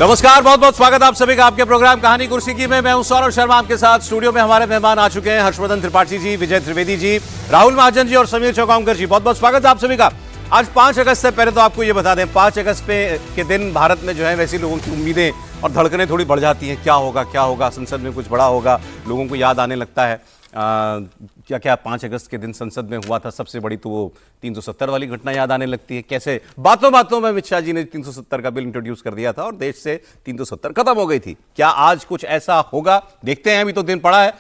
नमस्कार, बहुत बहुत स्वागत आप सभी का आपके प्रोग्राम कहानी कुर्सी की में। मैं हूं सौरभ शर्मा। आपके साथ स्टूडियो में हमारे मेहमान आ चुके हैं हर्षवर्धन त्रिपाठी जी, विजय त्रिवेदी जी, राहुल महाजन जी और समीर चौकांकर जी। बहुत बहुत स्वागत आप सभी का। आज 5 अगस्त से पहले तो आपको ये बता दें, 5 अगस्त के दिन भारत में जो है वैसे लोगों की उम्मीदें और धड़कनें थोड़ी बढ़ जाती हैं। क्या होगा, संसद में कुछ बड़ा होगा, लोगों को याद आने लगता है क्या क्या 5 अगस्त के दिन संसद में हुआ था। सबसे बड़ी तो वो 370 वाली घटना याद आने लगती है। कैसे बातों बातों में अमित शाह जी ने 370 का बिल इंट्रोड्यूस कर दिया था और देश से 370 खत्म हो गई थी। क्या आज कुछ ऐसा होगा, देखते हैं। अभी तो दिन पड़ा है।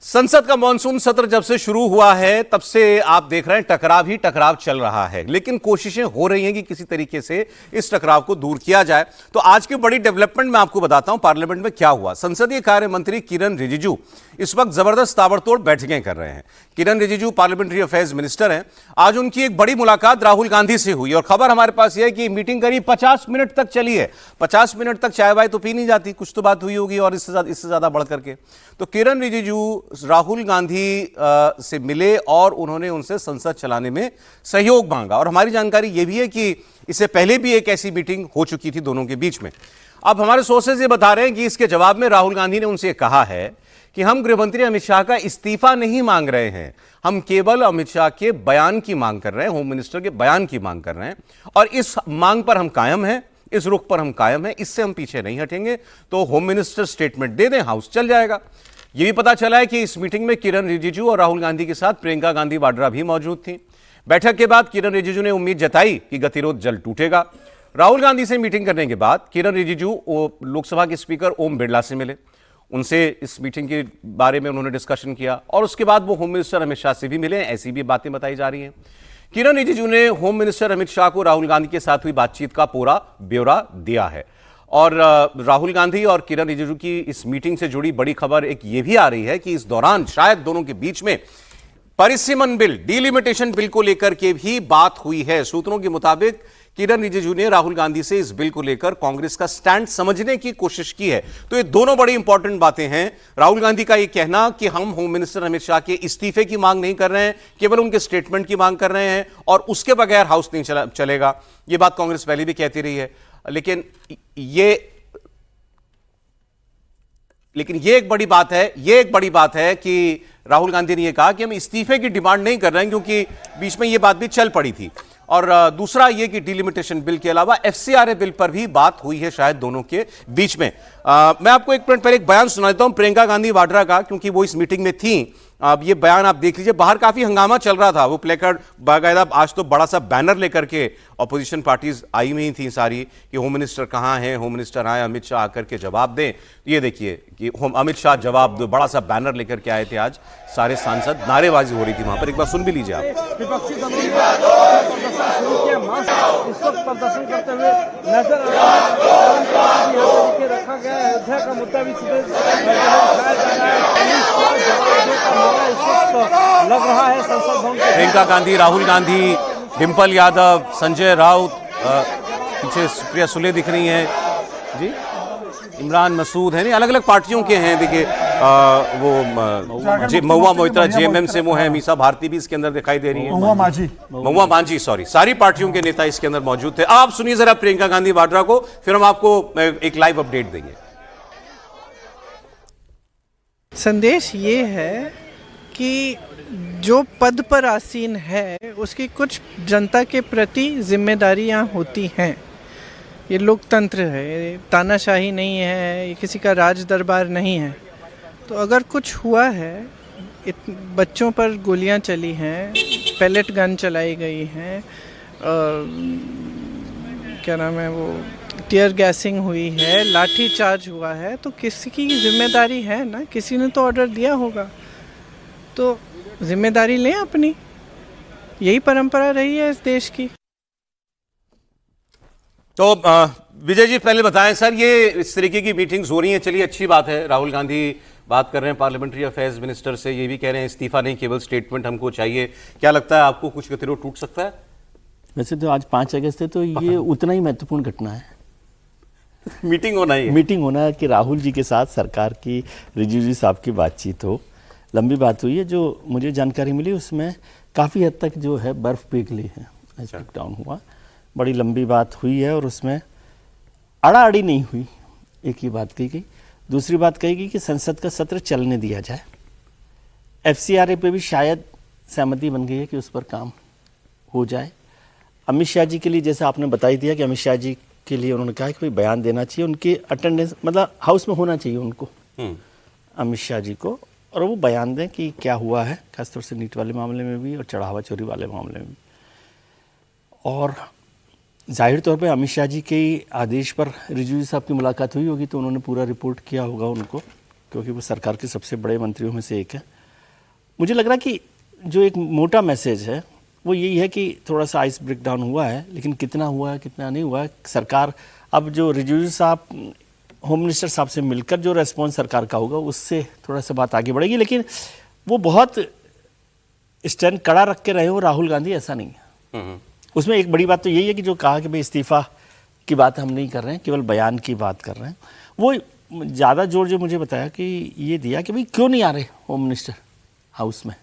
संसद का मॉनसून सत्र जब से शुरू हुआ है तब से आप देख रहे हैं टकराव ही टकराव चल रहा है, लेकिन कोशिशें हो रही हैं कि किसी तरीके से इस टकराव को दूर किया जाए। तो आज की बड़ी डेवलपमेंट मैं आपको बताता हूं पार्लियामेंट में क्या हुआ। संसदीय कार्य मंत्री किरण रिजिजू इस वक्त जबरदस्त ताबड़तोड़ बैठकें कर रहे हैं। किरण रिजिजू पार्लियामेंट्री अफेयर्स मिनिस्टर हैं। आज उनकी एक बड़ी मुलाकात राहुल गांधी से हुई और खबर हमारे पास यह है कि मीटिंग करीब 50 मिनट तक चली है। 50 मिनट तक चाय वाय तो पी नहीं जाती, कुछ तो बात हुई होगी और इससे ज्यादा बढ़ करके। तो किरण रिजिजू राहुल गांधी से मिले और उन्होंने उनसे संसद चलाने में सहयोग मांगा। और हमारी जानकारी यह भी है कि इससे पहले भी एक ऐसी मीटिंग हो चुकी थी दोनों के बीच में। अब हमारे सोर्सेज ये बता रहे हैं कि इसके जवाब में राहुल गांधी ने उनसे कहा है कि हम गृहमंत्री अमित शाह का इस्तीफा नहीं मांग रहे हैं, हम केवल अमित शाह के बयान की मांग कर रहे हैं, होम मिनिस्टर के बयान की मांग कर रहे हैं और इस मांग पर हम कायम हैं, इस रुख पर हम कायम हैं, इससे हम पीछे नहीं हटेंगे। तो होम मिनिस्टर स्टेटमेंट दे दें, हाउस चल जाएगा। यह भी पता चला है कि इस मीटिंग में किरण रिजिजू और राहुल गांधी के साथ प्रियंका गांधी वाड्रा भी मौजूद थी। बैठक के बाद किरण रिजिजू ने उम्मीद जताई कि गतिरोध जल्द टूटेगा। राहुल गांधी से मीटिंग करने के बाद किरण रिजिजू लोकसभा के स्पीकर ओम बिरला से मिले, उनसे इस मीटिंग के बारे में उन्होंने डिस्कशन किया और उसके बाद वो होम मिनिस्टर अमित शाह से भी मिले। ऐसी भी बातें बताई जा रही हैं। किरण रिजिजू ने होम मिनिस्टर अमित शाह को राहुल गांधी के साथ हुई बातचीत का पूरा ब्यौरा दिया है। और राहुल गांधी और किरण रिजिजू की इस मीटिंग से जुड़ी बड़ी खबर एक ये भी आ रही है कि इस दौरान शायद दोनों के बीच में परिसीमन बिल, डिलिमिटेशन बिल को लेकर के भी बात हुई है। सूत्रों के मुताबिक किरण रिजिजू ने राहुल गांधी से इस बिल को लेकर कांग्रेस का स्टैंड समझने की कोशिश की है। तो ये दोनों बड़ी इंपॉर्टेंट बातें हैं। राहुल गांधी का ये कहना कि हम होम मिनिस्टर अमित शाह के इस्तीफे की मांग नहीं कर रहे हैं, केवल उनके स्टेटमेंट की मांग कर रहे हैं और उसके बगैर हाउस नहीं चलेगा। ये बात कांग्रेस पहले भी कहती रही है। लेकिन ये एक बड़ी बात है कि राहुल गांधी ने यह कहा कि हम इस्तीफे की डिमांड नहीं कर रहे हैं, क्योंकि बीच में यह बात भी चल पड़ी थी। और दूसरा यह कि डिलिमिटेशन बिल के अलावा एफसीआरए बिल पर भी बात हुई है शायद दोनों के बीच में। मैं आपको एक मिनट पहले एक बयान सुना देता हूं प्रियंका गांधी वाड्रा का, क्योंकि वो इस मीटिंग में थी। अब ये बयान आप देख लीजिए। बाहर काफी हंगामा चल रहा था, वो प्लेकार्ड बाकायदा आज तो बड़ा सा बैनर लेकर के ऑपोजिशन पार्टीज आई हुई थी सारी कि होम मिनिस्टर कहां है, होम मिनिस्टर आए, अमित शाह आकर के जवाब दें। ये देखिए कि अमित शाह जवाब दो, बड़ा सा बैनर लेकर के आए थे आज सारे सांसद। नारेबाजी हो रही थी वहां पर, एक बार सुन भी लीजिए आप। विपक्षी दलों ने प्रदर्शन करते हुए नजर रखा गया है। अयोध्या का मुद्दा भी लग रहा है संसद भवन। प्रियंका गांधी, राहुल गांधी, डिंपल यादव, संजय राउत, पीछे सुप्रिया सुले दिख रही हैं जी, इमरान मसूद है, नहीं अलग अलग पार्टियों के हैं। देखिए वो महुआ मोइत्रा जेएमएम से वो है, मीसा भारती भी इसके अंदर दिखाई दे रही है, महुआ मांझी सॉरी, सारी पार्टियों के नेता इसके अंदर मौजूद थे। आप सुनिए जरा प्रियंका गांधी वाड्रा को, फिर हम आपको एक लाइव अपडेट देंगे। संदेश ये है कि जो पद पर आसीन है उसकी कुछ जनता के प्रति जिम्मेदारियां होती हैं। ये लोकतंत्र है, तानाशाही नहीं है, ये किसी का राज दरबार नहीं है। तो अगर कुछ हुआ है, बच्चों पर गोलियां चली हैं, पैलेट गन चलाई गई हैं, क्या नाम है वो, टीयर गैसिंग हुई है, लाठी चार्ज हुआ है, तो किसी की जिम्मेदारी है ना, किसी ने तो ऑर्डर दिया होगा, तो जिम्मेदारी लें अपनी। यही परंपरा रही है इस देश की। तो विजय जी पहले बताएं सर, ये इस तरीके की मीटिंग्स हो रही हैं, चलिए अच्छी बात है। राहुल गांधी बात कर रहे हैं पार्लियामेंट्री अफेयर्स मिनिस्टर से, ये भी कह रहे हैं इस्तीफा नहीं केवल स्टेटमेंट हमको चाहिए। क्या लगता है आपको, कुछ गतिरोध टूट सकता है? वैसे तो आज 5 अगस्त है, तो ये उतना ही महत्वपूर्ण घटना है। मीटिंग होना ही है। मीटिंग होना है कि राहुल जी के साथ सरकार की, रिजिजू साहब की बातचीत हो। लंबी बात हुई है, जो मुझे जानकारी मिली उसमें काफ़ी हद तक जो है बर्फ़ पिघली है, स्टिक डाउन हुआ, बड़ी लंबी बात हुई है और उसमें अड़ाअड़ी नहीं हुई, एक ही बात कही गई। दूसरी बात कही गई कि संसद का सत्र चलने दिया जाए। FCRA पे भी शायद सहमति बन गई है कि उस पर काम हो जाए। अमित शाह जी के लिए जैसे आपने बताई दिया कि अमित शाह जी के लिए उन्होंने कहा कि कोई बयान देना चाहिए, उनकी अटेंडेंस मतलब हाउस में होना चाहिए उनको, अमित शाह जी को, और वो बयान दें कि क्या हुआ है, खासतौर से नीट वाले मामले में भी और चढ़ावा चोरी वाले मामले में भी। और जाहिर तौर पे अमित शाह जी के आदेश पर रिजिजू जी साहब की मुलाकात हुई होगी, तो उन्होंने पूरा रिपोर्ट किया होगा उनको, क्योंकि वो सरकार के सबसे बड़े मंत्रियों में से एक है। मुझे लग रहा है कि जो एक मोटा मैसेज है वो यही है कि थोड़ा सा आइस ब्रेक डाउन हुआ है, लेकिन कितना हुआ है कितना नहीं हुआ है, सरकार अब जो रिजिजू साहब होम मिनिस्टर साहब से मिलकर जो रेस्पॉन्स सरकार का होगा उससे थोड़ा सा बात आगे बढ़ेगी। लेकिन वो बहुत स्टैंड कड़ा रख के रहे हो राहुल गांधी, ऐसा नहीं है। उसमें एक बड़ी बात तो यही है कि जो कहा कि भाई इस्तीफा की बात हम नहीं कर रहे हैं, केवल बयान की बात कर रहे हैं। वो ज़्यादा जोर जो मुझे बताया कि ये दिया कि भाई क्यों नहीं आ रहे होम मिनिस्टर हाउस में,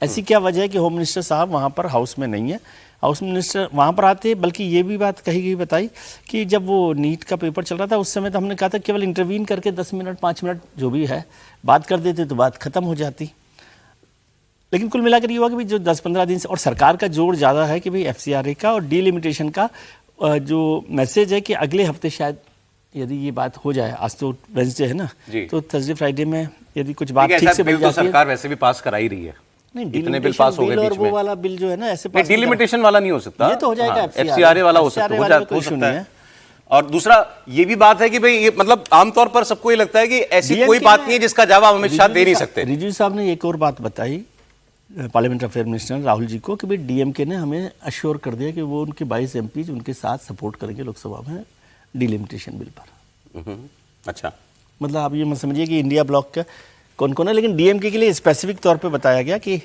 ऐसी क्या वजह है कि होम मिनिस्टर साहब वहाँ पर हाउस में नहीं है। हाउस मिनिस्टर वहाँ पर आते, बल्कि ये भी बात कही गई बताई कि जब वो नीट का पेपर चल रहा था उस समय तो हमने कहा था केवल इंटरवीन करके 10 मिनट 5 मिनट जो भी है बात कर देते तो बात खत्म हो जाती। लेकिन कुल मिलाकर ये हुआ कि भाई जो 10-15 दिन से, और सरकार का जोर ज़्यादा है कि भाई FCRA का और डिलिमिटेशन का जो मैसेज है कि अगले हफ्ते शायद यदि ये बात हो जाए, आज तो वेडनेसडे है ना, तो थर्सडे फ्राइडे में यदि कुछ बात ठीक से बन जाती है। सरकार वैसे भी पास करा ही रही है, इतने बिल पास हो गए बीच में। वो वाला बिल जो है ना ऐसे पास डिलिमिटेशन वाला नहीं हो सकता, ये तो हो जाएगा FCRA वाला हो सकता है। और दूसरा ये भी बात है कि भाई ये मतलब आमतौर पर सबको ये लगता है कि ऐसी कोई बात नहीं है जिसका जवाब अमित शाह दे नहीं सकते। रिजिजू साहब ने एक और बात बताई parliament affair minister Rahul ji को कि भाई DMK ने हमें अश्योर कर दिया कि वो उनके 22 MPs उनके साथ सपोर्ट करेंगे लोकसभा में डिलिमिटेशन बिल पर। अच्छा, मतलब आप ये मत समझिए कि इंडिया ब्लॉक का कौन कौन है, लेकिन DMK के लिए स्पेसिफिक तौर पे बताया गया कि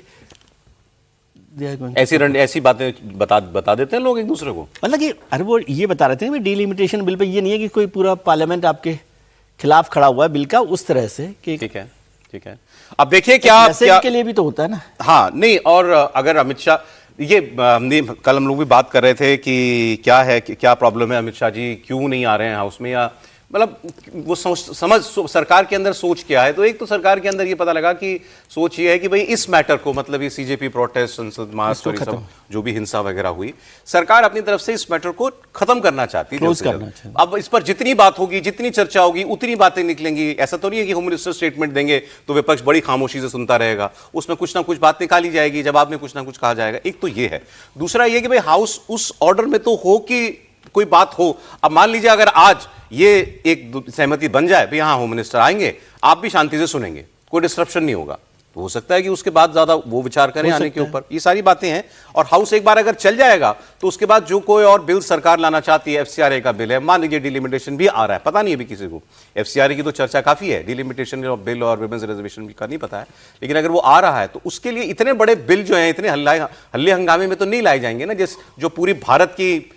ऐसी बातें बता देते हैं लोग एक दूसरे को। मतलब कि अरे वो ये बता रहे थे कि डिलिमिटेशन बिल पे ये नहीं है कि कोई पूरा पार्लियामेंट आपके खिलाफ खड़ा हुआ है बिल का, उस तरह से कि ठीक है। अब देखिए क्या के लिए भी तो होता है ना। हाँ नहीं, और अगर अमित शाह ये कल हम लोग भी बात कर रहे थे कि क्या प्रॉब्लम है, अमित शाह जी क्यों नहीं आ रहे हैं हाउस में, या मतलब वो समझ सरकार के अंदर सोच क्या है। तो एक तो सरकार के अंदर ये पता लगा कि सोच ये है कि भाई इस मैटर को, मतलब ये CJP प्रोटेस्ट, संसद मार्च और सब जो भी हिंसा वगैरह हुई, सरकार अपनी तरफ से इस मैटर को खत्म करना चाहती है। अब इस पर जितनी बात होगी, जितनी चर्चा होगी, उतनी बातें निकलेंगी। ऐसा तो नहीं है कि होम मिनिस्टर स्टेटमेंट देंगे तो विपक्ष बड़ी खामोशी से सुनता रहेगा, उसमें कुछ ना कुछ बात निकाली जाएगी, जवाब में कुछ ना कुछ कहा जाएगा। एक तो ये है। दूसरा ये कि भाई हाउस उस ऑर्डर में तो हो कि कोई बात हो। अब मान लीजिए अगर आज ये एक सहमति बन जाए भी हाँ होम मिनिस्टर आएंगे, आप भी शांति से सुनेंगे, कोई डिस्ट्रप्शन नहीं होगा, तो हो सकता है कि उसके बाद ज्यादा वो विचार करें आने के ऊपर। ये सारी बातें हैं। और हाउस एक बार अगर चल जाएगा तो उसके बाद जो कोई और बिल सरकार लाना चाहती है, FCRA का बिल है, मान लीजिए डिलिमिटेशन भी आ रहा है, पता नहीं अभी किसी को, FCRA की तो चर्चा काफी है, डिलिमिटेशन बिल और विमेंस रिजर्वेशन का नहीं पता है, लेकिन अगर वो आ रहा है तो उसके लिए इतने बड़े बिल जो है, इतने हल्ले हंगामे में तो नहीं लाए जाएंगे ना, जो पूरी भारत की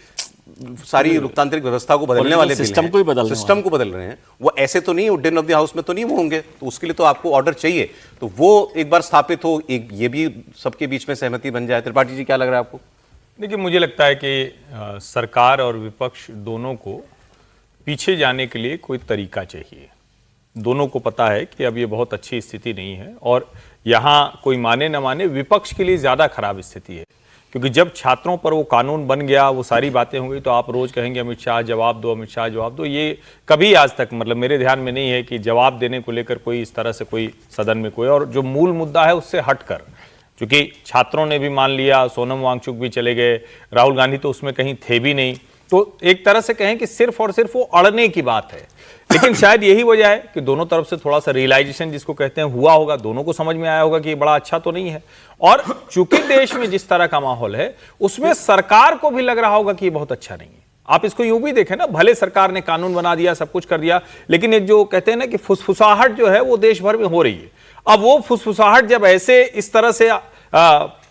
सारी लोकतांत्रिक व्यवस्था को बदलने वाले सिस्टम को बदल रहे हैं। वो ऐसे तो नहीं वुडन ऑफ द हाउस में तो नहीं वो होंगे, तो उसके लिए तो आपको ऑर्डर चाहिए, तो वो एक बार स्थापित हो, ये भी सबके बीच में सहमति बन जाए। त्रिपाठी जी क्या लग रहा है आपको? देखिए, मुझे लगता है कि सरकार और विपक्ष दोनों को पीछे जाने के लिए कोई तरीका चाहिए। दोनों को पता है कि अब ये बहुत अच्छी स्थिति नहीं है, और यहाँ कोई माने न माने विपक्ष के लिए ज़्यादा खराब स्थिति है, क्योंकि जब छात्रों पर वो कानून बन गया, वो सारी बातें हो गई, तो आप रोज कहेंगे अमित शाह जवाब दो, अमित शाह जवाब दो। ये कभी आज तक मतलब मेरे ध्यान में नहीं है कि जवाब देने को लेकर कोई इस तरह से कोई सदन में कोई, और जो मूल मुद्दा है उससे हटकर, क्योंकि छात्रों ने भी मान लिया, सोनम वांगचुक भी चले गए, राहुल गांधी तो उसमें कहीं थे भी नहीं, तो एक तरह से कहें कि सिर्फ और सिर्फ वो अड़ने की बात है। लेकिन शायद यही वजह है कि दोनों तरफ से थोड़ा सा रियलाइजेशन जिसको कहते हैं हुआ होगा, दोनों को समझ में आया होगा कि ये बड़ा अच्छा तो नहीं है। और चूंकि देश में जिस तरह का माहौल है उसमें सरकार को भी लग रहा होगा कि ये बहुत अच्छा नहीं है। आप इसको यूं भी देखें ना, भले सरकार ने कानून बना दिया, सब कुछ कर दिया, लेकिन एक जो कहते हैं ना कि फुसफुसाहट जो है वो देश भर में हो रही है। अब वो फुसफुसाहट जब ऐसे इस तरह से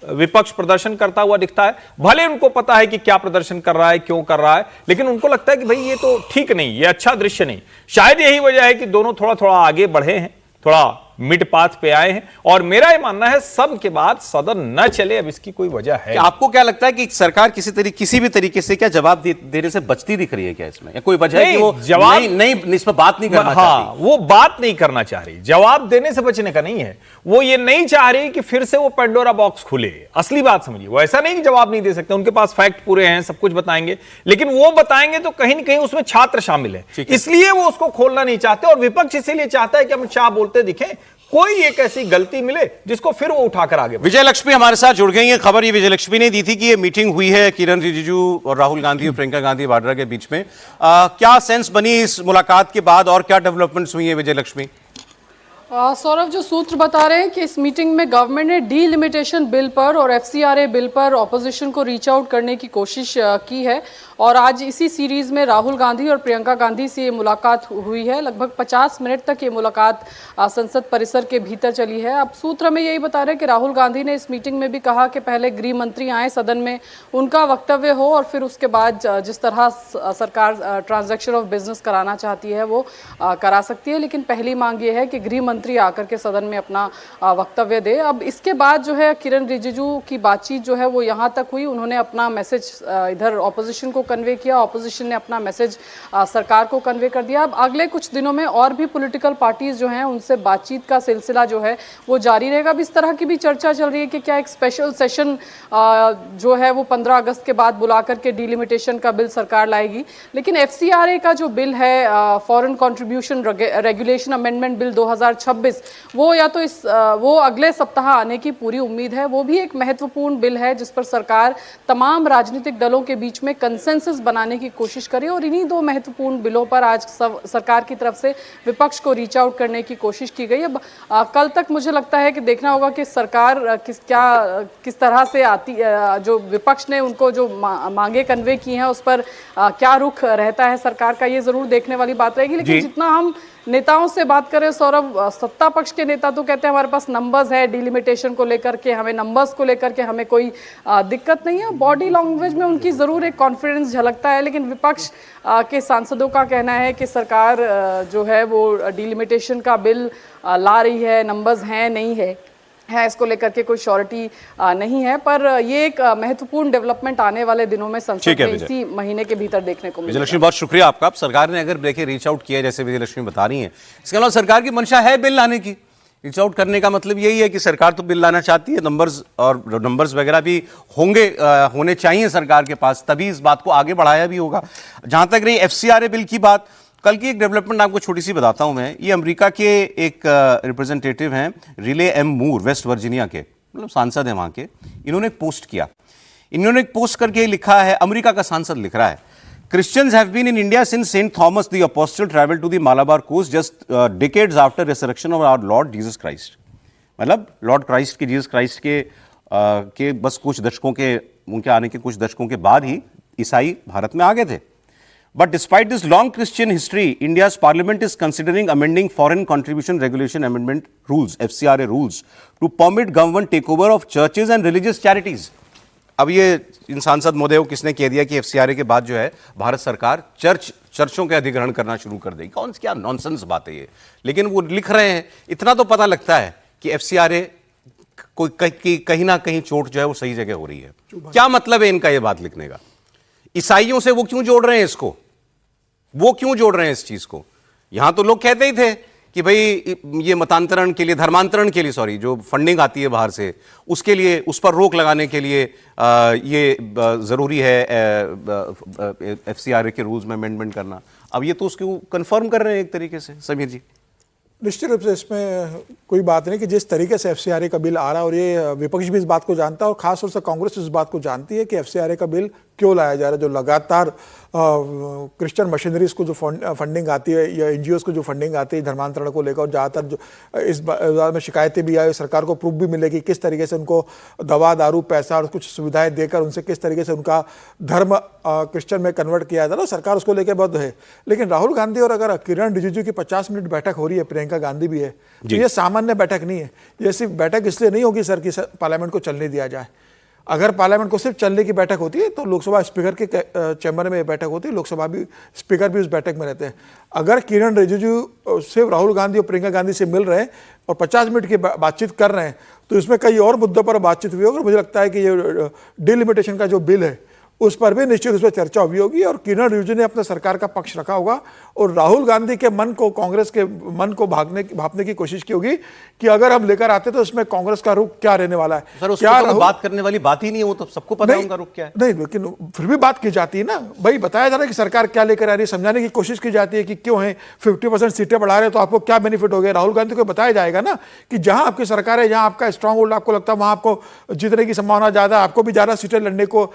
विपक्ष प्रदर्शन करता हुआ दिखता है, भले उनको पता है कि क्या प्रदर्शन कर रहा है, क्यों कर रहा है, लेकिन उनको लगता है कि भाई ये तो ठीक नहीं, ये अच्छा दृश्य नहीं। शायद यही वजह है कि दोनों थोड़ा थोड़ा आगे बढ़े हैं, थोड़ा मिड पाथ पे आए हैं। और मेरा ये मानना है सब के बाद सदन न चले, अब इसकी कोई वजह है। आपको क्या लगता है कि सरकार किसी भी तरीके से क्या जवाब देने से बचती दिख रही है क्या इसमें, या कोई वजह है कि वो जवाब नहीं इस पर बात नहीं करना चाहती? वो बात नहीं करना चाह रही, जवाब देने से बचने का नहीं है। वो ये नहीं चाह रही कि फिर से वो पेंडोरा बॉक्स खुले। असली बात समझिए, वो ऐसा नहीं कि जवाब नहीं दे सकते, उनके पास फैक्ट पूरे हैं, सब कुछ बताएंगे, लेकिन वो बताएंगे तो कहीं न कहीं उसमें छात्र शामिल है, इसलिए वो उसको खोलना नहीं चाहते। और विपक्ष इसीलिए चाहता है कि अमित शाह बोलते दिखें, कोई एक ऐसी गलती मिले जिसको फिर वो उठाकर आगे। विजय लक्ष्मी हमारे साथ जुड़ गई हैं। खबर ये विजय लक्ष्मी ने दी थी कि ये मीटिंग हुई है किरण रिजिजू और राहुल गांधी और प्रियंका गांधी वाड्रा के बीच में। क्या सेंस बनी इस मुलाकात के बाद और क्या डेवलपमेंट्स हुई है विजय लक्ष्मी? सौरभ, जो सूत्र बता रहे हैं कि इस मीटिंग में गवर्नमेंट ने डीलिमिटेशन बिल पर और एफसीआरए बिल पर ऑपोजिशन को रीच आउट करने की कोशिश की है। और आज इसी सीरीज में राहुल गांधी और प्रियंका गांधी से ये मुलाकात हुई है। लगभग 50 मिनट तक ये मुलाकात संसद परिसर के भीतर चली है। अब सूत्र में यही बता रहे हैं कि राहुल गांधी ने इस मीटिंग में भी कहा कि पहले गृह मंत्री आए सदन में, उनका वक्तव्य हो और फिर उसके बाद जिस तरह सरकार ट्रांजैक्शन ऑफ बिजनेस कराना चाहती है वो करा सकती है, लेकिन पहली मांग ये है कि गृह मंत्री आकर के सदन में अपना वक्तव्य दे। अब इसके बाद जो है किरण रिजिजू की बातचीत जो है वो यहाँ तक हुई। उन्होंने अपना मैसेज इधर ऑपोजिशन को कन्वे किया, ऑपोजिशन ने अपना मैसेज सरकार को कन्वे कर दिया। अब अगले कुछ दिनों में और भी पॉलिटिकल पार्टीज जो हैं उनसे बातचीत का सिलसिला जो है वो जारी रहेगा। अब इस तरह की भी चर्चा चल रही है कि क्या एक स्पेशल सेशन जो है वो 15 अगस्त के बाद बुला करके डीलिमिटेशन का बिल सरकार लाएगी। लेकिन एफसीआरए का जो बिल है, foreign contribution regulation amendment bill 2026, वो या तो वो अगले सप्ताह आने की पूरी उम्मीद है। वो भी एक महत्वपूर्ण बिल है जिस पर सरकार तमाम राजनीतिक दलों के बीच में कंसेंसस बनाने की कोशिश करे। और इन्हीं दो महत्वपूर्ण बिलों पर आज सरकार की तरफ से विपक्ष को रीच आउट करने की कोशिश की गई। अब कल तक मुझे लगता है कि देखना होगा कि सरकार किस तरह से आती, जो विपक्ष ने उनको जो मांगे कन्वे की हैं उस पर क्या रुख रहता है सरकार का, ये जरूर देखने वाली बात रहेगी। लेकिन जितना हम नेताओं से बात करें सौरभ, सत्ता पक्ष के नेता तो कहते हैं हमारे पास नंबर्स है, डिलिमिटेशन को लेकर के हमें नंबर्स को लेकर के हमें कोई दिक्कत नहीं है। बॉडी लैंग्वेज में उनकी ज़रूर एक कॉन्फिडेंस झलकता है, लेकिन विपक्ष के सांसदों का कहना है कि सरकार जो है वो डिलिमिटेशन का बिल ला रही है, नंबर्स हैं नहीं है इसको लेकर के कोई श्योरिटी नहीं है। पर ये एक महत्वपूर्ण डेवलपमेंट आने वाले दिनों में संसद में इसी महीने के भीतर देखने को मिलेगा। विजय लक्ष्मी बहुत शुक्रिया आपका। अब सरकार ने अगर देखिए रीच आउट किया जैसे विजय लक्ष्मी बता रही हैं, इसके अलावा सरकार की मंशा है बिल लाने की। रीच आउट करने का मतलब यही है कि सरकार तो बिल लाना चाहती है, नंबर्स वगैरह भी होने चाहिए सरकार के पास, तभी इस बात को आगे बढ़ाया भी होगा। जहां तक रही एफसीआरए बिल की बात, कल की एक डेवलपमेंट आपको छोटी सी बताता हूं मैं। ये अमेरिका के एक रिप्रेजेंटेटिव हैं, रिले एम मूर, वेस्ट वर्जीनिया के, मतलब सांसद हैं वहां के। इन्होंने एक पोस्ट किया, इन्होंने एक पोस्ट करके लिखा है, अमेरिका का सांसद लिख रहा है, Christians have been in India since Saint Thomas the Apostle traveled to the Malabar coast just decades after resurrection of our Lord Jesus Christ. मतलब लॉर्ड क्राइस्ट के, जीसस क्राइस्ट के बस कुछ दशकों के, उनके आने के कुछ दशकों के बाद ही ईसाई भारत में आ गए थे। But despite this long Christian history, India's parliament is considering amending Foreign Contribution Regulation Amendment rules, FCRA rules, to permit government takeover of churches and religious charities. अब ये इन सांसद महोदय को किसने कह दिया कि एफसीआरए के बाद जो है भारत सरकार चर्चों के अधिग्रहण करना शुरू कर देगी? कौन सी क्या नॉनसेंस बात है ये। लेकिन वो लिख रहे हैं, इतना तो पता लगता है कि एफसीआरए कोई कहीं ना कहीं चोट जो है वो सही जगह हो रही है। क्या मतलब है इनका ये बात लिखने का? ईसाइयों से वो क्यों जोड़ रहे हैं इसको, वो क्यों जोड़ रहे हैं इस चीज को? यहां तो लोग कहते ही थे कि भाई ये मतांतरण के लिए, धर्मांतरण के लिए, सॉरी, जो फंडिंग आती है बाहर से, उसके लिए, उस पर रोक लगाने के लिए ये जरूरी है एफसीआरए के रूल्स में अमेंडमेंट करना। अब ये तो उसको कंफर्म कर रहे हैं एक तरीके से। समीर जी, निश्चित रूप से इसमें कोई बात नहीं कि जिस तरीके से एफसीआरए का बिल आ रहा है, और ये विपक्ष भी इस बात को जानता है और खासतौर से कांग्रेस इस बात को जानती है कि एफसीआरए का बिल क्यों लाया जा रहा है। जो लगातार क्रिश्चियन मशीनरीज को जो फंडिंग आती है या एनजीओज को जो फंडिंग आती है धर्मांतरण को लेकर, और ज़्यादातर जो इस बारे में शिकायतें भी आई, सरकार को प्रूफ भी मिलेगी किस तरीके से उनको दवा, दारू, पैसा और कुछ सुविधाएं देकर उनसे किस तरीके से उनका धर्म क्रिश्चियन में कन्वर्ट किया जाता है। सरकार उसको लेकर बहुत है। लेकिन राहुल गांधी और अगर किरण रिजिजू की 50 मिनट बैठक हो रही है, प्रियंका गांधी भी है, तो ये सामान्य बैठक नहीं है। ये सिर्फ बैठक इसलिए नहीं होगी सर कि पार्लियामेंट को चलने दिया जाए। अगर पार्लियामेंट को सिर्फ चलने की बैठक होती है तो लोकसभा स्पीकर के चैम्बर में बैठक होती है, लोकसभा भी स्पीकर भी उस बैठक में रहते हैं। अगर किरण रिजिजू सिर्फ राहुल गांधी और प्रियंका गांधी से मिल रहे हैं और 50 मिनट की बातचीत कर रहे हैं तो इसमें कई और मुद्दों पर बातचीत हुई होगी। मुझे लगता है कि ये डिलिमिटेशन का जो बिल है उस पर भी निश्चित रूप से चर्चा हुई होगी और किरण रिजिजू ने अपने सरकार का पक्ष रखा होगा और राहुल गांधी के मन को, कांग्रेस के मन को भापने की कोशिश की होगी कि अगर हम लेकर आते तो इसमें कांग्रेस का रुख क्या रहने वाला है। सर उसको तो बात करने वाली बात ही नहीं है, वो तो सबको पता है उनका रुख क्या है। नहीं, लेकिन फिर भी बात की जाती है ना भाई, बताया जा रहा है कि सरकार क्या लेकर आ रही है, समझाने की कोशिश की जाती है कि क्यों है 50% सीटें बढ़ा रहे तो आपको क्या बेनिफिट हो गया। राहुल गांधी को बताया जाएगा ना कि जहां आपकी सरकार है, जहां आपका स्ट्रांग होल्ड आपको लगता है वहां आपको जीतने की संभावना ज्यादा, आपको भी ज्यादा सीटें लड़ने को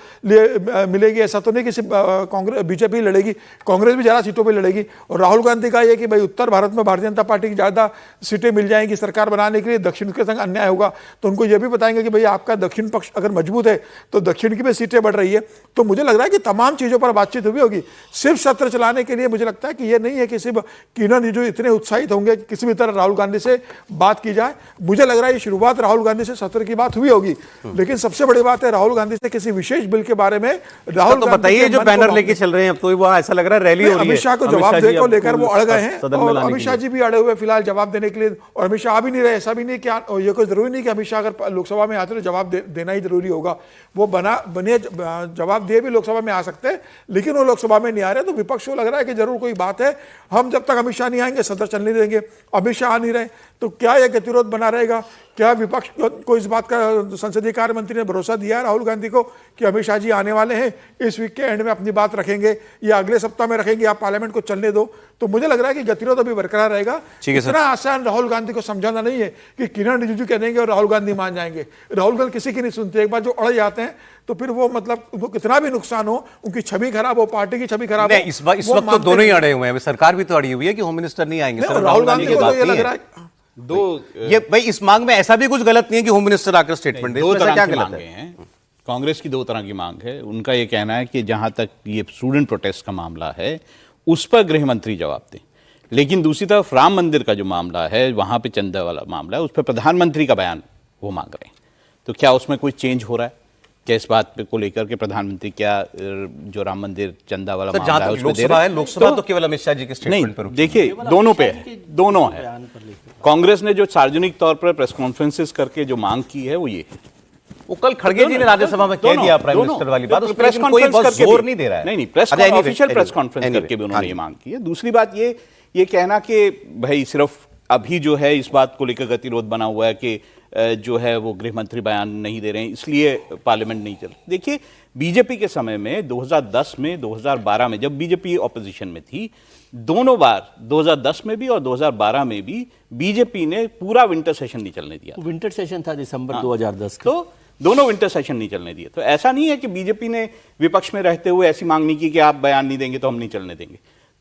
मिलेगी। ऐसा तो नहीं कि सिर्फ कांग्रेस बीजेपी लड़ेगी, कांग्रेस भी ज्यादा सीटों पर लड़ेगी। और राहुल गांधी का यह कि भाई उत्तर भारत में भारतीय जनता पार्टी की ज्यादा सीटें मिल जाएंगी सरकार बनाने के लिए, दक्षिण के संग अन्याय होगा तो उनको यह भी बताएंगे कि भाई आपका दक्षिण पक्ष अगर मजबूत है तो दक्षिण की भी सीटें बढ़ रही है। तो मुझे लग रहा है कि तमाम चीजों पर बातचीत हुई होगी। सिर्फ सत्र चलाने के लिए मुझे लगता है कि यह नहीं है कि सिर्फ किरण रिजिजू इतने उत्साहित होंगे कि किसी भी तरह राहुल गांधी से बात की जाए। मुझे लग रहा है ये शुरुआत राहुल गांधी से सत्र की बात हुई होगी, लेकिन सबसे बड़ी बात है राहुल गांधी से किसी विशेष बिल के बारे में राहुल तो बताइए जो बैनर लेके चल रहे हैं अब तो वो ऐसा लग रहा है रैली हो रही है। अमित शाह को जवाब देने को लेकर वो अड़ गए हैं और अमित शाह जी भी अड़े हुए फिलहाल जवाब देने के लिए, और अमित शाह आ भी नहीं रहे। ऐसा भी नहीं कि ये कोई जरूरी नहीं कि अमित शाह अगर लोकसभा में आते तो जवाब देना ही जरूरी होगा, वो बने जवाब दिए भी लोकसभा में आ सकते हैं, लेकिन वो लोकसभा में नहीं आ रहे तो विपक्ष को लग रहा है कि जरूर कोई बात है। हम जब तक अमित शाह नहीं आएंगे सदन चलने देंगे, अमित शाह आ नहीं रहे तो क्या यह गतिरोध बना रहेगा। क्या विपक्ष को इस बात का संसदीय कार्य मंत्री ने भरोसा दिया है राहुल गांधी को कि अमित शाह जी आने वाले हैं, इस वीक के एंड में अपनी बात रखेंगे या अगले सप्ताह में रखेंगे, आप पार्लियामेंट को चलने दो। तो मुझे लग रहा है कि गतिरोध अभी बरकरार रहेगा। इतना आसान राहुल गांधी को समझाना नहीं है कि किरण रिजिजू कह देंगे और राहुल गांधी मान जाएंगे। राहुल गांधी किसी की नहीं सुनते, एक बार जो अड़ जाते हैं तो फिर वो मतलब उनको कितना भी नुकसान हो, उनकी छवि खराब हो, पार्टी की छवि खराब हो। इस वक्त तो दोनों ही अड़े हुए हैं, सरकार भी तो अड़ी हुई है कि होम मिनिस्टर नहीं आएंगे। राहुल गांधी को तो ये लग रहा है ये भाई इस मांग में ऐसा भी कुछ गलत नहीं है कि होम मिनिस्टर आकर स्टेटमेंट दे, दो तरह क्या की गलत मांगे हैं। कांग्रेस की दो तरह की मांग है। उनका ये कहना है कि जहां तक ये स्टूडेंट प्रोटेस्ट का मामला है उस पर गृह मंत्री जवाब दें, लेकिन दूसरी तरफ राम मंदिर का जो मामला है, वहां पे चंदा वाला मामला है, उस पर प्रधानमंत्री का बयान वो मांग रहे हैं। तो क्या उसमें कोई चेंज हो रहा है क्या इस बात को लेकर के प्रधानमंत्री क्या जो राम मंदिर चंदा वाला मामला है उसमें दे रहे हैं? लोकसभा तो केवल अमित शाह जी के स्टेटमेंट पर देखिए दोनों पे है, दोनों है। कांग्रेस ने जो सार्वजनिक तौर पर प्रेस कॉन्फ्रेंसेस करके जो मांग की है वो ये है। वो कल खड़गे जी ने राज्यसभा में कह दिया प्राइम मिनिस्टर वाली बात, उस पर प्रेस कोई बहुत जोर नहीं दे रहा है। नहीं प्रेस ऑफिशियल प्रेस कॉन्फ्रेंस करके भी उन्होंने ये मांग की है। दूसरी बात ये कहना कि भाई सिर्फ अभी जो है इस बात को लेकर गतिरोध बना हुआ है कि जो है वो गृह मंत्री बयान नहीं दे रहे हैं इसलिए पार्लियामेंट नहीं चल। देखिए बीजेपी के समय में 2010 में 2012 में जब बीजेपी ऑपोजिशन में थी, दोनों बार 2010 में भी और 2012 में भी बीजेपी ने पूरा विंटर सेशन नहीं चलने दिया। विंटर सेशन था दिसंबर 2010 का, तो दोनों विंटर सेशन नहीं चलने दिए। तो ऐसा नहीं है कि बीजेपी ने विपक्ष में रहते हुए ऐसी मांग नहीं की कि आप बयान नहीं देंगे तो हम नहीं चलने देंगे।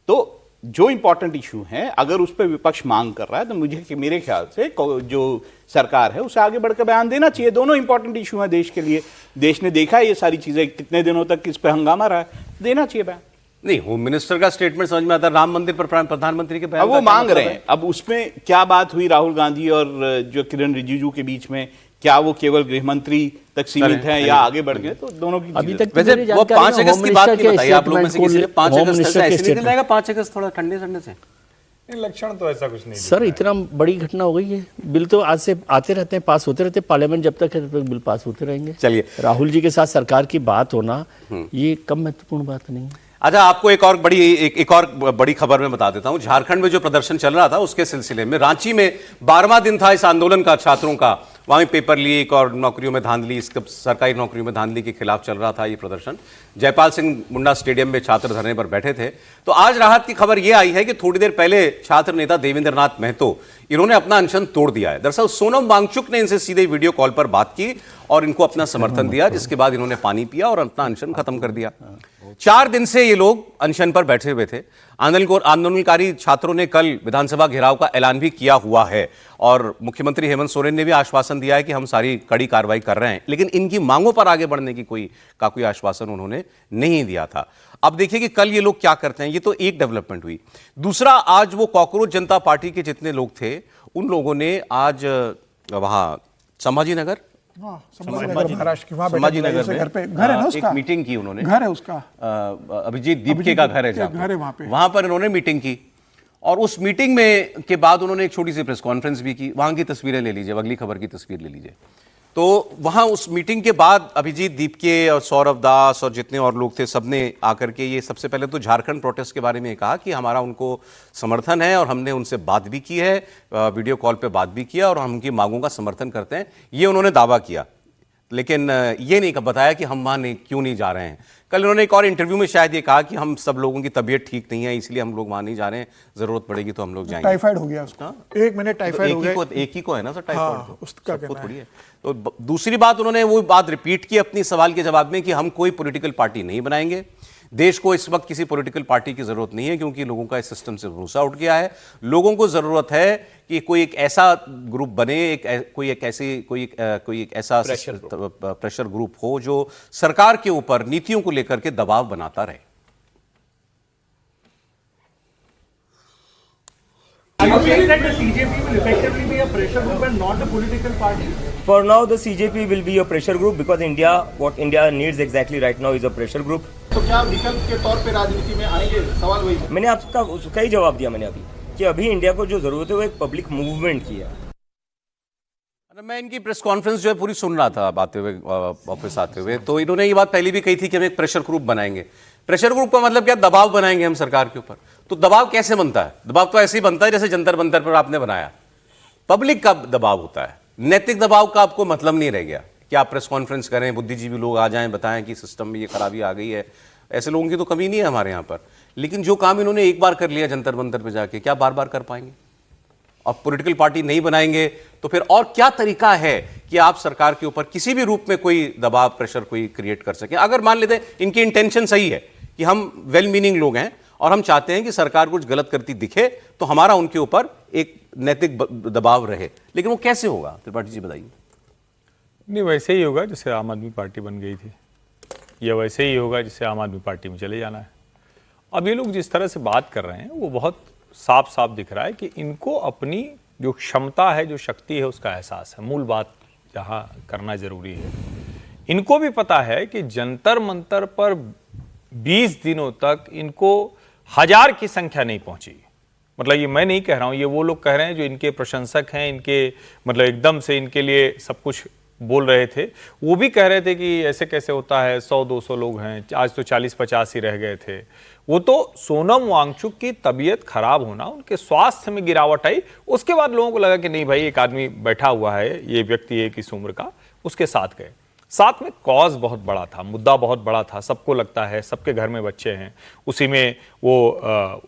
तो जो इंपॉर्टेंट इशू है अगर उस पर विपक्ष मांग कर रहा है तो मेरे ख्याल से जो सरकार है उसे आगे बढ़कर बयान देना चाहिए। दोनों इंपॉर्टेंट इशू हैं देश के लिए, देश ने देखा है ये सारी चीजें कितने दिनों तक इस पर हंगामा रहा है, देना चाहिए बयान। नहीं, होम मिनिस्टर का स्टेटमेंट समझ में आता है, राम मंदिर पर प्रधानमंत्री के बयान अब वो मांग रहे हैं। अब उसमें क्या बात हुई राहुल गांधी और जो किरण रिजिजू के बीच में, क्या वो केवल गृह मंत्री तक सीमित हैं या आगे बढ़ गए, तो दोनों की अभी तक वैसे वो 5 अगस्त की बात नहीं बताई आप लोगों में से किसी ने। 5 अगस्त से ऐसे निकल जाएगा, 5 अगस्त थोड़ा ठंडे से लक्षण तो ऐसा कुछ नहीं सर। इतना बड़ी घटना हो गई है, बिल तो आज से आते रहते हैं, पास होते रहते हैं, पार्लियामेंट जब तक है तब तक बिल पास होते रहेंगे। चलिए, राहुल जी के साथ सरकार की बात होना ये कम महत्वपूर्ण बात नहीं है। अच्छा, आपको एक और बड़ी खबर में बता देता हूं। झारखंड में जो प्रदर्शन चल रहा था उसके सिलसिले में रांची में 12वां दिन था इस आंदोलन का छात्रों का। वहीं पेपर लीक और नौकरियों में धांधली, सरकारी नौकरियों में धांधली के खिलाफ चल रहा था ये प्रदर्शन। जयपाल सिंह मुंडा स्टेडियम में छात्र धरने पर बैठे थे। तो आज राहत की खबर यह आई है कि थोड़ी देर पहले छात्र नेता देवेंद्र नाथ महतो इन्होंने अपना अनशन तोड़ दिया है। दरअसल सोनम वांगचुक ने इनसे सीधे वीडियो कॉल पर बात की और इनको अपना समर्थन दिया, जिसके बाद इन्होंने पानी पिया और अपना अनशन खत्म कर दिया। 4 दिन से ये लोग अनशन पर बैठे हुए थे। आंदोलनकारी छात्रों ने कल विधानसभा घेराव का ऐलान भी किया हुआ है और मुख्यमंत्री हेमंत सोरेन ने भी आश्वासन दिया है कि हम सारी कड़ी कार्रवाई कर रहे हैं, लेकिन इनकी मांगों पर आगे बढ़ने की कोई आश्वासन उन्होंने नहीं दिया था। अब देखिए कि कल ये लोग क्या करते हैं। ये तो एक डेवलपमेंट हुई। दूसरा, आज वो कॉकरोच जनता पार्टी के जितने लोग थे उन लोगों ने आज वहां संभाजी नगर संभाजीनगर महाराष्ट्र की, वहाँ बैठा संभाजीनगर जैसे में घर पे घर है ना उसका, एक मीटिंग की उन्होंने, घर है उसका, अभिजीत दीपके का घर है जहाँ घर है वहाँ पे, वहां पर इन्होंने मीटिंग की और उस मीटिंग में के बाद उन्होंने एक छोटी सी प्रेस कॉन्फ्रेंस भी की। वहां की तस्वीरें ले लीजिए, अगली खबर की तस्वीर ले लीजिए। तो वहां उस मीटिंग के बाद अभिजीत दीपके और सौरभ दास और जितने और लोग थे सबने आकर के ये सबसे पहले तो झारखंड प्रोटेस्ट के बारे में कहा कि हमारा उनको समर्थन है और हमने उनसे बात भी की है, वीडियो कॉल पे बात भी किया और हम उनकी मांगों का समर्थन करते हैं, ये उन्होंने दावा किया। लेकिन ये नहीं बताया कि हम वहाँ क्यों नहीं जा रहे हैं। कल उन्होंने एक और इंटरव्यू में शायद ये कहा कि हम सब लोगों की तबीयत ठीक नहीं है इसलिए हम लोग वहाँ नहीं जा रहे हैं, जरूरत पड़ेगी तो हम लोग जाएंगे। टाइफाइड हो गया उसका, एक महीने टाइफाइड हो गया, एक ही को है ना सर टाइफाइड, हाँ, उसका कहना थोड़ी है। तो दूसरी बात उन्होंने वो बात रिपीट की अपनी सवाल के जवाब में कि हम कोई पॉलिटिकल पार्टी नहीं बनाएंगे, देश को इस वक्त किसी पॉलिटिकल पार्टी की जरूरत नहीं है क्योंकि लोगों का इस सिस्टम से भरोसा उठ गया है। लोगों को जरूरत है कि कोई एक ऐसा ग्रुप बने, कोई एक ऐसा प्रेशर ग्रुप हो जो सरकार के ऊपर नीतियों को लेकर के दबाव बनाता रहे। Are you saying that the CJP will effectively be a pressure group and not a political party? For now, the CJP will be a pressure group because what India needs exactly right now is a pressure group. तो क्या विकल्प के तौर पे राजनीति में आएंगे? सवाल वही है। मैंने आपका उसका ही जवाब दिया मैंने अभी कि अभी इंडिया को जो जरूरत है वो एक पब्लिक मूवमेंट की है। मैं इनकी प्रेस कॉन्फ्रेंस जो है पूरी सुन रहा था आते हुए, वापस आते हुए, तो इन्होंने ये बात पहले भी कही थी कि हम एक प्रेशर ग्रुप बनाएंगे। प्रेशर ग्रुप का मतलब क्या? दबाव बनाएंगे हम सरकार के ऊपर। तो दबाव कैसे बनता है? दबाव तो ऐसे ही बनता है जैसे जंतर मंतर पर आपने बनाया, पब्लिक का दबाव होता है। नैतिक दबाव का आपको मतलब नहीं रह गया कि आप प्रेस कॉन्फ्रेंस करें, बुद्धिजीवी लोग आ जाएं, बताएं कि सिस्टम में ये खराबी आ गई है। ऐसे लोगों की तो कमी नहीं है हमारे यहाँ पर, लेकिन जो काम इन्होंने एक बार कर लिया जंतर मंतर पर जाके, क्या बार बार कर पाएंगे? अब पॉलिटिकल पार्टी नहीं बनाएंगे तो फिर और क्या तरीका है कि आप सरकार के ऊपर किसी भी रूप में कोई दबाव, प्रेशर कोई क्रिएट कर सकें? अगर मान लेते हैं इनकी इंटेंशन सही है कि हम वेल मीनिंग लोग हैं और हम चाहते हैं कि सरकार कुछ गलत करती दिखे तो हमारा उनके ऊपर एक नैतिक दबाव रहे, लेकिन वो कैसे होगा? त्रिपाठी जी बताइए। नहीं, वैसे ही होगा जैसे आम आदमी पार्टी बन गई थी, या वैसे ही होगा जिससे आम आदमी पार्टी में चले जाना है। अब ये लोग जिस तरह से बात कर रहे हैं वो बहुत साफ साफ दिख रहा है कि इनको अपनी जो क्षमता है, जो शक्ति है, उसका एहसास है। मूल बात जहाँ करना जरूरी है, इनको भी पता है कि जंतर मंतर पर 20 दिनों तक इनको 1000 की संख्या नहीं पहुंची। मतलब ये मैं नहीं कह रहा हूं, ये वो लोग कह रहे हैं जो इनके प्रशंसक हैं, इनके मतलब एकदम से इनके लिए सब कुछ बोल रहे थे। वो भी कह रहे थे कि ऐसे कैसे होता है, 100-200 लोग हैं, आज तो 40-50 ही रह गए थे। वो तो सोनम वांगचुक की तबीयत खराब होना, उनके स्वास्थ्य में गिरावट आई, उसके बाद लोगों को लगा कि नहीं भाई एक आदमी बैठा हुआ है, ये व्यक्ति एक इस उम्र का, उसके साथ गए। साथ में कॉज बहुत बड़ा था, मुद्दा बहुत बड़ा था, सबको लगता है, सबके घर में बच्चे हैं, उसी में वो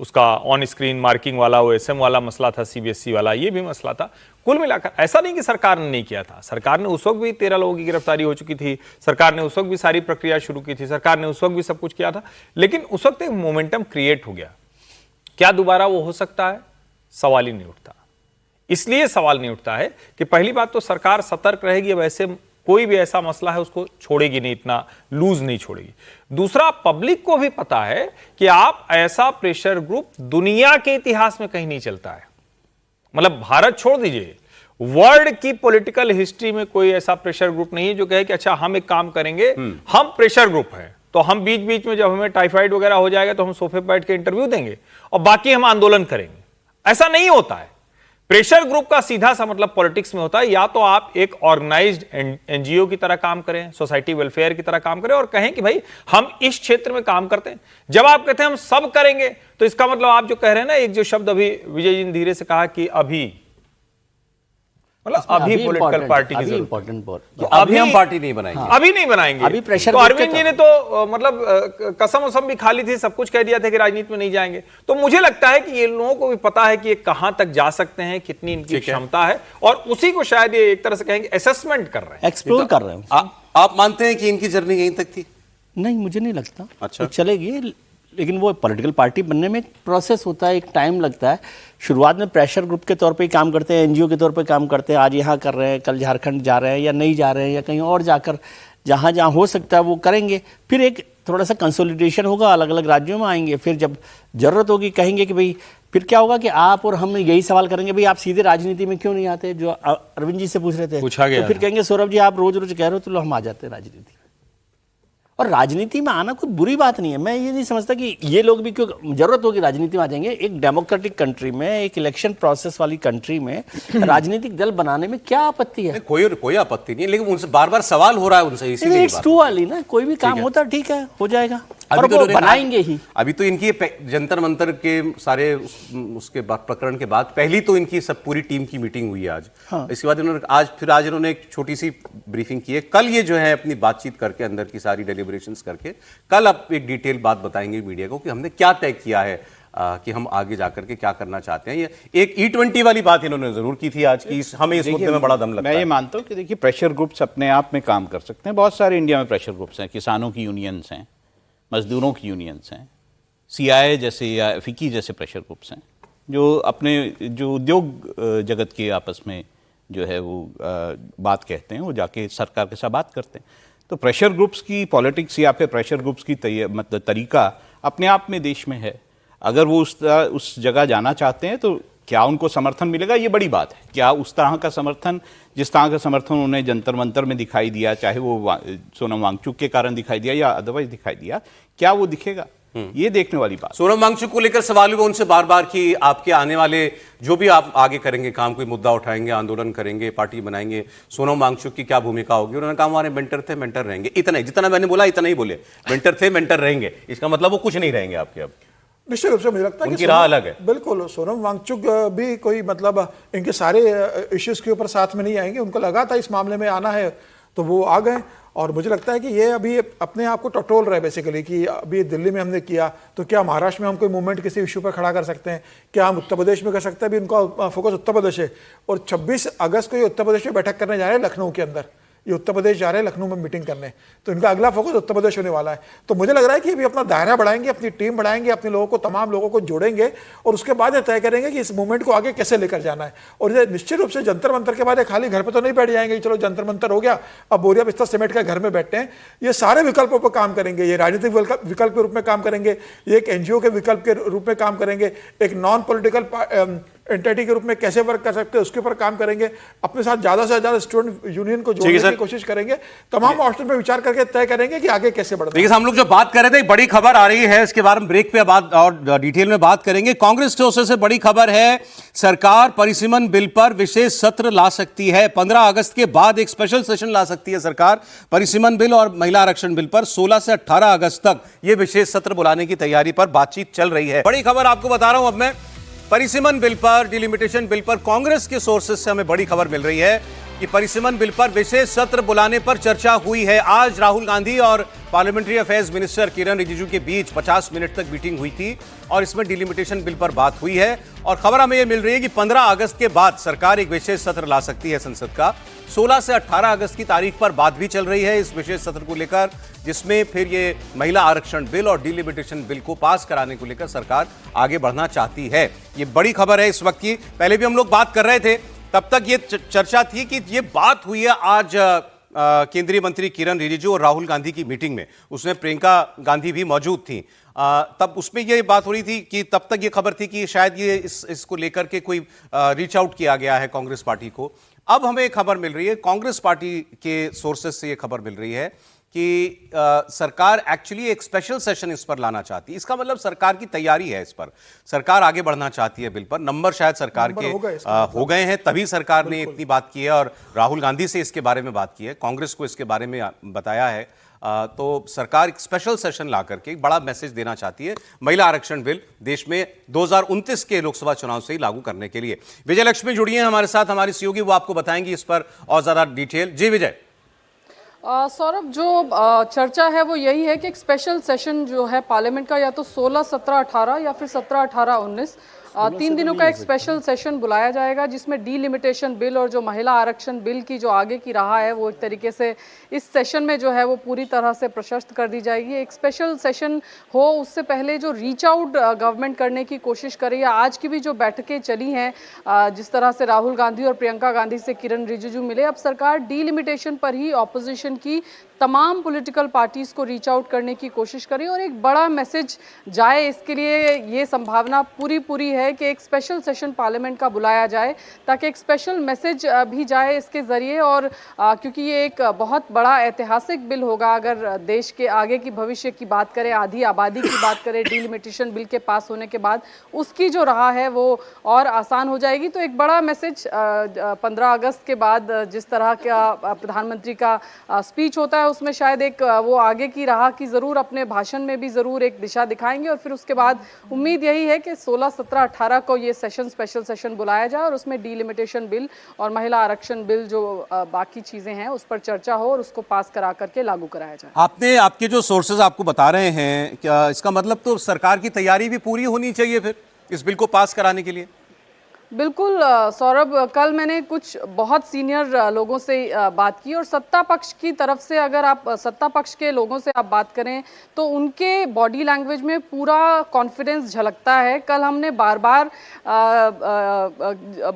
उसका ऑन स्क्रीन मार्किंग वाला, वो SM वाला मसला था, CBSE वाला ये भी मसला था। कुल मिलाकर ऐसा नहीं कि सरकार ने नहीं किया था, सरकार ने उस वक्त भी 13 लोगों की गिरफ्तारी हो चुकी थी, सरकार ने उस वक्त भी सारी प्रक्रिया शुरू की थी, सरकार ने उस वक्त भी सब कुछ किया था, लेकिन उस वक्त एक मोमेंटम क्रिएट हो गया। क्या दोबारा वो हो सकता है? सवाल ही नहीं उठता। इसलिए सवाल नहीं उठता है कि पहली बात तो सरकार सतर्क रहेगी, अब ऐसे कोई भी ऐसा मसला है उसको छोड़ेगी नहीं, इतना लूज नहीं छोड़ेगी। दूसरा, पब्लिक को भी पता है कि आप ऐसा प्रेशर ग्रुप दुनिया के इतिहास में कहीं नहीं चलता है। मतलब भारत छोड़ दीजिए, वर्ल्ड की पॉलिटिकल हिस्ट्री में कोई ऐसा प्रेशर ग्रुप नहीं है जो कहे कि अच्छा हम एक काम करेंगे, हम प्रेशर ग्रुप हैं तो हम बीच बीच में जब हमें टाइफाइड वगैरह हो जाएगा तो हम सोफे पर बैठ के इंटरव्यू देंगे और बाकी हम आंदोलन करेंगे। ऐसा नहीं होता है। प्रेशर ग्रुप का सीधा सा मतलब पॉलिटिक्स में होता है, या तो आप एक ऑर्गेनाइज्ड NGO की तरह काम करें, सोसाइटी वेलफेयर की तरह काम करें और कहें कि भाई हम इस क्षेत्र में काम करते हैं। जब आप कहते हैं हम सब करेंगे तो इसका मतलब आप जो कह रहे हैं ना, एक जो शब्द अभी विजय जी ने धीरे से कहा कि अभी, मतलब अभी पॉलिटिकल पार्टी की जरूरत, तो अभी हम पार्टी नहीं बनाएंगे, अभी नहीं बनाएंगे। अभी प्रेशर तो अरविंद जी ने तो मतलब कसम वसम भी खा ली थी, सब कुछ कह दिया था कि राजनीति में नहीं जाएंगे। तो मुझे लगता है कि ये लोगों को भी पता है कि ये कहां तक जा सकते हैं, कितनी इनकी क्षमता है, और उसी को शायद ये एक तरह से कहेंगे असेसमेंट कर रहे हैं, एक्सप्लोर कर रहे हैं। आप मानते हैं कि इनकी जर्नी यहीं तक थी? नहीं, मुझे नहीं लगता। अच्छा, तो चलेगी, लेकिन वो पॉलिटिकल पार्टी बनने में एक प्रोसेस होता है, एक टाइम लगता है। शुरुआत में प्रेशर ग्रुप के तौर पे ही काम करते हैं, NGO के तौर पे काम करते हैं, आज यहाँ कर रहे हैं, कल झारखंड जा रहे हैं या नहीं जा रहे हैं, या कहीं और जाकर जहाँ जहाँ हो सकता है वो करेंगे। फिर एक थोड़ा सा कंसोलिडेशन होगा, अलग अलग राज्यों में आएंगे, फिर जब ज़रूरत होगी कहेंगे कि भाई फिर क्या होगा कि आप और हम यही सवाल करेंगे, भाई आप सीधे राजनीति में क्यों नहीं आते, जो अरविंद जी से पूछ रहे थे, पूछा गया तो फिर कहेंगे सौरभ जी आप रोज रोज कह रहे हो तो हम आ जाते हैं राजनीति में। और राजनीति में आना कोई बुरी बात नहीं है, मैं ये नहीं समझता कि ये लोग भी क्यों जरूरत होगी राजनीति में आ जाएंगे। एक डेमोक्रेटिक कंट्री में, एक इलेक्शन प्रोसेस वाली कंट्री में राजनीतिक दल बनाने में क्या आपत्ति है? कोई आपत्ति नहीं है, लेकिन उनसे बार बार सवाल हो रहा है उनसे, इसीलिए इट्स टू अर्ली ना, कोई भी काम होता ठीक है, हो जाएगा और अभी वो बनाएंगे ही। अभी तो इनकी जंतर मंतर के सारे उसके प्रकरण के बाद पहली तो इनकी सब पूरी टीम की मीटिंग हुई है आज। हाँ। इसके बाद इन्होंने आज इन्होंने एक छोटी सी ब्रीफिंग की है। कल ये जो है अपनी बातचीत करके अंदर की सारी डेलिब्रेशंस करके कल अब एक डिटेल बात बताएंगे मीडिया को कि हमने क्या तय किया है, कि हम आगे जाकर के क्या करना चाहते हैं। ये एक E20 वाली बात इन्होंने जरूर की थी आज की, हमें इस मुद्दे में बड़ा दम लगता है। मैं ये मानता हूँ कि देखिए प्रेशर ग्रुप्स अपने आप में काम कर सकते हैं। बहुत सारे इंडिया में प्रेशर ग्रुप्स हैं, किसानों की यूनियंस हैं, मजदूरों की यूनियंस हैं, CII जैसे या FICCI जैसे प्रेशर ग्रुप्स हैं, जो अपने जो उद्योग जगत के आपस में जो है वो बात कहते हैं, वो जाके सरकार के साथ बात करते हैं। तो प्रेशर ग्रुप्स की पॉलिटिक्स या फिर प्रेशर ग्रुप्स की मतलब तरीका अपने आप में देश में है। अगर वो उस जगह जाना चाहते हैं तो क्या उनको समर्थन मिलेगा, ये बड़ी बात है। क्या उस तरह का समर्थन, जिस तरह का समर्थन उन्हें जंतर मंतर में दिखाई दिया, चाहे वो सोनम वांगचुक के कारण दिखाई दिया या अदरवाइज दिखाई दिया, क्या वो दिखेगा, ये देखने वाली बात। सोनम वांगचुक को लेकर सवाल हुआ उनसे बार बार कि आपके आने वाले जो भी आप आगे करेंगे काम, कोई मुद्दा उठाएंगे, आंदोलन करेंगे, पार्टी बनाएंगे, सोनम वांगचुक की क्या भूमिका होगी। उन्होंने कहा हमारे मेंटर थे, मेंटर रहेंगे। इतना ही, जितना मैंने बोला इतना ही बोले, मेंटर थे, मेंटर रहेंगे। इसका मतलब वो कुछ नहीं रहेंगे आपके अब। निश्चित रूप से मुझे लगता है उनकी राह अलग है। बिल्कुल, सोनम वांगचुक भी कोई मतलब इनके सारे इश्यूज के ऊपर साथ में नहीं आएंगे। उनको लगा था इस मामले में आना है तो वो आ गए। और मुझे लगता है कि ये अभी अपने आप को टटोल रहे बेसिकली, कि अभी दिल्ली में हमने किया तो क्या महाराष्ट्र में हम कोई मूवमेंट किसी इशू पर खड़ा कर सकते हैं, क्या हम उत्तर प्रदेश में कर सकते हैं। अभी उनका फोकस उत्तर प्रदेश है और 26 अगस्त को ये उत्तर प्रदेश में बैठक करने जा रहे हैं लखनऊ के अंदर। ये उत्तर प्रदेश जा रहे हैं लखनऊ में मीटिंग करने, तो इनका अगला फोकस उत्तर प्रदेश होने वाला है। तो मुझे लग रहा है कि अभी अपना दायरा बढ़ाएंगे, अपनी टीम बढ़ाएंगे, अपने लोगों को, तमाम लोगों को जोड़ेंगे और उसके बाद ये तय करेंगे कि इस मूवमेंट को आगे कैसे लेकर जाना है। और ये निश्चित रूप से जंतर मंतर के बाद ये खाली घर पर तो नहीं बैठ जाएंगे, चलो जंतर मंतर हो गया अब बोरिया बिस्तर समेट कर घर में बैठते हैं। ये सारे विकल्पों पर काम करेंगे, ये राजनीतिक विकल्प के रूप में काम करेंगे, ये एक NGO के विकल्प के रूप में काम करेंगे, एक नॉन पॉलिटिकल एंटिटी के रूप में कैसे वर्क कर सकते हैं उसके ऊपर काम करेंगे, अपने साथ ज्यादा से ज्यादा स्टूडेंट यूनियन को जोड़ने की कोशिश करेंगे, तमाम ऑप्शन पे विचार करके तय करेंगे कि आगे कैसे बढ़ना है। देखिए हम लोग जो बात कर रहे थे, एक बड़ी खबर आ रही है, इसके बारे में ब्रेक पे बात और डिटेल में बात करेंगे। कांग्रेस की ओर से बड़ी खबर है, सरकार परिसीमन बिल पर विशेष सत्र ला सकती है। 15 अगस्त के बाद एक स्पेशल सेशन ला सकती है सरकार। परिसीमन बिल और महिला आरक्षण बिल पर 16 से 18 अगस्त तक यह विशेष सत्र बुलाने की तैयारी पर बातचीत चल रही है। बड़ी खबर आपको बता रहा हूं अब मैं, परिसीमन बिल पर, डिलिमिटेशन बिल पर कांग्रेस के सोर्सेज से हमें बड़ी खबर मिल रही है कि परिसीमन बिल पर विशेष सत्र बुलाने पर चर्चा हुई है। आज राहुल गांधी और पार्लियामेंट्री अफेयर्स मिनिस्टर किरण रिजिजू के बीच 50 मिनट तक मीटिंग हुई थी और इसमें डिलिमिटेशन बिल पर बात हुई है। और खबर हमें यह मिल रही है कि 15 अगस्त के बाद सरकार एक विशेष सत्र ला सकती है संसद का। 16 से 18 अगस्त की तारीख पर बात भी चल रही है इस विशेष सत्र को लेकर, जिसमें फिर ये महिला आरक्षण बिल और डिलिमिटेशन बिल को पास कराने को लेकर सरकार आगे बढ़ना चाहती है। ये बड़ी खबर है इस वक्त की। पहले भी हम लोग बात कर रहे थे, तब तक ये चर्चा थी कि ये बात हुई है आज केंद्रीय मंत्री किरण रिजिजू और राहुल गांधी की मीटिंग में, उसमें प्रियंका गांधी भी मौजूद थी। तब उसमें ये बात हो रही थी कि तब तक ये खबर थी कि शायद ये इसको लेकर के कोई रीच आउट किया गया है कांग्रेस पार्टी को। अब हमें खबर मिल रही है, कांग्रेस पार्टी के सोर्सेस से ये खबर मिल रही है कि सरकार एक्चुअली एक स्पेशल सेशन इस पर लाना चाहती है। इसका मतलब सरकार की तैयारी है, इस पर सरकार आगे बढ़ना चाहती है बिल पर। नंबर शायद सरकार के हो गए हैं, तभी सरकार ने इतनी बात की है और राहुल गांधी से इसके बारे में बात की है, कांग्रेस को इसके बारे में बताया है। तो सरकार एक स्पेशल सेशन ला करके एक बड़ा मैसेज देना चाहती है महिला आरक्षण बिल देश में 2029 के लोकसभा चुनाव से ही लागू करने के लिए। विजय लक्ष्मी जुड़ी हैं हमारे साथ, हमारी सहयोगी, वो आपको बताएंगी इस पर और ज्यादा डिटेल। जी विजय। सौरभ, जो चर्चा है वो यही है कि एक स्पेशल सेशन जो है पार्लियामेंट का, या तो 16, 17, 18 या फिर 17, 18, 19 3 दिनों का एक स्पेशल सेशन बुलाया जाएगा, जिसमें डीलिमिटेशन बिल और जो महिला आरक्षण बिल की जो आगे की राह है वो एक तरीके से इस सेशन में जो है वो पूरी तरह से प्रशस्त कर दी जाएगी। एक स्पेशल सेशन हो उससे पहले जो रीच आउट गवर्नमेंट करने की कोशिश कर रही है, आज की भी जो बैठकें चली हैं, जिस तरह से राहुल गांधी और प्रियंका गांधी से किरण रिजिजू मिले, अब सरकार डीलिमिटेशन पर ही ऑपोजिशन की तमाम पॉलिटिकल पार्टीज को रीच आउट करने की कोशिश करें और एक बड़ा मैसेज जाए। इसके लिए ये संभावना पूरी है कि एक स्पेशल सेशन पार्लियामेंट का बुलाया जाए ताकि एक स्पेशल मैसेज भी जाए इसके ज़रिए। और क्योंकि ये एक बहुत बड़ा ऐतिहासिक बिल होगा, अगर देश के आगे की भविष्य की बात करें, आधी आबादी की बात करें, डीलिमिटेशन बिल के पास होने के बाद उसकी जो राह है वो और आसान हो जाएगी। तो एक बड़ा मैसेज 15 अगस्त के बाद जिस तरह का प्रधानमंत्री का स्पीच होता है उसमें शायद एक वो आगे की राह की ज़रूर अपने भाषण में भी ज़रूर एक दिशा दिखाएंगे। और फिर उसके बाद उम्मीद यही है कि 16, 17, 18 को ये सेशन स्पेशल सेशन बुलाया जाए और उसमें डीलिमिटेशन बिल और महिला आरक्षण बिल जो बाकी चीज़ें हैं उस पर चर्चा हो और उसको पास करा करके लागू कराया जाए। आपने आपके जो सोर्सेज आपको बता रहे हैं, क्या इसका मतलब तो सरकार की तैयारी भी पूरी होनी चाहिए फिर इस बिल को पास कराने के लिए? बिल्कुल सौरभ, कल मैंने कुछ बहुत सीनियर लोगों से बात की और सत्ता पक्ष की तरफ से अगर आप सत्ता पक्ष के लोगों से आप बात करें तो उनके बॉडी लैंग्वेज में पूरा कॉन्फिडेंस झलकता है। कल हमने बार बार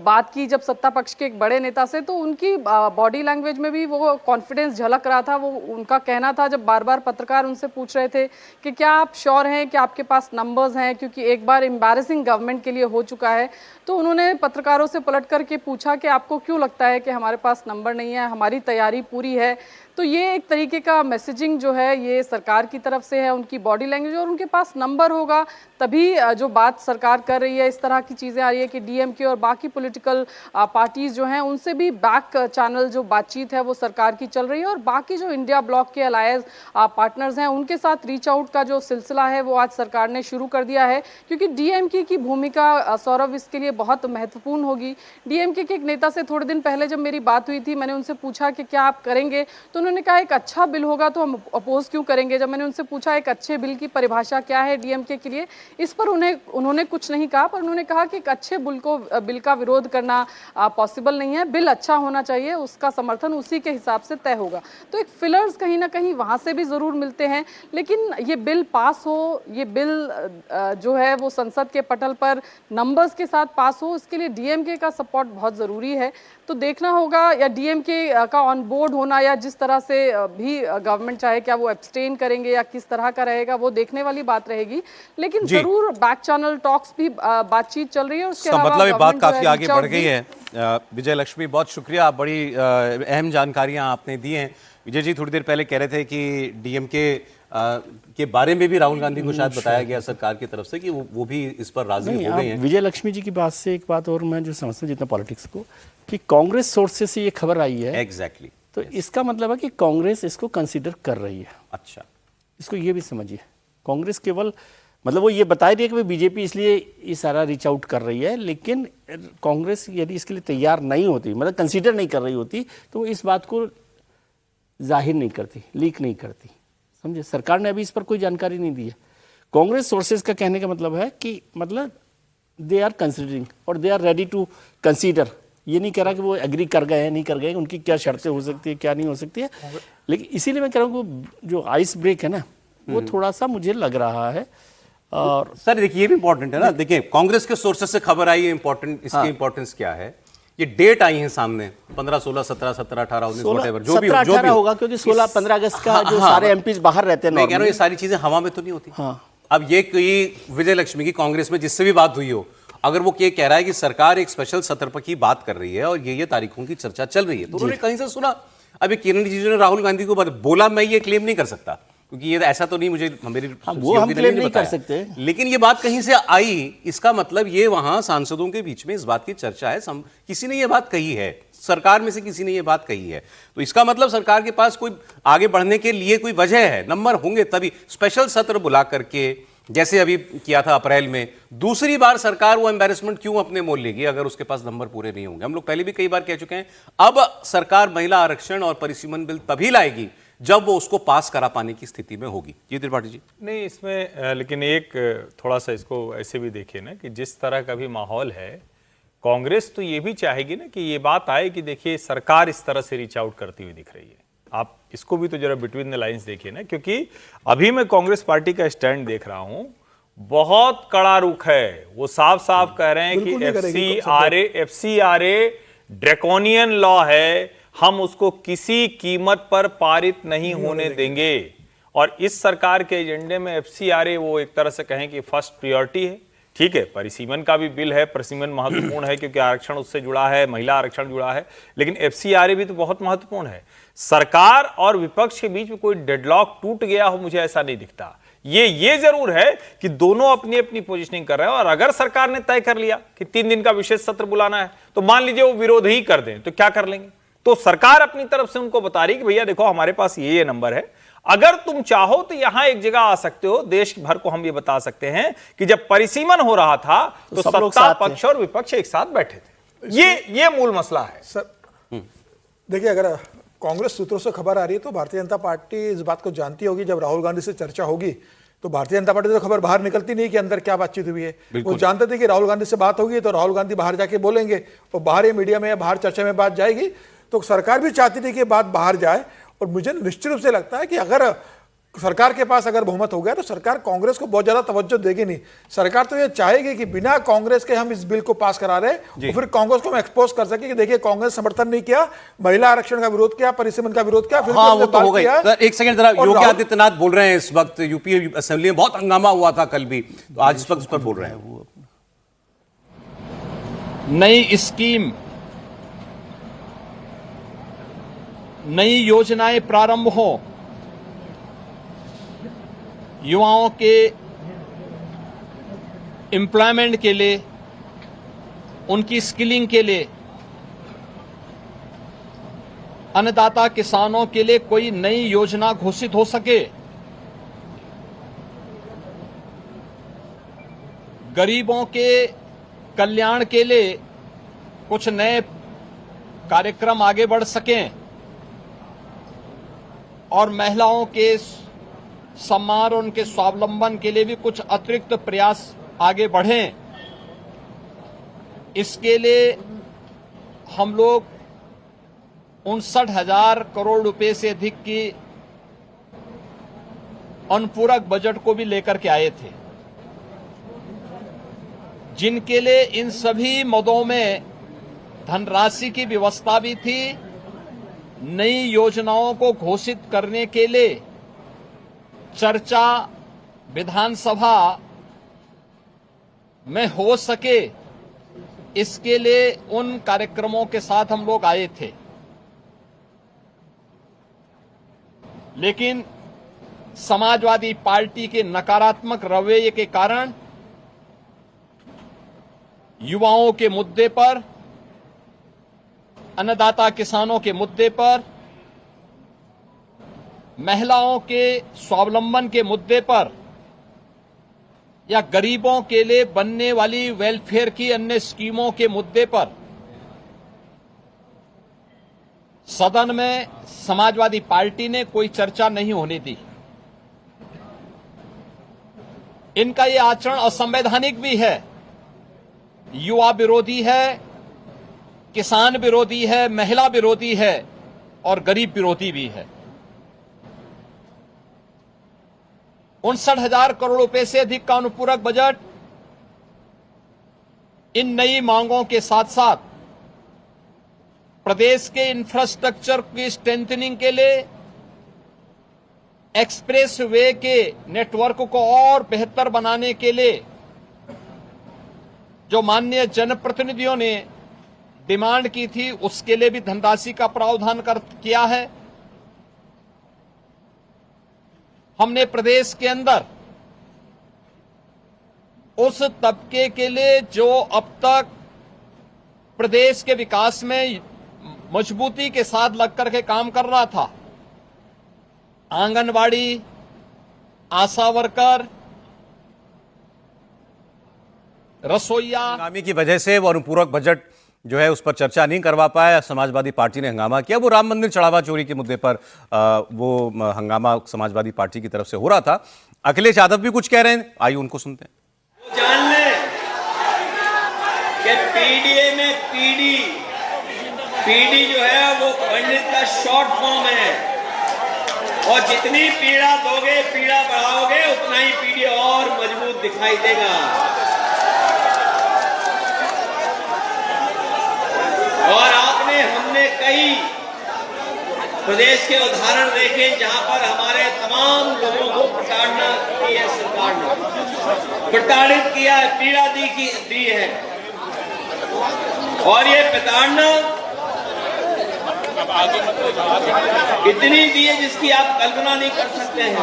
बात की जब सत्ता पक्ष के एक बड़े नेता से, तो उनकी बॉडी लैंग्वेज में भी वो कॉन्फिडेंस झलक रहा था। वो उनका कहना था जब बार बार पत्रकार उनसे पूछ रहे थे कि क्या आप श्योर हैं कि आपके पास नंबर्स हैं, क्योंकि एक बार एम्बैरेसिंग गवर्नमेंट के लिए हो चुका है। तो उन्होंने पत्रकारों से पलट करके पूछा कि आपको क्यों लगता है कि हमारे पास नंबर नहीं है, हमारी तैयारी पूरी है। तो ये एक तरीके का मैसेजिंग जो है ये सरकार की तरफ से है, उनकी बॉडी लैंग्वेज, और उनके पास नंबर होगा तभी जो बात सरकार कर रही है, इस तरह की चीज़ें आ रही है कि डीएमके और बाकी पॉलिटिकल पार्टीज जो हैं उनसे भी बैक चैनल जो बातचीत है वो सरकार की चल रही है। और बाकी जो इंडिया ब्लॉक के अलायंस पार्टनर्स हैं उनके साथ रीच आउट का जो सिलसिला है वो आज सरकार ने शुरू कर दिया है, क्योंकि डीएमके की भूमिका सौरभ इसके लिए बहुत महत्वपूर्ण होगी। डीएमके के एक नेता से थोड़े दिन पहले जब मेरी बात हुई थी, मैंने उनसे पूछा कि क्या आप करेंगे, तो उन्होंने कहा एक अच्छा बिल होगा तो हम अपोज क्यों करेंगे। जब मैंने उनसे पूछा एक अच्छे बिल की परिभाषा क्या है डीएमके के लिए, इस पर उन्होंने कुछ नहीं कहा, पर उन्होंने कहा कि एक अच्छे बिल का विरोध करना पॉसिबल नहीं है, बिल अच्छा होना चाहिए, उसका समर्थन उसी के हिसाब से तय होगा। तो एक फिलर्स कहीं ना कहीं वहाँ से भी ज़रूर मिलते हैं, लेकिन ये बिल पास हो, ये बिल जो है वो संसद के पटल पर नंबर्स के साथ पास हो, इसके लिए डीएमके का सपोर्ट बहुत ज़रूरी है। तो देखना होगा या डीएमके का ऑन बोर्ड होना या जिस तरह से भी गवर्नमेंट चाहे क्या वो एब्सटेन करेंगे या किस तरह का रहेगा वो देखने वाली बात रहेगी। लेकिन जरूर बैक चैनल टॉक्स भी बातचीत चल रही है। उसके अलावा मतलब ये बात काफी आगे बढ़ गई है। विजय लक्ष्मी, बहुत शुक्रिया, बड़ी अहम जानकारियां आपने दी हैं। विजय जी थोड़ी देर पहले कह रहे थे कि डीएमके के बारे में भी राहुल गांधी को शायद बताया गया सरकार की तरफ से कि वो भी इस पर राजी हो गए हैं। विजय लक्ष्मी जी की बात से एक बात और मैं जो समझता हूँ जितना पॉलिटिक्स को, कि कांग्रेस सोर्सेस से ये खबर आई है एग्जैक्टली, तो इसका मतलब है कि कांग्रेस इसको कंसीडर कर रही है। अच्छा, इसको ये भी समझिए, कांग्रेस केवल मतलब वो ये बता रही है कि बीजेपी इसलिए ये सारा रीच आउट कर रही है, लेकिन कांग्रेस यदि इसके लिए तैयार नहीं होती, मतलब कंसीडर नहीं कर रही होती, तो वो इस बात को जाहिर नहीं करती, लीक नहीं करती। समझे, सरकार ने अभी इस पर कोई जानकारी नहीं दी है। कांग्रेस सोर्सेज का कहने का मतलब है कि मतलब दे आर कंसिडरिंग और they are ready to consider. ये नहीं कह रहा कि वो एग्री कर गए हैं, नहीं कर गए, उनकी क्या शर्तें हो सकती है, क्या नहीं हो सकती है। लेकिन इसीलिए मैं कह रहा हूँ जो आइस ब्रेक है ना, वो थोड़ा सा मुझे लग रहा है। और सर देखिए ये भी इंपॉर्टेंट है ना, देखिए कांग्रेस के सोर्सेस से खबर आई है, इंपॉर्टेंट इसकी इंपॉर्टेंस क्या है, ये डेट आई है सामने 15, 16, 17, 17, 18, 19 व्हाटएवर जो भी होगा, क्योंकि 16, 15 अगस्त का जो सारे एमपीज बाहर रहते हैं। मैं कह रहा हूँ ये सारी चीजें हवा में तो नहीं होती। अब ये कोई विजय लक्ष्मी की कांग्रेस में जिससे भी बात हुई हो, अगर वो ये कह रहा है कि सरकार एक स्पेशल सत्र की बात कर रही है और ये तारीखों की चर्चा चल रही है, तो उन्होंने कहीं से सुना। अभी किरण रिजिजू ने राहुल गांधी को बोला, मैं ये क्लेम नहीं कर सकता क्योंकि ये ऐसा तो नहीं, मुझे मेरी वो हम क्लेम नहीं कर सकते, लेकिन ये बात कहीं से आई, इसका मतलब ये वहां सांसदों के बीच में इस बात की चर्चा है, किसी ने ये बात कही है, सरकार में से किसी ने ये बात कही है, तो इसका मतलब सरकार के पास कोई आगे बढ़ने के लिए कोई वजह है, नंबर होंगे तभी स्पेशल सत्र बुला करके, जैसे अभी किया था अप्रैल में। दूसरी बार सरकार वो एम्बैरेसमेंट क्यों अपने मोल लेगी अगर उसके पास नंबर पूरे नहीं होंगे। हम लोग पहले भी कई बार कह चुके हैं, अब सरकार महिला आरक्षण और परिसीमन बिल तभी लाएगी जब वो उसको पास करा पाने की स्थिति में होगी। जी त्रिपाठी जी। नहीं, इसमें लेकिन एक थोड़ा सा इसको ऐसे भी देखिए ना कि जिस तरह का भी माहौल है, कांग्रेस तो ये भी चाहेगी ना कि ये बात आए कि देखिए सरकार इस तरह से रीच आउट करती हुई दिख रही है। आप इसको भी तो जरा बिटवीन द लाइंस देखिए ना, क्योंकि अभी मैं कांग्रेस पार्टी का स्टैंड देख रहा हूं, बहुत कड़ा रुख है। वो साफ साफ कह रहे हैं कि एफसीआरए ड्रैकोनियन लॉ है, हम उसको किसी कीमत पर पारित नहीं होने देंगे। और इस सरकार के एजेंडे में एफसीआरए वो एक तरह से कहें कि फर्स्ट प्रायोरिटी है। ठीक है, परिसीमन का भी बिल है, परिसीमन महत्वपूर्ण है क्योंकि आरक्षण उससे जुड़ा है, महिला आरक्षण जुड़ा है, लेकिन एफसीआरए भी तो बहुत महत्वपूर्ण है। सरकार और विपक्ष के बीच में कोई डेडलॉक टूट गया हो, मुझे ऐसा नहीं दिखता। ये जरूर है कि दोनों अपनी अपनी पोजीशनिंग कर रहे हैं, और अगर सरकार ने तय कर लिया कि 3 दिन का विशेष सत्र बुलाना है, तो मान लीजिए वो विरोध ही कर दें, तो क्या कर लेंगे? तो सरकार अपनी तरफ से उनको बता रही कि भैया देखो हमारे पास ये नंबर है, अगर तुम चाहो तो यहां एक जगह आ सकते हो। देश भर को हम ये बता सकते हैं कि जब परिसीमन हो रहा था तो सत्ता पक्ष और विपक्ष एक साथ बैठे थे। ये मूल मसला है। सर देखिए, अगर कांग्रेस सूत्रों से खबर आ रही है तो भारतीय जनता पार्टी इस बात को जानती होगी, जब राहुल गांधी से चर्चा होगी तो भारतीय जनता पार्टी तो खबर बाहर निकलती नहीं कि अंदर क्या बातचीत हुई है। वो जानते थे कि राहुल गांधी से बात होगी तो राहुल गांधी बाहर जाके बोलेंगे, और बाहर ये मीडिया में या बाहर चर्चा में बात जाएगी, तो सरकार भी चाहती थी कि बात बाहर जाए। और मुझे निश्चित रूप से लगता है कि अगर सरकार के पास अगर बहुमत हो गया तो सरकार कांग्रेस को बहुत ज्यादा तवज्जो देगी नहीं। सरकार तो ये चाहेगी कि बिना कांग्रेस के हम इस बिल को पास करा रहे हैं, और फिर कांग्रेस को हम एक्सपोज कर सके कि देखिए कांग्रेस समर्थन नहीं किया, महिला आरक्षण का विरोध किया, परिसीमन का विरोध किया। फिर हाँ, वो तो हो गई। एक सेकंड जरा, योगी आदित्यनाथ बोल रहे हैं इस वक्त, यूपी असेंबली में बहुत हंगामा हुआ था कल भी, तो आज इस वक्त पर बोल रहे हैं वो। नई स्कीम, नई योजनाएं प्रारंभ हो, युवाओं के एम्प्लॉयमेंट के लिए, उनकी स्किलिंग के लिए, अन्नदाता किसानों के लिए कोई नई योजना घोषित हो सके, गरीबों के कल्याण के लिए कुछ नए कार्यक्रम आगे बढ़ सकें, और महिलाओं के सम्मान और उनके स्वावलंबन के लिए भी कुछ अतिरिक्त प्रयास आगे बढ़ें, इसके लिए हम लोग 59,000 करोड़ रुपए से अधिक की अनुपूरक बजट को भी लेकर के आए थे, जिनके लिए इन सभी मदों में धनराशि की व्यवस्था भी थी। नई योजनाओं को घोषित करने के लिए चर्चा विधानसभा में हो सके, इसके लिए उन कार्यक्रमों के साथ हम लोग आए थे। लेकिन समाजवादी पार्टी के नकारात्मक रवैये के कारण युवाओं के मुद्दे पर, अन्नदाता किसानों के मुद्दे पर, महिलाओं के स्वावलंबन के मुद्दे पर, या गरीबों के लिए बनने वाली वेलफेयर की अन्य स्कीमों के मुद्दे पर सदन में समाजवादी पार्टी ने कोई चर्चा नहीं होने दी। इनका ये आचरण असंवैधानिक भी है, युवा विरोधी है, किसान विरोधी है, महिला विरोधी है और गरीब विरोधी भी है। 59,000 करोड़ रुपए से अधिक का अनुपूरक बजट इन नई मांगों के साथ साथ प्रदेश के इंफ्रास्ट्रक्चर की स्ट्रेंथनिंग के लिए, एक्सप्रेस वे के नेटवर्क को और बेहतर बनाने के लिए जो माननीय जनप्रतिनिधियों ने डिमांड की थी, उसके लिए भी धनराशि का प्रावधान किया है। हमने प्रदेश के अंदर उस तबके के लिए जो अब तक प्रदेश के विकास में मजबूती के साथ लगकर के काम कर रहा था, आंगनवाड़ी, आशा वर्कर, रसोईया, हंगामे की वजह से वो अनुपूरक बजट जो है उस पर चर्चा नहीं करवा पाया। समाजवादी पार्टी ने हंगामा किया। वो राम मंदिर चढ़ावा चोरी के मुद्दे पर वो हंगामा समाजवादी पार्टी की तरफ से हो रहा था। अखिलेश यादव भी कुछ कह रहे हैं, आइए उनको सुनते हैं। जान ले कि पीडीए में पीडी जो है वो पंडित का शॉर्ट फॉर्म है, और जितनी पीड़ा दोगे, पीड़ा बढ़ाओगे, उतना ही पीडी और मजबूत दिखाई देगा। और हमने कई प्रदेश के उदाहरण देखें जहां पर हमारे तमाम लोगों को प्रताड़ना की है, सरकार ने प्रताड़ित किया है, पीड़ा दी है। और ये प्रताड़ना इतनी दी है जिसकी आप कल्पना नहीं कर सकते हैं।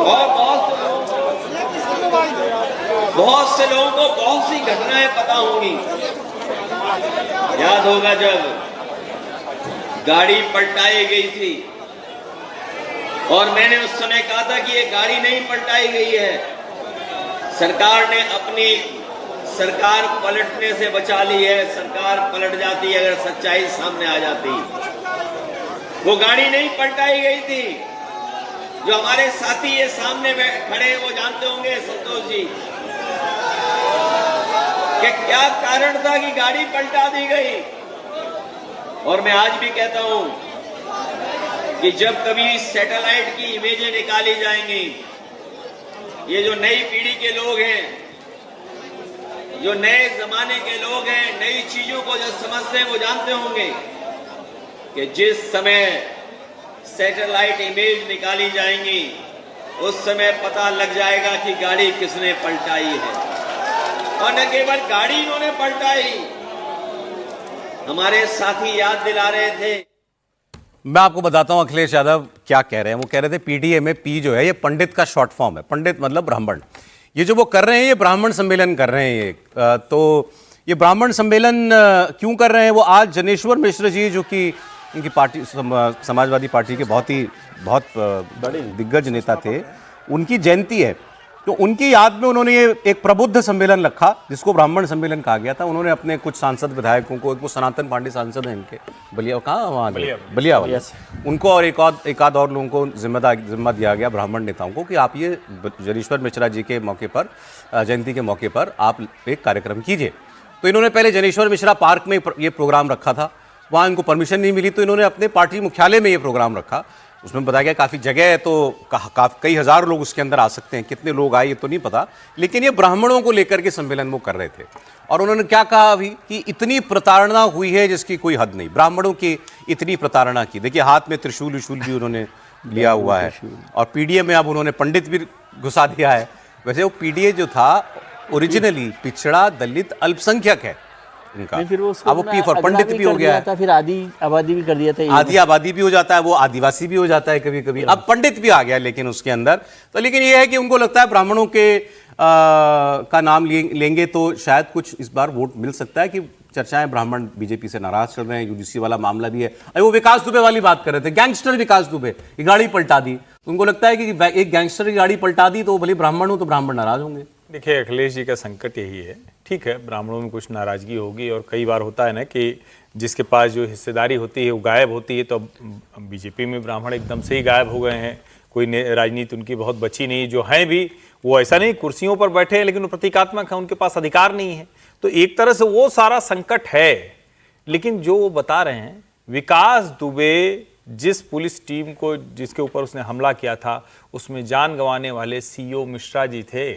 और बहुत से लोगों को बहुत सी घटनाएं पता होंगी। याद होगा जब गाड़ी पलटाई गई थी और मैंने उस समय कहा था कि ये गाड़ी नहीं पलटाई गई है, सरकार ने अपनी सरकार पलटने से बचा ली है। सरकार पलट जाती अगर सच्चाई सामने आ जाती। वो गाड़ी नहीं पलटाई गई थी। जो हमारे साथी ये सामने खड़े हैं वो जानते होंगे, संतोष जी, कि क्या कारण था कि गाड़ी पलटा दी गई। और मैं आज भी कहता हूं कि जब कभी सैटेलाइट की इमेजें निकाली जाएंगी, ये जो नई पीढ़ी के लोग हैं, जो नए जमाने के लोग हैं, नई चीजों को जो समझते हैं वो जानते होंगे कि जिस समय सैटेलाइट इमेज निकाली जाएंगी उस समय पता लग जाएगा कि गाड़ी किसने पलटाई है। और न केवल गाड़ी इन्होंने पलटाई, हमारे साथी याद दिला रहे थे। मैं आपको बताता हूं अखिलेश यादव क्या कह रहे हैं। वो कह रहे थे पीडीए में पी जो है ये पंडित का शॉर्ट फॉर्म है। पंडित मतलब ब्राह्मण। ये जो वो कर रहे हैं ये ब्राह्मण सम्मेलन कर रहे हैं। ये तो ये ब्राह्मण सम्मेलन क्यों कर रहे हैं? वो आज जनेश्वर मिश्र जी जो कि इनकी पार्टी समाजवादी पार्टी के बहुत बड़े दिग्गज नेता थे, उनकी जयंती है, तो उनकी याद में उन्होंने ये एक प्रबुद्ध सम्मेलन रखा जिसको ब्राह्मण सम्मेलन कहा गया था। उन्होंने अपने कुछ सांसद विधायकों को, वो सनातन पांडे सांसद हैं इनके, बलियावाला, उनको और एक आध और लोगों को जिम्मा दिया गया ब्राह्मण नेताओं को कि आप ये जनेश्वर मिश्रा जी के मौके पर, जयंती के मौके पर आप एक कार्यक्रम कीजिए। तो इन्होंने पहले जनेश्वर मिश्रा पार्क में ये प्रोग्राम रखा था, वहाँ इनको परमिशन नहीं मिली तो इन्होंने अपने पार्टी मुख्यालय में ये प्रोग्राम रखा। उसमें बताया गया काफ़ी जगह है तो कई हज़ार लोग उसके अंदर आ सकते हैं। कितने लोग आए ये तो नहीं पता, लेकिन ये ब्राह्मणों को लेकर के सम्मेलन वो कर रहे थे। और उन्होंने क्या कहा अभी कि इतनी प्रताड़ना हुई है जिसकी कोई हद नहीं, ब्राह्मणों की इतनी प्रताड़ना की। देखिए हाथ में त्रिशूल विशूल भी उन्होंने लिया हुआ है और पीडीए में अब उन्होंने पंडित भी घुसा दिया है। वैसे वो पीडीए जो था ओरिजिनली पिछड़ा दलित अल्पसंख्यक है उनका, फिर वो अब वो पी फॉर पंडित भी हो गया है, फिर आदि आबादी भी कर दिया था, आदि आबादी भी हो जाता है, वो आदिवासी भी हो जाता है कभी कभी, अब पंडित भी आ गया लेकिन उसके अंदर तो। लेकिन ये है कि उनको लगता है ब्राह्मणों के का नाम लेंगे तो शायद कुछ इस बार वोट मिल सकता है। कि चर्चाएं ब्राह्मण बीजेपी से नाराज चल रहे हैं, यूजीसी वाला मामला भी है। अरे वो विकास दुबे वाली बात कर रहे थे, गैंगस्टर विकास दुबे की गाड़ी पलटा दी, उनको लगता है कि एक गैंगस्टर की गाड़ी पलटा दी तो भले ब्राह्मण हो तो ब्राह्मण नाराज होंगे। देखिए अखिलेश जी का संकट यही है, ठीक है ब्राह्मणों में कुछ नाराजगी होगी और कई बार होता है ना कि जिसके पास जो हिस्सेदारी होती है वो गायब होती है। तो बीजेपी में ब्राह्मण एकदम से ही गायब हो गए हैं, कोई राजनीति उनकी बहुत बची नहीं। जो हैं भी वो ऐसा नहीं कुर्सियों पर बैठे हैं लेकिन वो प्रतीकात्मक है, उनके पास अधिकार नहीं है। तो एक तरह से वो सारा संकट है। लेकिन जो वो बता रहे हैं विकास दुबे जिस पुलिस टीम को जिसके ऊपर उसने हमला किया था उसमें जान गंवाने वाले सीओ मिश्रा जी थे,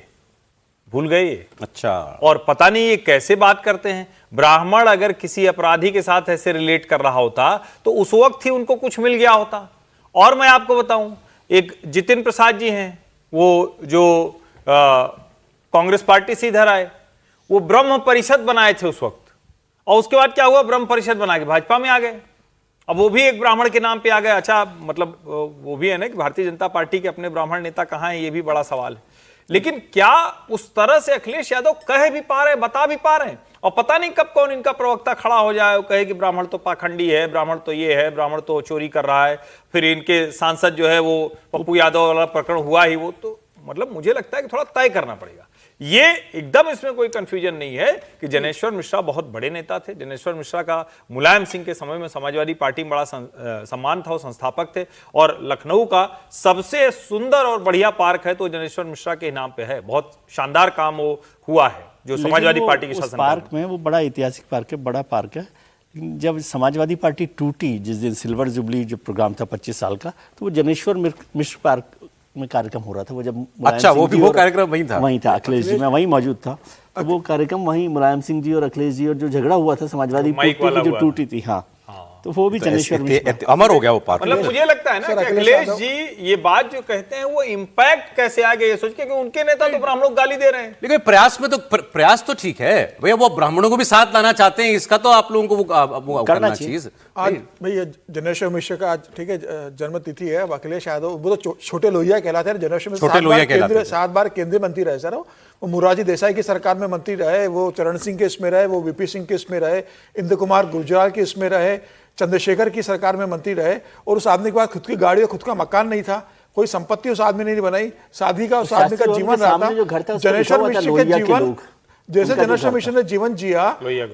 भूल गए? अच्छा। और पता नहीं ये कैसे बात करते हैं। ब्राह्मण अगर किसी अपराधी के साथ ऐसे रिलेट कर रहा होता तो उस वक्त ही उनको कुछ मिल गया होता। और मैं आपको बताऊं, एक जितिन प्रसाद जी हैं, वो जो कांग्रेस पार्टी से इधर आए, वो ब्रह्म परिषद बनाए थे उस वक्त, और उसके बाद क्या हुआ, ब्रह्म परिषद बना के भाजपा में आ गए। अब वो भी एक ब्राह्मण के नाम पे आ गए। अच्छा, मतलब वो भी है ना कि भारतीय जनता पार्टी के अपने ब्राह्मण नेता कहां है, ये भी बड़ा सवाल है। लेकिन क्या उस तरह से अखिलेश यादव कह भी पा रहे, बता भी पा रहे हैं? और पता नहीं कब कौन इनका प्रवक्ता खड़ा हो जाए, वो कहे कि ब्राह्मण तो पाखंडी है, ब्राह्मण तो ये है, ब्राह्मण तो चोरी कर रहा है। फिर इनके सांसद जो है वो पप्पू यादव वाला प्रकरण हुआ ही, वो तो मतलब मुझे लगता है कि थोड़ा तय करना पड़ेगा। ये एकदम इसमें कोई कंफ्यूजन नहीं है कि जनेश्वर मिश्रा बहुत बड़े नेता थे। जनेश्वर मिश्रा का मुलायम सिंह के समय में समाजवादी पार्टी में बड़ा सम्मान था, वो संस्थापक थे। और लखनऊ का सबसे सुंदर और बढ़िया पार्क है तो जनेश्वर मिश्रा के नाम पे है। बहुत शानदार काम वो हुआ है जो समाजवादी पार्टी के शासन पार्क में। वो बड़ा ऐतिहासिक पार्क है, बड़ा पार्क है। जब समाजवादी पार्टी टूटी, जिस दिन सिल्वर जुबली जो प्रोग्राम था 25 साल का, तो वो जनेश्वर मिश्र पार्क में कार्यक्रम हो रहा था। वो जब अच्छा वो कार्यक्रम वहीं था अखिलेश जी, मैं वहीं मौजूद था। तो वो कार्यक्रम वहीं मुलायम सिंह जी और अखिलेश जी और जो झगड़ा हुआ था समाजवादी पार्टी जो टूटी थी, हाँ तो वो भी जनेश्वर मिश्र अमर हो गया वो पार्क। मतलब मुझे लगता है ना कि अखिलेश जी ये बात जो कहते हैं वो इम्पैक्ट कैसे आ गया ये सोच के कि उनके नेता तो ब्राह्मणों को गाली दे रहे हैं। लेकिन प्रयास में तो प्रयास तो ठीक है भैया, वो ब्राह्मणों को भी साथ लाना चाहते हैं, इसका तो आप लोगों को वो करना चाहिए। आज भैया जनेश्वर मिश्र का आज ठीक है जन्म तिथि है। अखिलेश यादव वो तो छोटे लोहिया कहलाते हैं। जनेश्वर मिश्र 7 बार केंद्रीय मंत्री रहे सर। वो मोरारजी देसाई की सरकार में मंत्री रहे, वो चरण सिंह के इसमें रहे, वो वीपी सिंह के इसमें रहे, इंद्र कुमार गुर्जर के इसमें रहे, चंद्रशेखर की सरकार में मंत्री रहे। और उस आदमी के पास खुद की गाड़ी और खुद का मकान नहीं था, कोई संपत्ति उस आदमी ने नहीं बनाई, शादी का उस आदमी का जीवन रहा था। जनेश्वर मिश्र के जीवन जैसे जनेश्वर मिश्र ने जीवन जिया,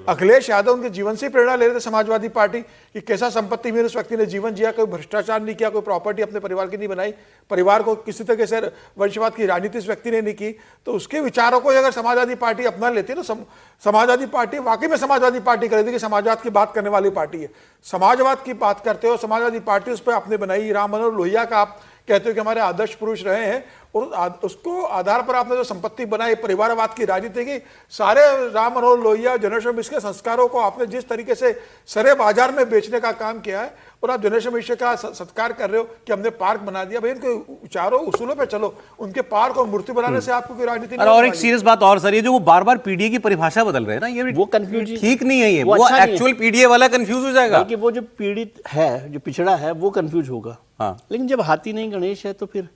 अखिलेश यादव उनके जीवन से प्रेरणा ले रहे थे समाजवादी पार्टी कि कैसा संपत्ति में उस व्यक्ति ने जीवन जिया, कोई भ्रष्टाचार नहीं किया, कोई प्रॉपर्टी अपने परिवार की नहीं बनाई, परिवार को किसी तरह से वंशवाद की राजनीति उस व्यक्ति ने नहीं की। तो उसके विचारों को अगर समाजवादी पार्टी अपना लेती है तो समाजवादी पार्टी वाकई में समाजवादी पार्टी कर रही थी कि समाजवाद की बात करने वाली पार्टी है। समाजवाद की बात करते हो, समाजवादी पार्टी उस पर आपने बनाई। राम मनोहर लोहिया का आप कहते हो कि हमारे आदर्श पुरुष रहे हैं, और उसको आधार पर आपने जो संपत्ति बनाई परिवारवाद की राजनीति की, सारे राम मनोहर लोहिया जनेश्वर मिश्र के संस्कारों को आपने जिस तरीके से सरे बाजार में बेचने का काम किया है, और आप जनेश्वर मिश्र का सत्कार कर रहे हो कि हमने पार्क बना दिया। भाई उनके विचारों उसूलों पे चलो, उनके पार्क और मूर्ति बनाने से आपको कोई राजनीति नहीं। और एक सीरियस बात और सर, ये जो वो बार बार पीडीए की परिभाषा बदल रहे हैं ना, ये वो कंफ्यूज ठीक नहीं है। ये वो एक्चुअल पीडीए वाला कंफ्यूज हो जाएगा कि वो जो पीड़ित है, जो पिछड़ा है, वो कंफ्यूज होगा। हाँ, लेकिन जब हाथी नहीं गणेश है तो फिर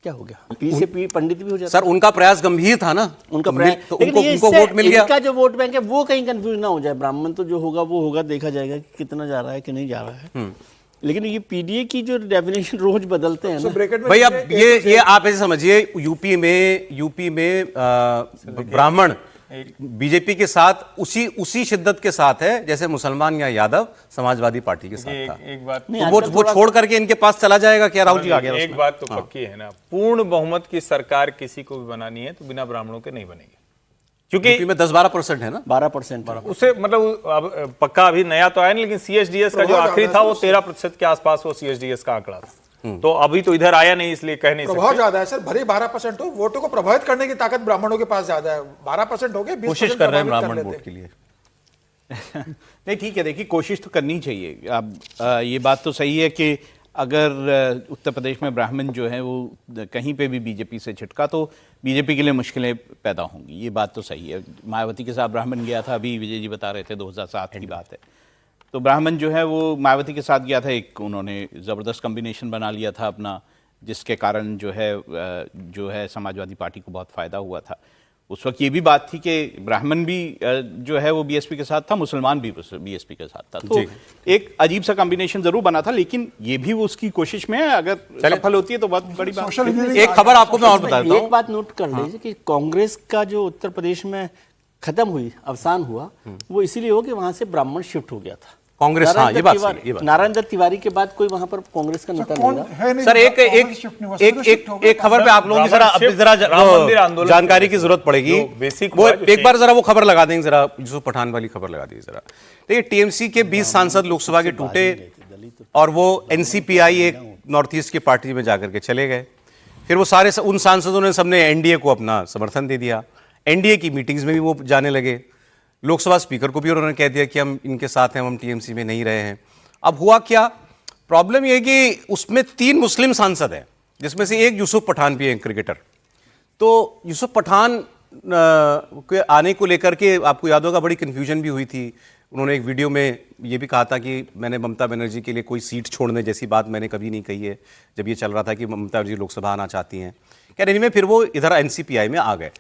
क्या हो गया? पी से पी पंडित भी हो जाता। सर उनका प्रयास गंभीर था ना, उनका प्रयास, तो उनको वोट मिल गया। इनका जो वोट बैंक है वो कहीं कंफ्यूज ना हो जाए। ब्राह्मण तो जो होगा वो होगा, देखा जाएगा कि कितना जा रहा है कि नहीं जा रहा है। लेकिन ये पीडीए की जो डेफिनेशन रोज बदलते हैं ना भाई, अब ये आप ऐसे समझिए, यूपी में ब्राह्मण बीजेपी के साथ उसी शिद्दत के साथ है जैसे मुसलमान या यादव समाजवादी पार्टी के साथ था। एक बात तो वो छोड़ करके इनके पास चला जाएगा क्या? राहुल जी आ गया। एक बात तो पक्की है ना, पूर्ण बहुमत की सरकार किसी को भी बनानी है तो बिना ब्राह्मणों के नहीं बनेगी, क्योंकि में 10-12% है ना, 12%। उसे मतलब अब पक्का अभी नया तो आया नहीं, लेकिन सीएसडीएस का जो आखिरी था वो 13% के आसपास वो सीएसडीएस का आंकड़ा था। तो अभी तो इधर आया नहीं, इसलिए कह नहीं सकते। प्रभाव ज्यादा है सर, भले 12% हो, वोटों को प्रभावित करने की ताकत ब्राह्मणों के पास ज्यादा है। 12% हो गए, 20% कोशिश कर रहे हैं ब्राह्मण वोट के लिए। नहीं ठीक है, देखिए कोशिश तो करनी चाहिए। अब ये बात तो सही है कि अगर उत्तर प्रदेश में ब्राह्मण जो है वो कहीं पे भी बीजेपी से छिटका तो बीजेपी के लिए मुश्किलें पैदा होंगी, ये बात तो सही है। मायावती के साथ ब्राह्मण गया था, अभी विजय जी बता रहे थे 2007 की बात है, तो ब्राह्मण जो है वो मायावती के साथ गया था। एक उन्होंने ज़बरदस्त कॉम्बिनेशन बना लिया था अपना, जिसके कारण जो है समाजवादी पार्टी को बहुत फ़ायदा हुआ था। उस वक्त ये भी बात थी कि ब्राह्मण भी जो है वो बीएसपी के साथ था, मुसलमान भी बीएसपी के साथ था, तो एक अजीब सा कॉम्बिनेशन जरूर बना था। लेकिन ये भी वो उसकी कोशिश में है, अगर सफल होती है तो बहुत बड़ी बात। एक खबर आपको मैं और बताता हूं, एक बात नोट कर लीजिए कि कांग्रेस का जो उत्तर प्रदेश में खत्म हुई, अवसान हुआ, वो इसीलिए हो कि वहां से ब्राह्मण शिफ्ट हो गया था कांग्रेस। हाँ, ये बात सही, ये बात। नारायण दत्त तिवारी के बाद कोई वहां पर कांग्रेस का नेता नहीं रहा। सर एक खबर पे आप लोगों की जरा जानकारी की जरूरत पड़ेगी। वो एक बार जरा वो खबर लगा देंगे, जरा यूसुफ पठान वाली खबर लगा दीजिए जरा। देखिए, टीएमसी के 20 सांसद लोकसभा के टूटे और वो एनसीपीआई एक नॉर्थ ईस्ट की पार्टी में जाकर के चले गए। फिर वो सारे उन सांसदों ने सबने एनडीए को अपना समर्थन दे दिया। एनडीए की मीटिंग्स में भी वो जाने लगे। लोकसभा स्पीकर को भी उन्होंने कह दिया कि हम इनके साथ हैं, हम टीएमसी में नहीं रहे हैं। अब हुआ क्या, प्रॉब्लम यह कि उसमें 3 मुस्लिम सांसद हैं, जिसमें से एक यूसुफ पठान भी है, क्रिकेटर। तो यूसुफ पठान के आने को लेकर के आपको याद होगा बड़ी कन्फ्यूजन भी हुई थी। उन्होंने एक वीडियो में ये भी कहा था कि मैंने ममता बनर्जी के लिए कोई सीट छोड़ने जैसी बात मैंने कभी नहीं कही है, जब ये चल रहा था कि ममता बनर्जी लोकसभा आना चाहती हैं। क्या में फिर वो इधर एनसीपीआई में आ गए।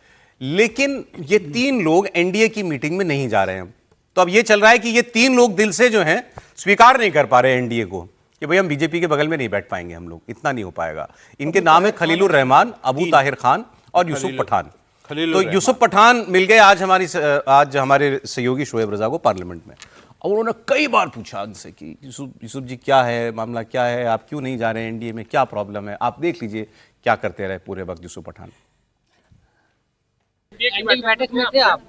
लेकिन ये 3 लोग एनडीए की मीटिंग में नहीं जा रहे हैं। तो अब ये चल रहा है कि ये 3 लोग दिल से जो हैं स्वीकार नहीं कर पा रहे एनडीए को कि भाई हम बीजेपी के बगल में नहीं बैठ पाएंगे, हम लोग इतना नहीं हो पाएगा। इनके नाम है खलीलुर रहमान, अबू ताहिर खान और यूसुफ पठान। तो यूसुफ पठान मिल गए आज हमारे सहयोगी शोएब रजा को पार्लियामेंट में, और उन्होंने कई बार पूछा उनसे कि यूसुफ जी क्या है मामला, क्या है, आप क्यों नहीं जा रहे हैं एनडीए में, क्या प्रॉब्लम है। आप देख लीजिए क्या करते रहे पूरे वक्त यूसुफ पठान। बैठक में थे आप,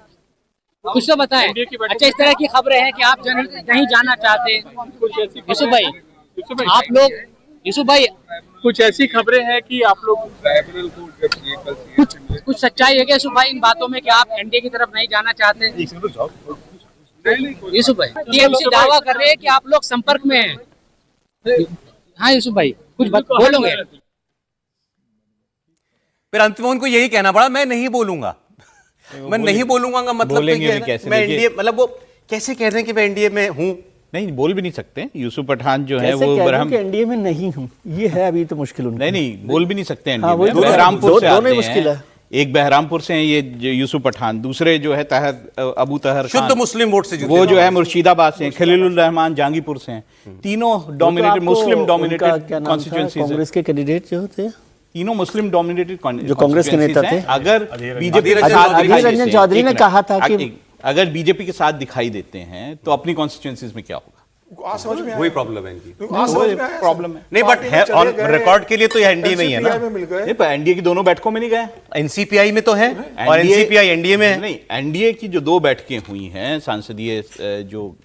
कुछ तो बताएं। अच्छा, इस तरह की खबरें हैं कि आप नहीं जाना चाहते यूसुफ भाई, आप लोग यूसुफ भाई, कुछ ऐसी खबरें हैं कि आप लोग कुछ सच्चाई है क्या यूसुफ भाई इन बातों में कि आप एनडीए की तरफ नहीं जाना चाहते? यूसुफ भाई टीएमसी दावा कर रहे हैं कि आप लोग संपर्क में हैं। हाँ यूसुफ भाई कुछ बोलोगे? फिर अंत में उनको यही कहना पड़ा, मैं नहीं बोलूंगा। मैं नहीं बोलूंगा का मतलब तो ये है ना, मैं एनडीए, मतलब वो कैसे कह रहे हैं कि मैं एनडीए में हूं? नहीं, बोल भी नहीं सकते। यूसुफ पठान जो है वो एनडीए में नहीं हूं, ये है अभी तो मुश्किल उनको। नहीं, बोल भी नहीं सकते एनडीए हाँ, में। बहरामपुर से आते मुश्किल है। एक बहरामपुर से हैं ये यूसुफ पठान, दूसरे जो है अबू तहर शुद्ध मुस्लिम वोट से वो जो है मुर्शिदाबाद से, खलीलुर रहमान जहांगीरपुर से हैं। तीनों dominated Muslim dominated constituency. Congress के कैंडिडेट जो थे तीनों मुस्लिम डोमिनेटेड जो कांग्रेस के नेता थे। अगर बीजेपी रंजन चौधरी ने कहा था कि अगर बीजेपी के साथ दिखाई देते हैं तो अपनी कॉन्स्टिट्यूएंसीज में क्या होगा? वही प्रॉब्लम है इनकी। प्रॉब्लम है नहीं, बट है ऑन रिकॉर्ड के लिए तो एनडीए में ही है ना। नहीं, पर एनडीए की दोनों बैठकों में नहीं गए। एनसीपीआई में तो है और एनसीपीआई एनडीए में है। नहीं, एनडीए की जो 2 बैठकें हुई हैं संसदीय, जो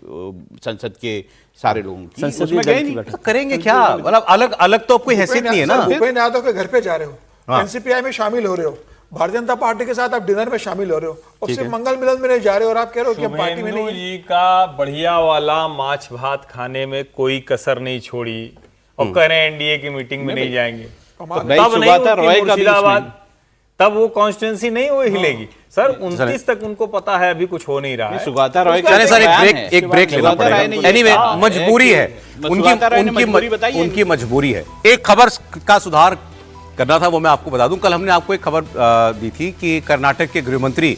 संसद के सारे लोगों की, उसमें गए नहीं। तो करेंगे क्या? मतलब अलग अलग तो कोई हैसियत नहीं है ना। भूपेंद्र यादव के घर पे जा रहे हो, एनसीपीआई में शामिल हो रहे हो, भारतीय जनता पार्टी के साथ आप डिनर में शामिल हो रहे हो, और सिर्फ मंगल मिलन में नहीं जा रहे हो, और आप कह रहे हो कि हम पार्टी में नहीं है। जी का बढ़िया वाला माछ भात खाने में कोई कसर नहीं छोड़ी और कह रहे हैं एनडीए की मीटिंग में नहीं जाएंगे। तब नहीं मुर्शिदाबाद, तब वो कॉन्स्टिट्यूंसी नहीं वो हिलेगी। सर 29 तक उनको पता है अभी कुछ हो नहीं रहा है। सुगाता रॉय सर एक ब्रेक लेना पड़ेगा। एनीवे, मजबूरी है उनकी मजबूरी है। एक खबर का सुधार करना था, वो मैं आपको बता दूं। कल हमने आपको एक खबर दी थी कि कर्नाटक के गृह मंत्री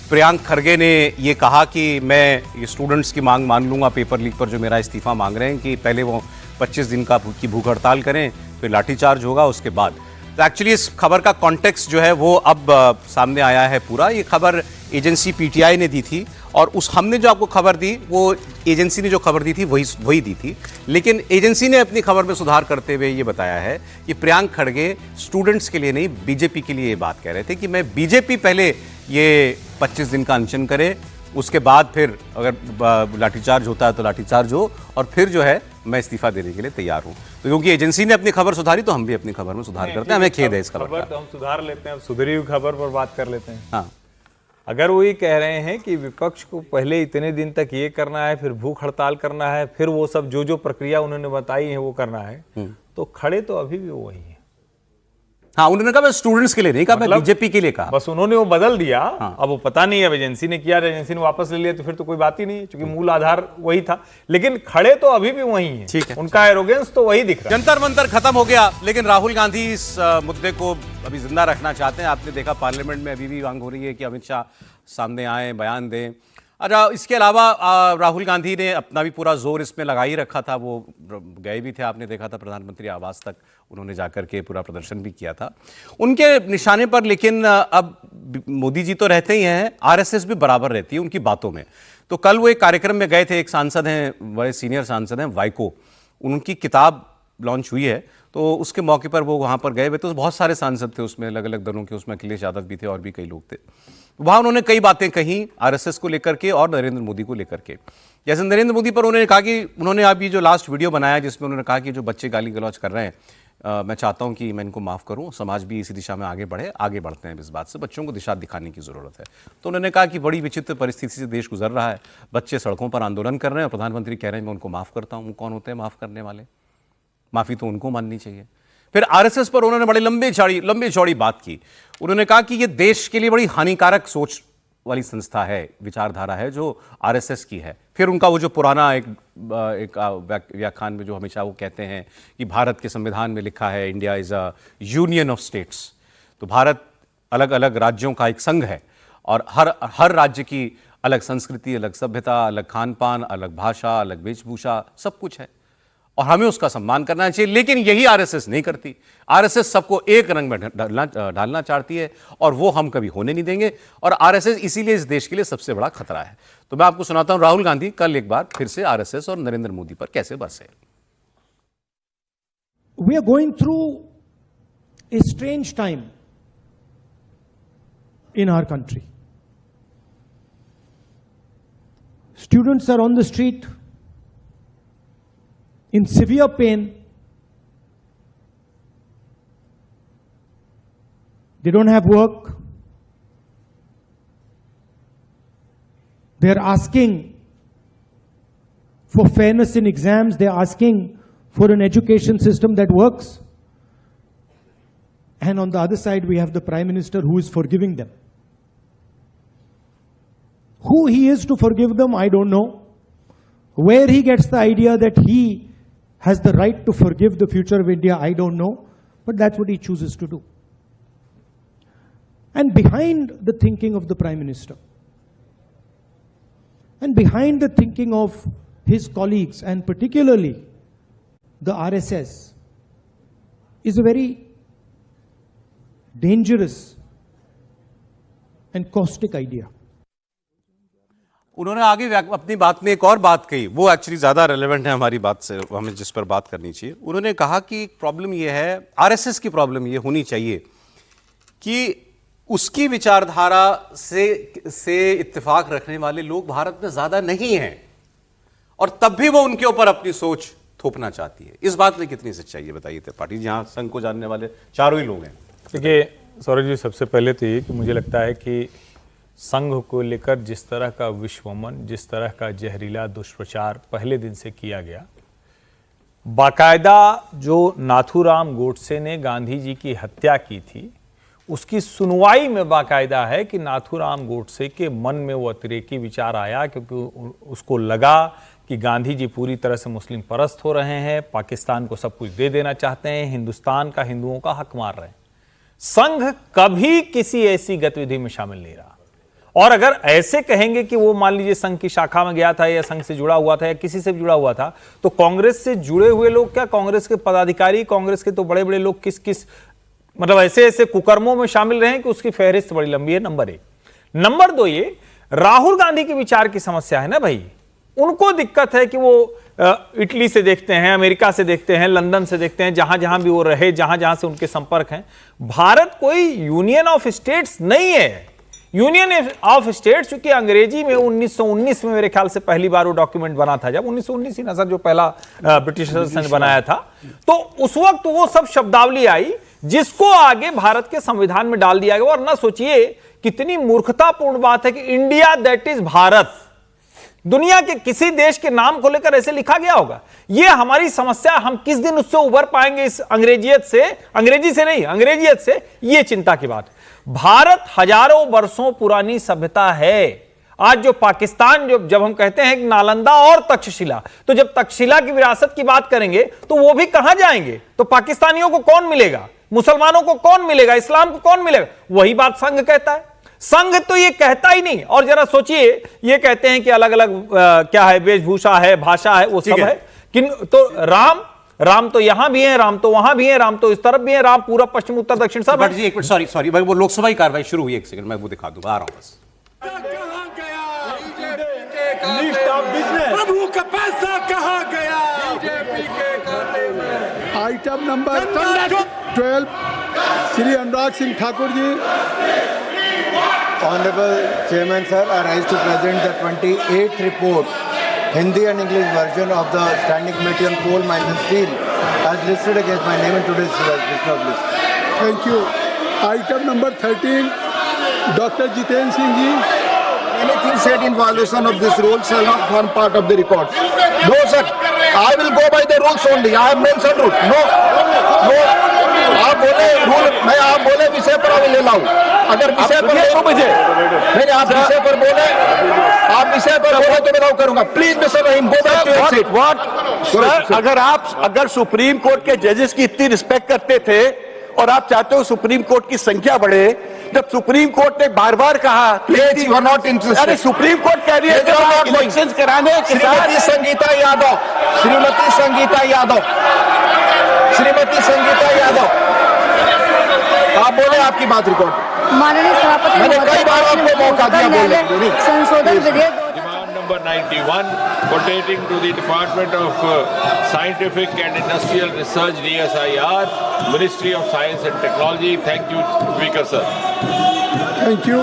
प्रियांक खरगे ने ये कहा कि मैं ये स्टूडेंट्स की मांग मान लूंगा पेपर लीक पर जो मेरा इस्तीफा मांग रहे हैं, कि पहले वो 25 दिन की भूख हड़ताल करें, फिर लाठीचार्ज होगा उसके बाद। तो एक्चुअली इस खबर का कॉन्टेक्स्ट जो है वो अब सामने आया है पूरा। ये खबर एजेंसी पीटीआई ने दी थी, और उस हमने जो आपको खबर दी वो एजेंसी ने जो खबर दी थी वही दी थी। लेकिन एजेंसी ने अपनी खबर में सुधार करते हुए ये बताया है कि प्रियांक खड़गे स्टूडेंट्स के लिए नहीं, बीजेपी के लिए ये बात कह रहे थे कि मैं बीजेपी पहले ये 25 दिन का अनशन करे, उसके बाद फिर अगर लाठीचार्ज होता है तो लाठीचार्ज हो, और फिर जो है मैं इस्तीफा देने के लिए तैयार हूं। तो क्योंकि एजेंसी ने अपनी खबर सुधारी तो हम भी अपनी खबर में सुधार करते हैं। हमें खेद है इस खबर का। तो हम सुधार लेते हैं, अब सुधरी हुई खबर पर बात कर लेते हैं। हाँ, अगर वो ये कह रहे हैं कि विपक्ष को पहले इतने दिन तक ये करना है, फिर भूख हड़ताल करना है, फिर वो सब जो प्रक्रिया उन्होंने बताई है वो करना है, तो खड़े तो अभी भी वही है। हाँ, उन्होंने कहा मैं स्टूडेंट्स के लिए नहीं कहा, मैं बीजेपी के लिए कहा। बस उन्होंने वो बदल दिया। हाँ। अब वो पता नहीं है एजेंसी ने किया, एजेंसी ने वापस ले लिया तो फिर तो कोई बात ही नहीं है, क्योंकि मूल आधार वही था। लेकिन खड़े तो अभी भी वही हैं। ठीक है, उनका एरोगेंस तो वही दिख रहा है। जंतर मंतर खत्म हो गया, लेकिन राहुल गांधी इस मुद्दे को अभी जिंदा रखना चाहते हैं। आपने देखा पार्लियामेंट में अभी भी मांग हो रही है कि अमित शाह सामने आए, बयान दें। अच्छा, इसके अलावा राहुल गांधी ने अपना भी पूरा जोर इसमें लगा ही रखा था। वो गए भी थे, आपने देखा था प्रधानमंत्री आवास तक उन्होंने जाकर के पूरा प्रदर्शन भी किया था उनके निशाने पर। लेकिन अब मोदी जी तो रहते ही हैं, आरएसएस भी बराबर रहती है उनकी बातों में। तो कल वो एक कार्यक्रम में गए थे, एक सांसद हैं, बड़े सीनियर सांसद हैं वाइको, उनकी किताब लॉन्च हुई है, तो उसके मौके पर वो वहाँ पर गए हुए। तो बहुत सारे सांसद थे उसमें, अलग अलग दलों के, उसमें अखिलेश यादव भी थे और भी कई लोग थे। वहाँ उन्होंने कई बातें कही आरएसएस को लेकर के और नरेंद्र मोदी को लेकर के। जैसे नरेंद्र मोदी पर उन्होंने कहा कि उन्होंने अभी जो लास्ट वीडियो बनाया जिसमें उन्होंने कहा कि जो बच्चे गाली गलौज कर रहे हैं, मैं चाहता हूं कि मैं इनको माफ़ करूं, समाज भी इसी दिशा में आगे बढ़े, आगे बढ़ते हैं इस बात से, बच्चों को दिशा दिखाने की ज़रूरत है। तो उन्होंने कहा कि बड़ी विचित्र परिस्थिति से देश गुजर रहा है, बच्चे सड़कों पर आंदोलन कर रहे हैं और प्रधानमंत्री कह रहे हैं मैं उनको माफ़ करता हूँ। कौन होते हैं माफ़ करने वाले? माफ़ी तो उनको माननी चाहिए। फिर आरएसएस पर उन्होंने बड़ी लंबी चौड़ी बात की। उन्होंने कहा कि ये देश के लिए बड़ी हानिकारक सोच वाली संस्था है, विचारधारा है जो आरएसएस की है। फिर उनका वो जो पुराना एक व्याख्यान में जो हमेशा वो कहते हैं कि भारत के संविधान में लिखा है India is a union of states, तो भारत अलग अलग राज्यों का एक संघ है और हर राज्य की अलग संस्कृति, अलग सभ्यता, अलग खान पान, अलग भाषा, अलग वेशभूषा, सब कुछ है और हमें उसका सम्मान करना चाहिए। लेकिन यही आरएसएस नहीं करती। आरएसएस सबको एक रंग में डालना चाहती है और वो हम कभी होने नहीं देंगे, और आरएसएस इसीलिए इस देश के लिए सबसे बड़ा खतरा है। तो मैं आपको सुनाता हूं राहुल गांधी कल एक बार फिर से आरएसएस और नरेंद्र मोदी पर कैसे बरसे। We are going through a strange time in our country. Students are on the street in severe pain. They don't have work. They are asking for fairness in exams. They're asking for an education system that works. And on the other side, we have the Prime Minister who is forgiving them. Who he is to forgive them, I don't know. Where he gets the idea that he has the right to forgive the future of India, I don't know. But that's what he chooses to do. And behind the thinking of the Prime Minister, and behind the thinking of his colleagues, and particularly the RSS, is a very dangerous and caustic idea. उन्होंने आगे अपनी बात में एक और बात कही, वो एक्चुअली ज़्यादा रेलेवेंट है हमारी बात से, हमें जिस पर बात करनी चाहिए। उन्होंने कहा कि प्रॉब्लम ये है, आरएसएस की प्रॉब्लम ये होनी चाहिए कि उसकी विचारधारा से इत्तेफाक रखने वाले लोग भारत में ज़्यादा नहीं हैं और तब भी वो उनके ऊपर अपनी सोच थोपना चाहती है। इस बात में कितनी सच्चाई है बताइए त्रिपाठी, जहाँ संघ को जानने वाले चारों ही लोग हैं। देखिए सौरभ जी, सबसे पहले तो ये कि मुझे लगता है कि संघ को लेकर जिस तरह का विश्वमन, जिस तरह का जहरीला दुष्प्रचार पहले दिन से किया गया, बाकायदा जो नाथूराम गोडसे ने गांधी जी की हत्या की थी, उसकी सुनवाई में बाकायदा है कि नाथूराम गोडसे के मन में वो अतिरेकी विचार आया, क्योंकि उसको लगा कि गांधी जी पूरी तरह से मुस्लिम परस्त हो रहे हैं, पाकिस्तान को सब कुछ दे देना चाहते हैं, हिंदुस्तान का हिंदुओं का हक मार रहे हैं। संघ कभी किसी ऐसी गतिविधि में शामिल नहीं रहा। और अगर ऐसे कहेंगे कि वो मान लीजिए संघ की शाखा में गया था या संघ से जुड़ा हुआ था या किसी से जुड़ा हुआ था, तो कांग्रेस से जुड़े हुए लोग क्या, कांग्रेस के पदाधिकारी, कांग्रेस के तो बड़े बड़े लोग किस किस मतलब ऐसे ऐसे कुकर्मों में शामिल रहे कि उसकी फहरिस्त बड़ी लंबी है। नंबर 1। नंबर 2, ये राहुल गांधी के विचार की समस्या है ना भाई। उनको दिक्कत है कि वो इटली से देखते हैं, अमेरिका से देखते हैं, लंदन से देखते हैं, जहां जहां भी वो रहे, जहां जहां से उनके संपर्क हैं। भारत कोई यूनियन ऑफ स्टेट्स नहीं है। यूनियन ऑफ स्टेट्स चूंकि अंग्रेजी में 1919 में मेरे ख्याल से पहली बार वो डॉक्यूमेंट बना था, जब 1919 ही नजर जो पहला ब्रिटिशर्स ने बनाया था, तो उस वक्त वो सब शब्दावली आई जिसको आगे भारत के संविधान में डाल दिया गया। और ना सोचिए कितनी मूर्खतापूर्ण बात है कि इंडिया दैट इज भारत, दुनिया के किसी देश के नाम को लेकर ऐसे लिखा गया होगा। यह हमारी समस्या, हम किस दिन उससे उबर पाएंगे इस अंग्रेजियत से, अंग्रेजी से नहीं अंग्रेजियत से, यह चिंता की बात। भारत हजारों वर्षों पुरानी सभ्यता है। आज जो पाकिस्तान, जब हम कहते हैं कि नालंदा और तक्षशिला, तो जब तक्षशिला की विरासत की बात करेंगे तो वो भी कहां जाएंगे? तो पाकिस्तानियों को कौन मिलेगा, मुसलमानों को कौन मिलेगा, इस्लाम को कौन मिलेगा? वही बात संघ कहता है। संघ तो ये कहता ही नहीं। और जरा सोचिए, ये कहते हैं कि अलग अलग क्या है, वेशभूषा है, भाषा है, वो सब है, तो राम तो यहां भी है, राम तो वहां भी है, राम तो इस तरफ भी है, राम पूरा पश्चिम उत्तर दक्षिण सब है। एक मिनट, सॉरी भाई, वो लोकसभा की कार्रवाई शुरू हुई, एक सेकंड मैं वो दिखा दूंगा, आ रहा हूं बस। प्रभु का पैसा कहां गया? बीजेपी के खाते में। Item number 12, Shri Anurag Singh Thakur ji. Honorable Chairman sir, I rise to present the 28th report, Hindi and English version of the Standing Committee on Coal, Mines and Steel, as listed against my name in today's list. Thank you. Item number 13, Dr. Jiten Singh ji. Anything said in violation of this rule shall not form part of the report. No sir, I will go by the rules only. I have mentioned rule. No. आप बोले rule, मैं आप बोले विषय पर अभी ले लाऊं। अगर विषय पर नहीं, आप विषय पर बोले, आप विषय पर बोले तो मैं लाऊ करूंगा। Please mister Rahim, go back to your seat. What? अगर सुप्रीम कोर्ट के जजेस की इतनी रिस्पेक्ट करते थे और आप चाहते हो सुप्रीम कोर्ट की संख्या बढ़े, जब सुप्रीम कोर्ट ने बार बार कहा, please you are not interested. अरे सुप्रीम कोर्ट कह रही है इलेक्शंस कराने के साथ। श्रीमती संगीता यादव, श्रीमती संगीता यादव, श्रीमती संगीता यादव, आप बोले, आपकी बात रिकॉर्ड। माननीय सभापति, मैंने कई बार आपको मौका दिया बोलने। संशोधन विधेयक Number 91 pertaining to the Department of Scientific and Industrial Research DSIR, Ministry of Science and Technology. Thank you, Speaker sir. Thank you.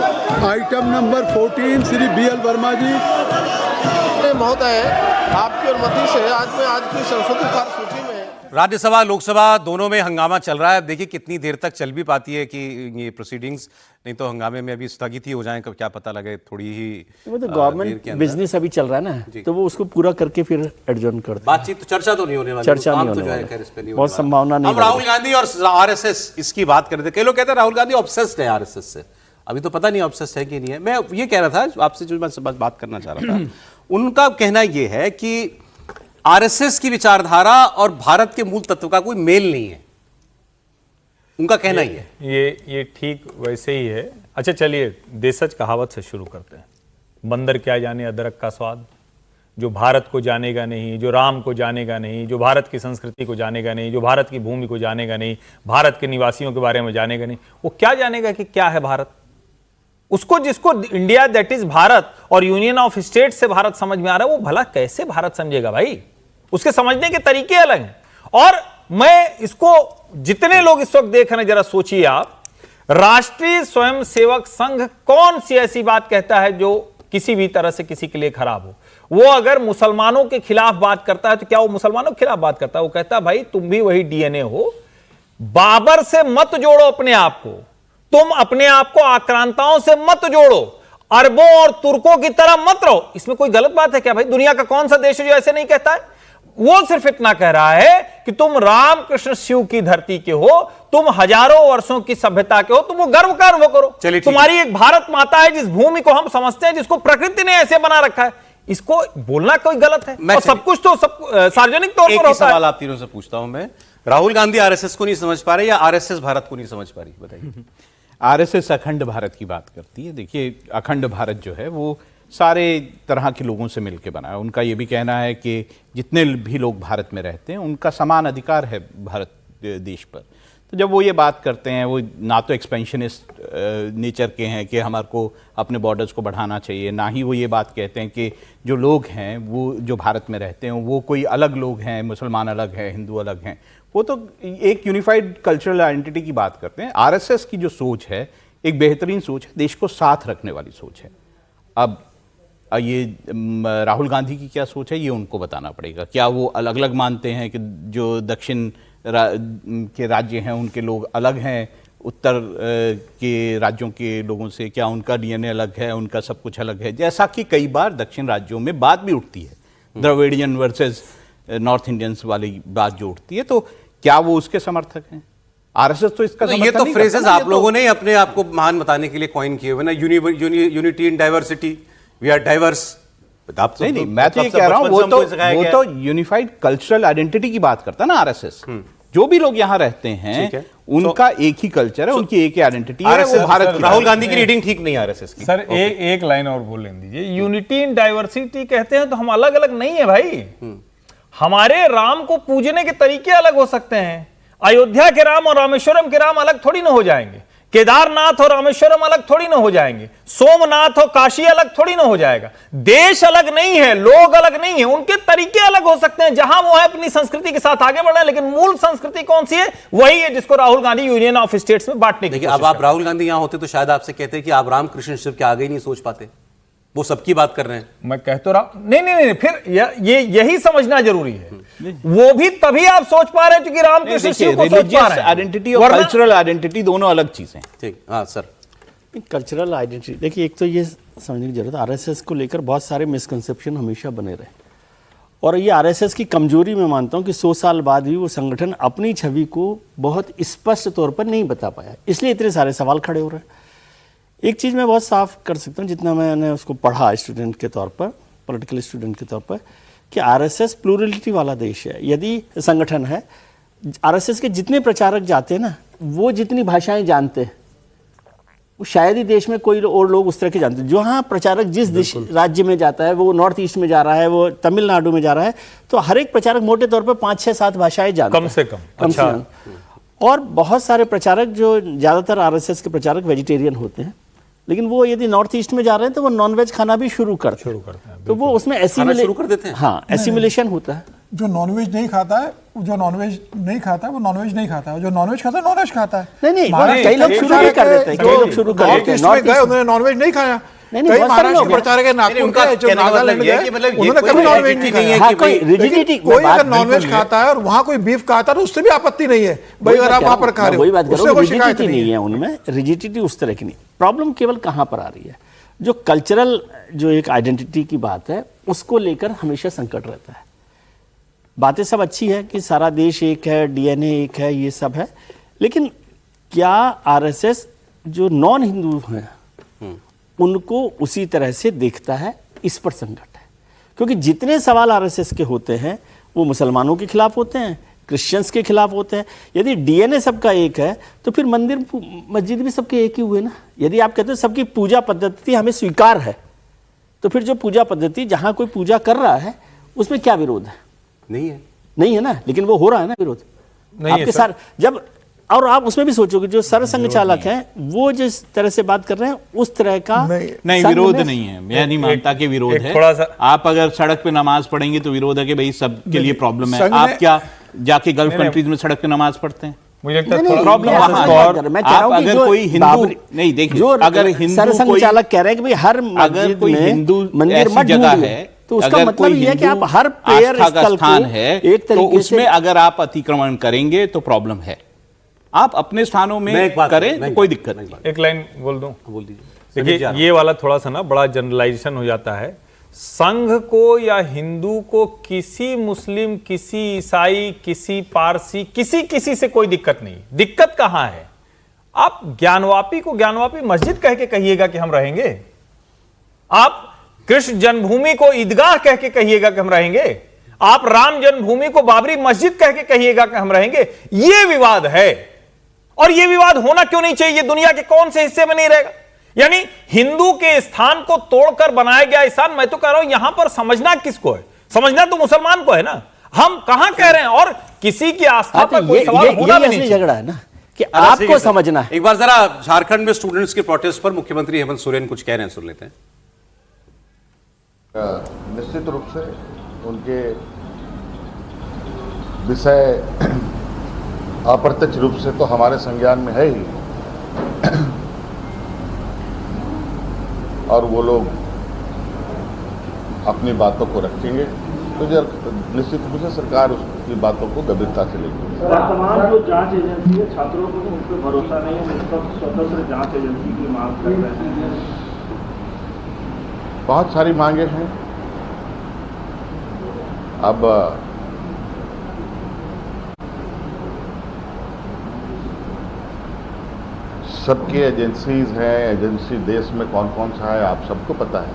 Item number 14, Shri BL Verma ji. महोदय, आपकी अनुमति से आज मैं आज की संसदीय कार्यसूची में राज्यसभा लोकसभा दोनों में हंगामा चल रहा है। देखिए कितनी देर तक चल भी पाती है कि ये प्रोसीडिंग्स, नहीं तो हंगामे में अभी स्थगित ही हो जाएं, कब क्या पता लगे थोड़ी ही। वो तो गवर्नमेंट बिजनेस अभी चल रहा है ना, तो वो उसको पूरा करके फिर एडजर्न कर दे। बातचीत तो चर्चा तो नहीं होने वाली, चर्चा नहीं होने वाली, बहुत संभावना नहीं। हम राहुल गांधी और आरएसएस इसकी बात कर रहे थे। कई लोग कहते हैं राहुल गांधी ऑब्सेस्ड है आरएसएस से। अभी तो पता नहीं ऑब्सेस्ड है कि नहीं है। मैं ये कह रहा था आपसे, जो मैं बात करना चाह रहा था, उनका कहना यह है कि आरएसएस की विचारधारा और भारत के मूल तत्व का कोई मेल नहीं है, उनका कहना ही है। ये ठीक वैसे ही है। अच्छा चलिए देशज कहावत से शुरू करते हैं। बंदर क्या जाने अदरक का स्वाद, जो भारत को जानेगा नहीं, जो राम को जानेगा नहीं, जो भारत की संस्कृति को जानेगा नहीं, जो भारत की भूमि को जानेगा नहीं, भारत के निवासियों के बारे में जानेगा नहीं, वो क्या जानेगा कि क्या है भारत। उसको, जिसको इंडिया दैट इज भारत और यूनियन ऑफ स्टेट से भारत समझ में आ रहा है, वो भला कैसे भारत समझेगा भाई। उसके समझने के तरीके अलग हैं। और मैं इसको, जितने लोग इस वक्त देख रहे हैं, जरा सोचिए आप, राष्ट्रीय स्वयंसेवक संघ कौन सी ऐसी बात कहता है जो किसी भी तरह से किसी के लिए खराब हो। वो अगर मुसलमानों के खिलाफ बात करता है तो क्या वो मुसलमानों के खिलाफ बात करता है? वो कहता है भाई तुम भी वही डीएनए हो, बाबर से मत जोड़ो अपने आप को, तुम अपने आप को आक्रांताओं से मत जोड़ो, अरबों और तुर्कों की तरह मत रहो। इसमें कोई गलत बात है क्या भाई? दुनिया का कौन सा देश है जो ऐसे नहीं कहता है? वो सिर्फ इतना कह रहा है कि तुम रामकृष्ण शिव की धरती के हो, तुम हजारों वर्षों की सभ्यता के हो, तुम वो गर्व का अनुभव करो। तुम्हारी एक भारत माता है जिस भूमि को हम समझते हैं, जिसको प्रकृति ने ऐसे बना रखा है। इसको बोलना कोई गलत है? और सब कुछ तो सब सार्वजनिक तौर पर होता है। सवाल आप तीनों से पूछता हूं मैं, राहुल गांधी आरएसएस को नहीं समझ पा रहे या आरएसएस भारत को नहीं समझ पा रही, बताइए। आरएसएस अखंड भारत की बात करती है। देखिए अखंड भारत जो है वो सारे तरह के लोगों से मिलकर बना है। उनका ये भी कहना है कि जितने भी लोग भारत में रहते हैं उनका समान अधिकार है भारत देश पर। तो जब वो ये बात करते हैं, वो ना तो एक्सपेंशनिस्ट नेचर के हैं कि हमारे को अपने बॉर्डर्स को बढ़ाना चाहिए, ना ही वो ये बात कहते हैं कि जो लोग हैं वो जो भारत में रहते हैं वो कोई अलग लोग हैं, मुसलमान अलग हैं, हिंदू अलग हैं। वो तो एक यूनिफाइड कल्चरल आइडेंटिटी की बात करते हैं। आरएसएस की जो सोच है एक बेहतरीन सोच है, देश को साथ रखने वाली सोच है। अब ये राहुल गांधी की क्या सोच है ये उनको बताना पड़ेगा। क्या वो अलग अलग मानते हैं कि जो दक्षिण के राज्य हैं उनके लोग अलग हैं उत्तर के राज्यों के लोगों से? क्या उनका डीएनए अलग है, उनका सब कुछ अलग है? जैसा कि कई बार दक्षिण राज्यों में बात भी उठती है, द्रविडियन वर्सेस नॉर्थ इंडियंस वाली बात जो उठती है, तो क्या वो उसके समर्थक हैं? आरएसएस तो इसका ये तो फ्रेजेस आप लोगों ने अपने आप को महान बताने के लिए कॉइन किए हुए ना, unity in diversity, we are diverse. नहीं, मैं तो ये कह रहा हूं वो तो यूनिफाइड कल्चरल आइडेंटिटी की बात करता है ना आरएसएस। जो भी लोग यहाँ रहते हैं उनका एक ही कल्चर है, उनकी एक ही आइडेंटिटी है, वो भारत की। राहुल गांधी की रीडिंग ठीक नहीं आरएसएस की। सर एक लाइन और बोल लेने दीजिए। यूनिटी इन डाइवर्सिटी कहते हैं तो हम अलग अलग नहीं है भाई। हमारे राम को पूजने के तरीके अलग हो सकते हैं। अयोध्या के राम और रामेश्वरम के राम अलग थोड़ी ना हो जाएंगे, केदारनाथ और रामेश्वरम अलग थोड़ी ना हो जाएंगे, सोमनाथ और काशी अलग थोड़ी ना हो जाएगा। देश अलग नहीं है, लोग अलग नहीं है, उनके तरीके अलग हो सकते हैं। जहां वो है अपनी संस्कृति के साथ आगे बढ़ रहे हैं, लेकिन मूल संस्कृति कौन सी है? वही है जिसको Rahul Gandhi union of states में बांटने की। अब आप राहुल गांधी यहां होते तो शायद आपसे कहते कि आप रामकृष्ण शिव के आगे ही नहीं सोच पाते, वो सबकी बात कर रहे हैं। मैं कह तो रहा नहीं, फिर यही समझना जरूरी है। वो भी तभी आप सोच पा रहे हैं क्योंकि रामकृष्ण शिव को सोच पा रहे हैं। आइडेंटिटी और कल्चरल आइडेंटिटी दोनों अलग चीजें। ठीक, हाँ सर। कल्चरल आइडेंटिटी, देखिए एक तो ये समझने की जरूरत है, आरएसएस को लेकर बहुत सारे मिसकंसेप्शन हमेशा बने रहे, और ये आरएसएस की कमजोरी मैं मानता हूँ कि 100 साल बाद भी वो संगठन अपनी छवि को बहुत स्पष्ट तौर पर नहीं बता पाया, इसलिए इतने सारे सवाल खड़े हो रहे हैं। एक चीज़ मैं बहुत साफ कर सकता हूँ, जितना मैंने उसको पढ़ा स्टूडेंट के तौर पर, पॉलिटिकल स्टूडेंट के तौर पर, कि आरएसएस प्लूरलिटी वाला देश है। यदि संगठन है, आरएसएस के जितने प्रचारक जाते हैं ना, वो जितनी भाषाएं जानते हैं, वो शायद ही देश में कोई और लोग उस तरह के जानते हैं। जो हाँ प्रचारक जिस राज्य में जाता है, वो नॉर्थ ईस्ट में जा रहा है, वो तमिलनाडु में जा रहा है, तो हर एक प्रचारक मोटे तौर पर 5, 6, 7 भाषाएं जानता है कम से कम। और बहुत सारे प्रचारक, जो ज़्यादातर आरएसएस के प्रचारक वेजिटेरियन होते हैं, लेकिन वो यदि नॉर्थ ईस्ट में जा रहे हैं तो वो नॉनवेज खाना भी शुरू करते हैं, तो वो उसमें शुरू कर देते हैं। हाँ, एसिमिलेशन होता है। जो नॉनवेज नहीं खाता है, जो नॉनवेज नहीं खाता है वो नॉनवेज नहीं खाता है, जो नॉनवेज खाता है नॉनवेज खाता है। नहीं, कई लोग शुरू भी कर देते हैं, कई लोग शुरू कर देते हैं। नॉर्थ ईस्ट में गए, उन्होंने नॉनवेज नहीं खाया, नहीं, कई बहुत सारे महाराष्ट्र लोग के हैं। प्रचारक हैं, नागपुर उनका के जो कहने का मतलब नागालैंड ये है गए, कि मतलब ये उन्होंने कोई कभी नॉन वेज rigidity नहीं नहीं है खाया। कि भाई- rigidity- कोई बात अगर नॉन वेज बिल्कुल खाता है और वहां कोई बीफ खाता है तो उससे भी आपत्ति नहीं है भाई, अगर आप वहां पर खा रहे वही बात हो कर उससे रहा हूँ, कोई शिकायत रिजिडिटी नहीं नहीं है। है उनमें, रिजिडिटी उस तरह की नहीं। प्रॉब्लम केवल कहाँ पर आ रही है, जो कल्चरल जो एक आइडेंटिटी की बात है उसको लेकर हमेशा संकट रहता है। बातें सब अच्छी है कि सारा देश एक है, डीएनए एक है, ये सब है, लेकिन क्या आरएसएस जो नॉन हिंदू हैं उनको उसी तरह से देखता है, इस पर संकट है। क्योंकि जितने सवाल आरएसएस के होते हैं वो मुसलमानों के खिलाफ होते हैं, क्रिश्चियंस के खिलाफ होते हैं। यदि डीएनए सबका एक है तो फिर मंदिर मस्जिद भी सबके एक ही हुए ना। यदि आप कहते हो सबकी पूजा पद्धति हमें स्वीकार है तो फिर जो पूजा पद्धति जहां कोई पूजा कर रहा है उसमें क्या विरोध है? नहीं है ना, लेकिन वो हो रहा है ना विरोध आपके साथ। जब और आप उसमें भी सोचोगे जो सरसंघ चालक हैं वो जिस तरह से बात कर रहे हैं उस तरह का नहीं, विरोध नहीं है। मैं नहीं मानता कि विरोध है। थोड़ा सा आप अगर सड़क पे नमाज पढ़ेंगे तो विरोध है कि भाई सबके लिए प्रॉब्लम है। संघ आप ने- क्या जाके गल्फ कंट्रीज में सड़क पे नमाज पढ़ते हैं? मुझे लगता है नहीं, थोड़ा प्रॉब्लम मैं वहां बात है। कर रहा हूं। मैं कह रहा आप हूं कि अगर जो कोई हिंदू बाबरी- नहीं देखिए, जो अगर हिंदू सरसंघ कोई चालक कह रहे हैं कि भाई हर अगर मस्जिद कोई में हिंदू मंदिर ऐसी मत जगह ढूंढिए, है, तो उसका अगर मतलब कोई ये है कि आप हिंदू हर प्रेयर आस्था का स्थल स्थान को है एक तो तरीके उसमें से अगर आप अतिक्रमण करेंगे तो प्रॉब्लम है। आप अपने स्थानों में करें तो कोई दिक्कत नहीं। एक लाइन बोल दूं, बोल दीजिए। देखिए ये वाला थोड़ा सा ना बड़ा जनरलाइजेशन हो जाता है। संघ को या हिंदू को किसी मुस्लिम, किसी ईसाई, किसी पारसी, किसी से कोई दिक्कत नहीं। दिक्कत कहां है? आप ज्ञानवापी को ज्ञानवापी मस्जिद कह के कहिएगा कि हम रहेंगे, आप कृष्ण जन्मभूमि को ईदगाह कह के कहिएगा कि हम रहेंगे, आप राम जन्मभूमि को बाबरी मस्जिद कह के कहिएगा कि हम रहेंगे। ये विवाद है और ये विवाद होना क्यों नहीं चाहिए? दुनिया के कौन से हिस्से में नहीं रहेगा? यानी हिंदू के स्थान को तोड़कर बनाया गया स्थान। मैं तो कह रहा हूं यहां पर समझना किसको है? समझना तो मुसलमान को है ना। हम कहां कह रहे हैं? और किसी की आस्था पर कोई सवाल होना भी नहीं। झगड़ा है ना कि आपको समझना है। एक बार जरा झारखंड में स्टूडेंट्स के प्रोटेस्ट पर मुख्यमंत्री हेमंत सोरेन कुछ कह रहे हैं, सुन लेते हैं। निश्चित रूप से उनके विषय अप्रत्यक्ष रूप से तो हमारे संज्ञान में है ही, और वो लोग अपनी बातों को रखेंगे तो निश्चित रूप से सरकार उसकी बातों को गंभीरता से लेगी। वर्तमान जो जांच एजेंसी है, छात्रों को उन पर भरोसा नहीं है, उस पर स्वतंत्र जांच एजेंसी की मांग कर रहे हैं। बहुत सारी मांगे हैं। अब सबकी एजेंसीज हैं, एजेंसी देश में कौन कौन सा है आप सबको पता है,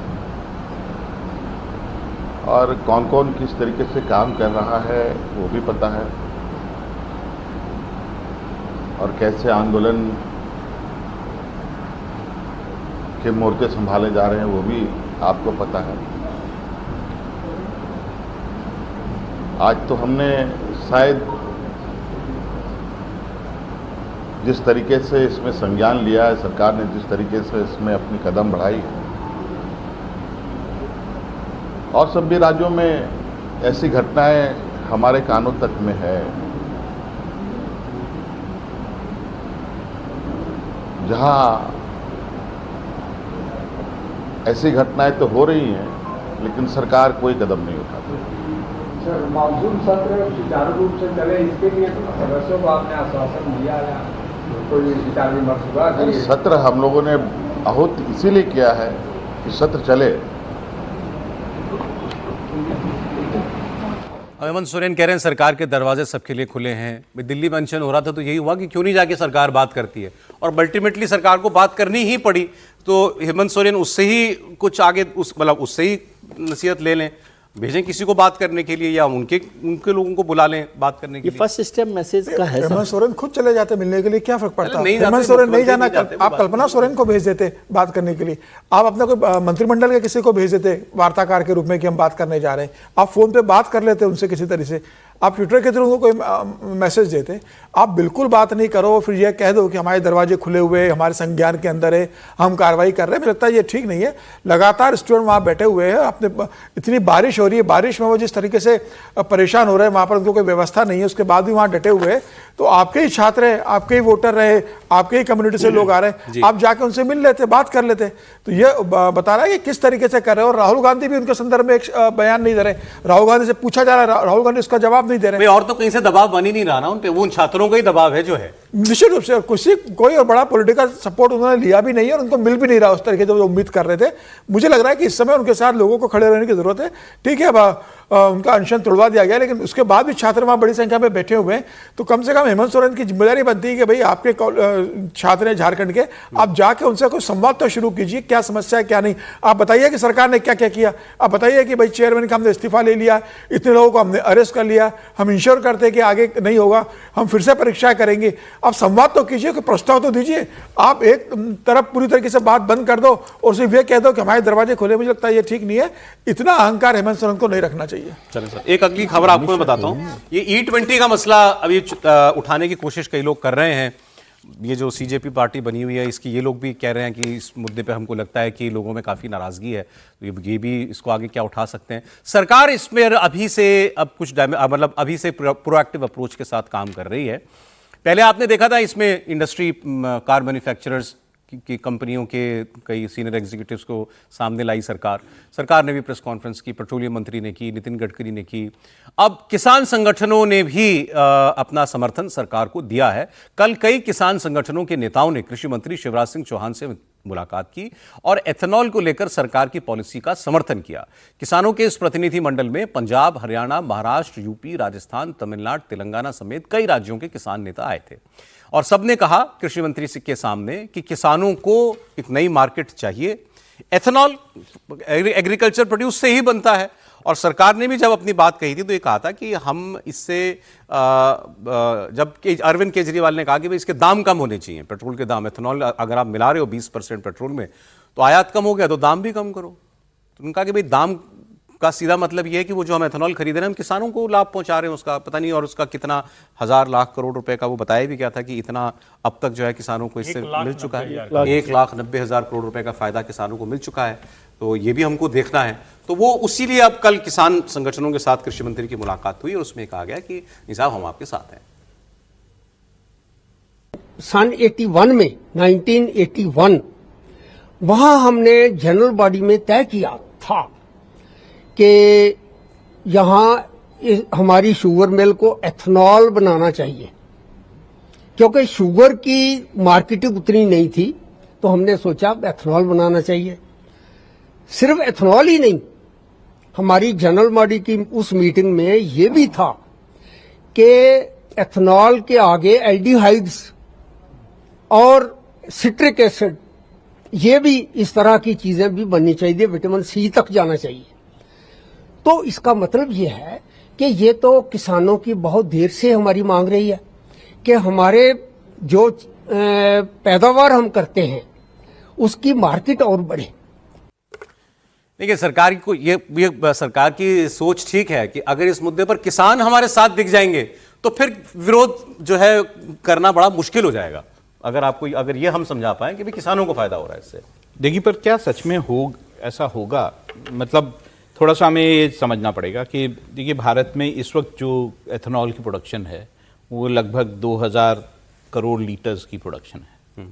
और कौन कौन किस तरीके से काम कर रहा है वो भी पता है, और कैसे आंदोलन के मोर्चे संभाले जा रहे हैं वो भी आपको पता है। आज तो हमने शायद जिस तरीके से इसमें संज्ञान लिया है, सरकार ने जिस तरीके से इसमें अपनी कदम बढ़ाई है, और सभी राज्यों में ऐसी घटनाएं हमारे कानों तक में है जहां ऐसी घटनाएं तो हो रही हैं लेकिन सरकार कोई कदम नहीं उठाती। सर, मानसून सत्र सुचारू रूप से चले इसके लिए सदस्यों को आपने आश्वासन दिया है, कोई विचार विमर्श हुआ? सत्र हम लोगों ने आहूत इसीलिए किया है कि सत्र चले। हेमंत सोरेन कह रहे हैं सरकार के दरवाजे सबके लिए खुले हैं। दिल्ली मेंशन हो रहा था तो यही हुआ कि क्यों नहीं जाके सरकार बात करती है, और अल्टीमेटली सरकार को बात करनी ही पड़ी। तो हेमंत सोरेन उससे ही कुछ आगे उससे ही नसीहत ले लें, भेजें किसी को बात करने के लिए, या उनके लोगों को बुला लें बात करने के लिए। फर्स्ट स्टेप मैसेज का है। हेमंत सोरेन खुद चले जाते मिलने के लिए, क्या फर्क पड़ता? नहीं हेमंत जाते, सोरेन नहीं जाना, जाते, आप कल्पना सोरेन को भेज देते बात करने के लिए, आप अपना कोई मंत्रिमंडल के किसी को भेज देते वार्ताकार के रूप में कि हम बात करने जा रहे हैं, आप फोन पे बात कर लेते उनसे किसी तरह से। आप ट्विटर के थ्रू उनको कोई मैसेज देते, आप बिल्कुल बात नहीं करो, फिर यह कह दो कि हमारे दरवाजे खुले हुए, हमारे संज्ञान के अंदर है, हम कार्रवाई कर रहे हैं। मुझे लगता है ये ठीक नहीं है। लगातार स्टूडेंट वहाँ बैठे हुए हैं, अपने इतनी बारिश हो रही है, बारिश में वो जिस तरीके से परेशान हो रहे हैं, वहाँ पर उनको कोई व्यवस्था नहीं है, उसके बाद भी वहाँ डटे हुए हैं। तो आपके ही छात्र हैं, आपके ही वोटर रहे, आपके ही कम्युनिटी से लोग आ रहे हैं, आप जाके उनसे मिल लेते, बात कर लेते। तो ये बता रहा है कि किस तरीके से कर रहे हैं। और राहुल गांधी भी उनके संदर्भ में एक बयान नहीं दे रहे। राहुल गांधी से पूछा जा रहा है, राहुल गांधी उसका जवाब नहीं दे रहे। और तो कहीं से दबाव बन ही नहीं रहा ना उन पे, वो उन छात्रों का ही दबाव है जो है। निश्चित रूप से कोई और बड़ा पॉलिटिकल सपोर्ट उन्होंने लिया भी नहीं है और उनको मिल भी नहीं रहा उस तरीके से जो उम्मीद कर रहे थे। मुझे लग रहा है कि इस समय उनके साथ लोगों को खड़े रहने की जरूरत है। ठीक है, उनका अनशन तोड़वा दिया गया, लेकिन उसके बाद भी छात्र वहां बड़ी संख्या में बैठे हुए हैं। तो कम से कम हेमंत सोरेन की जिम्मेदारी बनती है कि भाई आपके छात्र हैं झारखंड के, आप जाके उनसे कोई संवाद तो शुरू कीजिए, क्या समस्या है क्या नहीं। आप बताइए कि सरकार ने क्या क्या किया। आप बताइए कि भाई चेयरमैन का हमने इस्तीफा ले लिया, इतने लोगों को हमने अरेस्ट कर लिया, हम इंश्योर करते हैं कि आगे नहीं होगा, हम फिर से परीक्षा करेंगे। आप संवाद तो कीजिए, कोई प्रस्ताव तो दीजिए। आप एक तरफ पूरी तरीके से बात बंद कर दो और सिर्फ ये कह दो कि हमारे दरवाजे खोले। मुझे लगता है ये ठीक नहीं है। इतना अहंकार हेमंत सोरेन को नहीं रखना चाहिए। चलें सर, एक अगली खबर आपको मैं बताता हूं। ये E20 का मसला अभी उठाने की कोशिश कई लोग कर रहे हैं। ये जो CJP पार्टी बनी हुई है, इसकी ये लोग भी कह रहे हैं कि इस मुद्दे पे हमको लगता है कि लोगों में काफ़ी नाराज़गी है, तो ये भी इसको आगे क्या उठा सकते हैं। सरकार इसमें अभी से अब कुछ मतलब अभी से प्रोएक्टिव अप्रोच के साथ काम कर रही है। पहले आपने देखा था इसमें इंडस्ट्री, कार मैन्युफैक्चरर्स की कंपनियों के कई सीनियर एग्जीक्यूटिव्स को सामने लाई सरकार ने भी प्रेस कॉन्फ्रेंस की, पेट्रोलियम मंत्री ने की, नितिन गडकरी ने की। अब किसान संगठनों ने भी अपना समर्थन सरकार को दिया है। कल कई किसान संगठनों के नेताओं ने कृषि मंत्री शिवराज सिंह चौहान से मुलाकात की और एथेनॉल को लेकर सरकार की पॉलिसी का समर्थन किया। किसानों के इस प्रतिनिधि मंडल में पंजाब, हरियाणा, महाराष्ट्र, यूपी, राजस्थान, तमिलनाडु, तेलंगाना समेत कई राज्यों के किसान नेता आए थे और सबने कहा कृषि मंत्री के सामने कि किसानों को एक नई मार्केट चाहिए। एथेनॉल एग्रीकल्चर प्रोड्यूस से ही बनता है और सरकार ने भी जब अपनी बात कही थी तो ये कहा था कि हम इससे जब अरविंद केजरीवाल ने कहा कि भाई इसके दाम कम होने चाहिए, पेट्रोल के दाम, एथेनॉल अगर आप मिला रहे हो 20% पेट्रोल में तो आयात कम हो गया तो दाम भी कम करो। तो उन्होंने कहा कि भाई दाम का सीधा मतलब ये है कि वो जो हम एथेनॉल खरीद रहे हैं हम किसानों को लाभ पहुंचा रहे हैं, उसका पता नहीं और उसका कितना 1000 लाख करोड़ रुपए का वो बताया भी क्या था कि इतना अब तक जो है किसानों को इससे मिल चुका है। 1,90,000 करोड़ रुपए का फायदा किसानों को मिल चुका है। तो ये भी हमको देखना है। तो वो उसी लिए अब कल किसान संगठनों के साथ कृषि मंत्री की मुलाकात हुई और उसमें कहा गया कि निसाब हम आपके साथ हैं। सन 81 में 1981 वहां हमने जनरल बॉडी में तय किया था कि यहां हमारी शुगर मिल को एथेनॉल बनाना चाहिए, क्योंकि शुगर की मार्केटिंग उतनी नहीं थी। तो हमने सोचा एथेनॉल बनाना चाहिए। सिर्फ एथेनॉल ही नहीं, हमारी जनरल बॉडी की उस मीटिंग में यह भी था कि एथेनॉल के आगे एल्डिहाइड्स और सिट्रिक एसिड, ये भी इस तरह की चीजें भी बननी चाहिए, विटामिन C तक जाना चाहिए। तो इसका मतलब ये है कि ये तो किसानों की बहुत देर से हमारी मांग रही है कि हमारे जो पैदावार हम करते हैं उसकी मार्केट और बढ़े। देखिए, सरकार को ये सरकार की सोच ठीक है कि अगर इस मुद्दे पर किसान हमारे साथ दिख जाएंगे तो फिर विरोध जो है करना बड़ा मुश्किल हो जाएगा। अगर ये हम समझा पाए कि भी किसानों को फायदा हो रहा है इससे। देखिए, पर क्या सच में ऐसा होगा? मतलब थोड़ा सा हमें ये समझना पड़ेगा कि देखिए, भारत में इस वक्त जो एथेनॉल की प्रोडक्शन है वो लगभग 2000 करोड़ लीटर्स की प्रोडक्शन है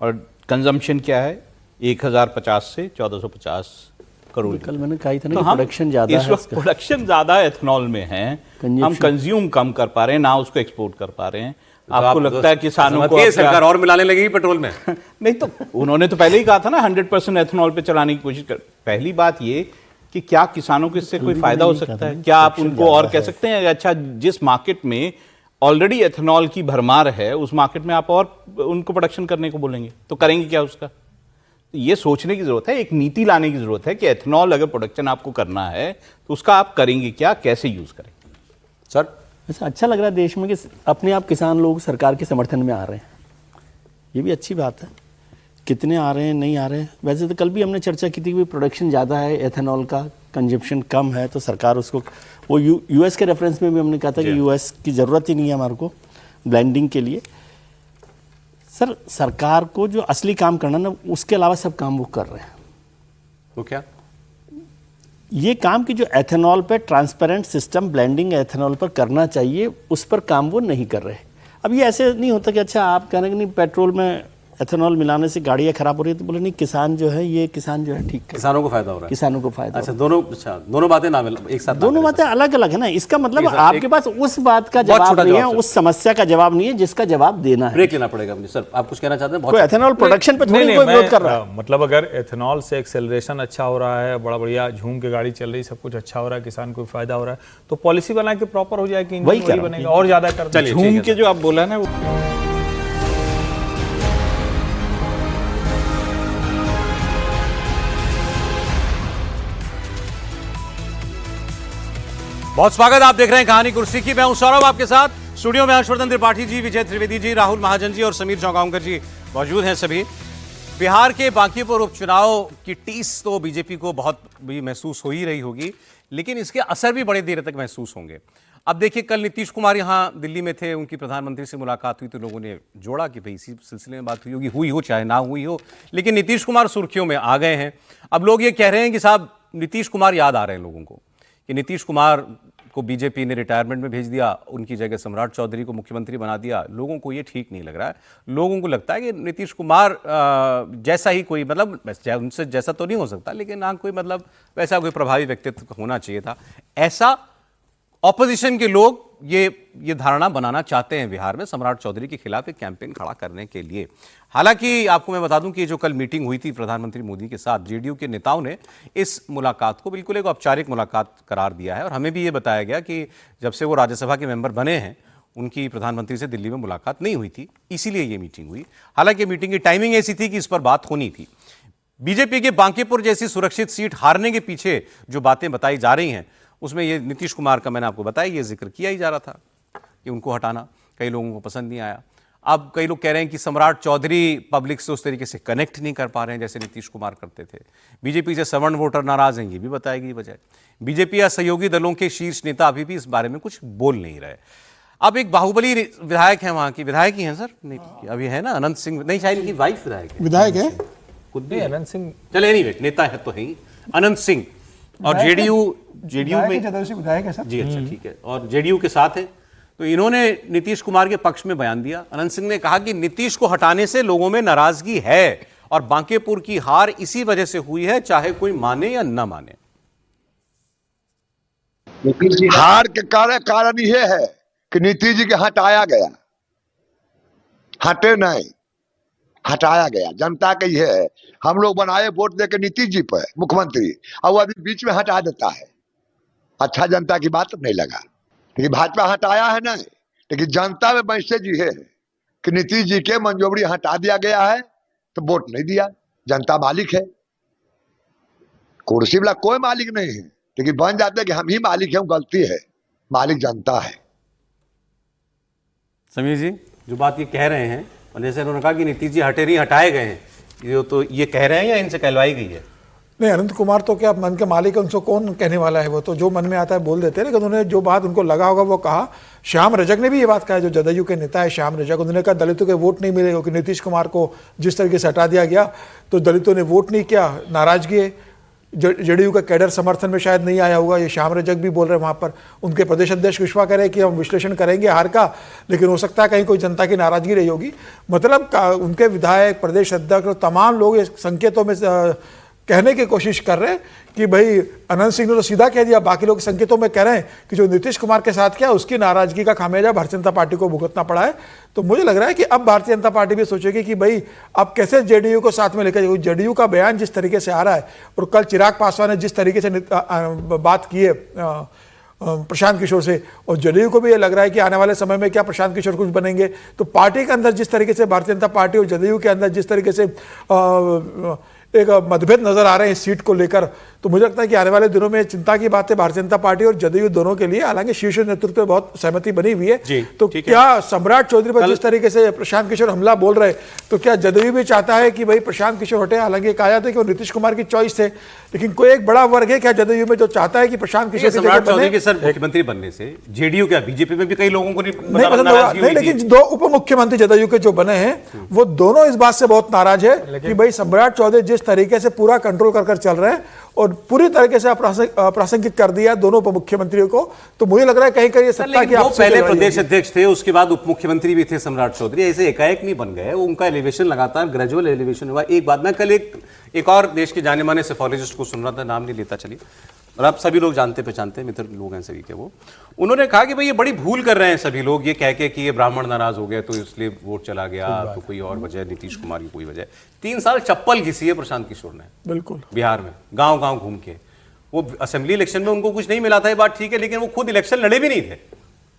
और कंजम्पशन क्या है 1050 से 1450 करोड़। कल मैंने कहा था ना तो कि प्रोडक्शन ज्यादा है, इस वक्त प्रोडक्शन ज्यादा एथेनॉल में है, हम कंज्यूम कम कर पा रहे हैं, ना उसको एक्सपोर्ट कर पा रहे हैं। आपको लगता है किसानों को सरकार और मिलाने लगेगी पेट्रोल में? नहीं, तो उन्होंने तो पहले ही कहा था ना 100% एथेनॉल पे चलाने की कोशिश कर। पहली बात ये कि क्या किसानों को इससे कोई फायदा हो सकता है? क्या आप उनको और कह सकते हैं अच्छा जिस मार्केट में ऑलरेडी एथेनॉल की भरमार है उस मार्केट में आप और उनको प्रोडक्शन करने को बोलेंगे तो करेंगे क्या उसका? ये सोचने की जरूरत है, एक नीति लाने की जरूरत है कि एथेनॉल अगर प्रोडक्शन आपको करना है तो उसका आप करेंगे क्या, कैसे यूज करेंगे। सर, ऐसा अच्छा लग रहा है देश में कि अपने आप किसान लोग सरकार के समर्थन में आ रहे हैं, ये भी अच्छी बात है। कितने आ रहे हैं नहीं आ रहे हैं, वैसे तो कल भी हमने चर्चा की थी कि प्रोडक्शन ज़्यादा है, एथेनॉल का कंजप्शन कम है, तो सरकार उसको वो यूएस के रेफरेंस में भी हमने कहा था कि यूएस की ज़रूरत ही नहीं है हमारे को ब्लेंडिंग के लिए। सर सरकार को जो असली काम करना ना, उसके अलावा सब काम वो कर रहे हैं। वो क्या? ये काम कि जो एथेनॉल पे ट्रांसपेरेंट सिस्टम ब्लेंडिंग एथेनॉल पर करना चाहिए, उस पर काम वो नहीं कर रहे। अब ये ऐसे नहीं होता कि अच्छा आप कह रहे हैं कि नहीं पेट्रोल में एथेनॉल मिलाने से गाड़ियाँ खराब हो रही है, तो बोले नहीं किसान जो है ये किसान जो है ठीक है, किसानों को फायदा हो रहा है, किसानों को फायदा। अच्छा दोनों बातें ना मिल एक साथ, दोनों बातें अलग अलग है ना। इसका मतलब आपके पास उस बात का जवाब नहीं है, उस समस्या का जवाब नहीं है जिसका जवाब देना है। ब्रेक लेना पड़ेगा मुझे। सर आप कुछ कहना चाहते हैं? कोई एथेनॉल प्रोडक्शन पे थोड़ी कोई विरोध कर रहा है। मतलब अगर एथेनॉल से एक्सेलरेशन अच्छा हो रहा है, बड़ा बढ़िया झूम के गाड़ी चल रही, सब कुछ अच्छा हो रहा है, किसान को फायदा हो रहा है, तो पॉलिसी बना के प्रॉपर हो जाए कि वही बनेगा और ज्यादा कर। झूम के जो आप बोला ना, बहुत स्वागत, आप देख रहे हैं कहानी कुर्सी की। मैं हूं सौरभ, आपके साथ स्टूडियो में हर्षवर्धन त्रिपाठी जी, विजय त्रिवेदी जी, राहुल महाजन जी और समीर चौगांवकर जी मौजूद हैं सभी। बिहार के बांकीपुर उपचुनाव की टीस तो बीजेपी को बहुत भी महसूस हो ही रही होगी, लेकिन इसके असर भी बड़े देर तक महसूस होंगे। अब देखिए, कल नीतीश कुमार यहाँ दिल्ली में थे, उनकी प्रधानमंत्री से मुलाकात हुई, तो लोगों ने जोड़ा कि भाई इसी सिलसिले में बात हुई होगी, हुई हो चाहे ना हुई हो, लेकिन नीतीश कुमार सुर्खियों में आ गए हैं। अब लोग ये कह रहे हैं कि साहब नीतीश कुमार याद आ रहे हैं लोगों को, कि नीतीश कुमार को बीजेपी ने रिटायरमेंट में भेज दिया, उनकी जगह सम्राट चौधरी को मुख्यमंत्री बना दिया। लोगों को ये ठीक नहीं लग रहा है। लोगों को लगता है कि नीतीश कुमार जैसा ही कोई, मतलब उनसे जैसा तो नहीं हो सकता, लेकिन ना कोई मतलब वैसा कोई प्रभावी व्यक्तित्व होना चाहिए था। ऐसा ऑपोजिशन के लोग ये धारणा बनाना चाहते हैं बिहार में सम्राट चौधरी के खिलाफ एक कैंपेन खड़ा करने के लिए। हालांकि आपको मैं बता दूं कि जो कल मीटिंग हुई थी प्रधानमंत्री मोदी के साथ, जेडीयू के नेताओं ने इस मुलाकात को बिल्कुल एक औपचारिक मुलाकात करार दिया है, और हमें भी ये बताया गया कि जब से वो राज्यसभा के मेंबर बने हैं, उनकी प्रधानमंत्री से दिल्ली में मुलाकात नहीं हुई थी, इसीलिए ये मीटिंग हुई। हालांकि मीटिंग की टाइमिंग ऐसी थी कि इस पर बात होनी थी। बीजेपी के बांकीपुर जैसी सुरक्षित सीट हारने के पीछे जो बातें बताई जा रही हैं, उसमें ये नीतीश कुमार का मैंने आपको बताया, ये जिक्र किया ही जा रहा था कि उनको हटाना कई लोगों को पसंद नहीं आया। अब कई लोग कह रहे हैं कि सम्राट चौधरी पब्लिक से उस तरीके से कनेक्ट नहीं कर पा रहे हैं जैसे नीतीश कुमार करते थे। बीजेपी से सवर्ण वोटर नाराज हैं, ये भी बताएगी वजह। बीजेपी या सहयोगी दलों के शीर्ष नेता अभी भी इस बारे में कुछ बोल नहीं रहे। अब एक बाहुबली विधायक है, वहां की विधायक ही है सर, नहीं अभी है ना, अनंत सिंह, नहीं शायद इनकी वाइफ विधायक है, खुद भी अनंत सिंह, चले एनीवे नेता है तो है ही अनंत सिंह, और जेडीयू में विधायक है सर जी। अच्छा ठीक है, और जेडीयू के साथ है, तो इन्होंने नीतीश कुमार के पक्ष में बयान दिया। अनंत सिंह ने कहा कि नीतीश को हटाने से लोगों में नाराजगी है, और बांकीपुर की हार इसी वजह से हुई है, चाहे कोई माने या न माने। हार के कारण यह है कि नीतीश जी के हटाया गया, हटे नहीं, हटाया गया। जनता का यह है, हम लोग बनाए वोट देकर नीतीश जी पर मुख्यमंत्री, और वो अभी बीच में हटा देता है। अच्छा जनता की बात नहीं लगा, लेकिन भाजपा हटाया है नहीं, लेकिन जनता में मैसेज ये है कि नीतीश जी के मंजूरी हटा दिया गया है, तो वोट नहीं दिया। जनता मालिक है, कुर्सी वाला कोई मालिक नहीं है, लेकिन बन जाते कि हम ही मालिक हैं, गलती है, मालिक जनता है। समीर जी जो बात ये कह रहे हैं, और जैसे उन्होंने कहा कि नीतीश जी हटे नहीं हटाए गए हैं, ये तो ये कह रहे हैं या इनसे कहलवाई गई है? नहीं, अनंत कुमार तो क्या मन के मालिक है, उनको कौन कहने वाला है, वो तो जो मन में आता है बोल देते हैं। लेकिन उन्होंने जो बात उनको लगा होगा वो कहा। श्याम रजक ने भी ये बात कहा, जो जदयू के नेता है श्याम रजक, उन्होंने कहा दलितों के वोट नहीं मिले, क्योंकि नीतीश कुमार को जिस तरीके से हटा दिया गया तो दलितों ने वोट नहीं किया, नाराजगी है। जेडीयू का कैडर समर्थन में शायद नहीं आया होगा, ये श्याम रजक भी बोल रहे हैं वहाँ पर। उनके प्रदेश अध्यक्ष विश्वा कह रहे हैं कि हम विश्लेषण करेंगे हार का, लेकिन हो सकता है कहीं कोई जनता की नाराजगी रही होगी। मतलब उनके विधायक, प्रदेश अध्यक्ष और तमाम लोग इस संकेतों में कहने की कोशिश कर रहे हैं कि भाई अनंत सिंह ने तो सीधा कह दिया, बाकी लोग संकेतों में कह रहे हैं कि जो नीतीश कुमार के साथ किया उसकी नाराजगी का खामियाजा भारतीय जनता पार्टी को भुगतना पड़ा है। तो मुझे लग रहा है कि अब भारतीय जनता पार्टी भी सोचेगी कि भाई अब कैसे जेडीयू को साथ में लेकर जाएगी। जेडीयू का बयान जिस तरीके से आ रहा है, और कल चिराग पासवान ने जिस तरीके से बात की है प्रशांत किशोर से, और जेडीयू को भी ये लग रहा है कि आने वाले समय में क्या प्रशांत किशोर कुछ बनेंगे, तो पार्टी के अंदर जिस तरीके से भारतीय जनता पार्टी और जेडीयू के अंदर जिस तरीके से एक मतभेद नजर आ रहे हैं इस सीट को लेकर, तो तो मुझे लगता है कि आने वाले दिनों में चिंता की बात है भारतीय जनता पार्टी और जदयू दोनों के लिए। हालांकि शीर्ष नेतृत्व में बहुत सहमति बनी हुई है। तो क्या सम्राट चौधरी पर जिस तरीके से प्रशांत किशोर हमला बोल रहे, तो क्या जदयू भी चाहता है कि भाई प्रशांत किशोर हटे? हालांकि कहा जाता है कि वो नीतीश कुमार की चॉइस थे, लेकिन कोई एक बड़ा वर्ग है क्या जदयू में जो चाहता है कि प्रशांत किशोर की जगह चौधरी के सर मुख्यमंत्री बनने से जेडीयू क्या बीजेपी में भी कई लोगों को नहीं पसंद होगा? नहीं, लेकिन दो उप मुख्यमंत्री जदयू के जो बने हैं वो दोनों इस बात से बहुत नाराज है कि भाई सम्राट चौधरी जिस तरीके से पूरा कंट्रोल कर चल रहे हैं और पूरी तरीके से अप्रासंगिक कर दिया दोनों उप मुख्यमंत्रियों को। तो मुझे लग रहा है कहीं कहीं सत्ता की वो पहले प्रदेश अध्यक्ष थे, उसके बाद उप मुख्यमंत्री भी थे सम्राट चौधरी, ऐसे एकाएक नहीं बन गए। उनका एलिवेशन लगातार ग्रेजुअल एलिवेशन हुआ। एक बात, मैं कल एक और देश के जाने माने सेफोलॉजिस्ट को सुन रहा था, नाम नहीं लेता चलिए, और आप सभी लोग जानते पहचानते मित्र लोग हैं सभी के, वो उन्होंने कहा कि भाई ये बड़ी भूल कर रहे हैं सभी लोग ये कह के कि ये ब्राह्मण नाराज हो गए तो इसलिए वोट चला गया, तो कोई और वजह, नीतीश कुमार की कोई वजह। 3 साल चप्पल घिसी है प्रशांत किशोर ने, बिल्कुल बिहार में गांव गांव घूम के। वो असेंबली इलेक्शन में उनको कुछ नहीं मिला था, ये बात ठीक है, लेकिन वो खुद इलेक्शन लड़े भी नहीं थे,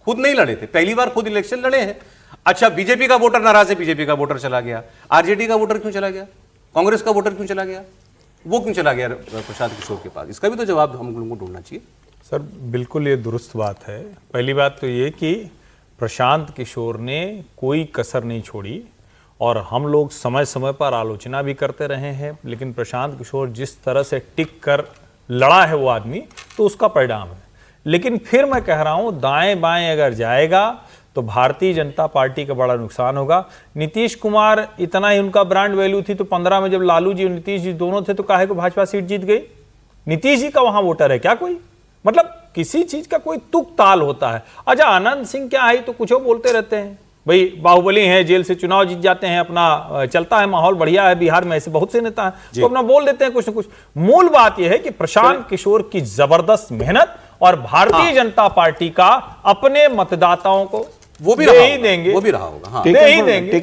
खुद नहीं लड़े थे, पहली बार खुद इलेक्शन लड़े हैं। अच्छा, बीजेपी का वोटर नाराज है, बीजेपी का वोटर चला गया, आरजेडी का वोटर क्यों चला गया, कांग्रेस का वोटर क्यों चला गया, वो क्यों चला गया प्रशांत किशोर के पास? इसका भी तो जवाब हम लोगों को ढूंढना चाहिए। सर बिल्कुल ये दुरुस्त बात है। पहली बात तो ये कि प्रशांत किशोर ने कोई कसर नहीं छोड़ी और हम लोग समय समय पर आलोचना भी करते रहे हैं, लेकिन प्रशांत किशोर जिस तरह से टिक कर लड़ा है वो आदमी, तो उसका परिणाम है। लेकिन फिर मैं कह रहा हूं दाएं बाएं अगर जाएगा तो भारतीय जनता पार्टी का बड़ा नुकसान होगा। नीतीश कुमार इतना ही उनका ब्रांड वैल्यू थी तो 15 में जब लालू जी और नीतीश जी दोनों थे तो काहे को भाजपा सीट जीत गई? नीतीश जी का वहां वोटर है क्या कोई? मतलब किसी चीज का कोई तुक ताल होता है। अच्छा, आनंद सिंह क्या है तो कुछ बोलते रहते हैं, भाई बाहुबली हैं, जेल से चुनाव जीत जाते हैं, अपना चलता है, माहौल बढ़िया है बिहार में, ऐसे बहुत से नेता हैं तो अपना बोल देते हैं कुछ न कुछ। मूल बात यह है कि प्रशांत किशोर की जबरदस्त मेहनत और भारतीय जनता पार्टी का अपने मतदाताओं को वो भी दे ही देंगे, वो भी रहा होगा, हाँ, दे ही देंगे।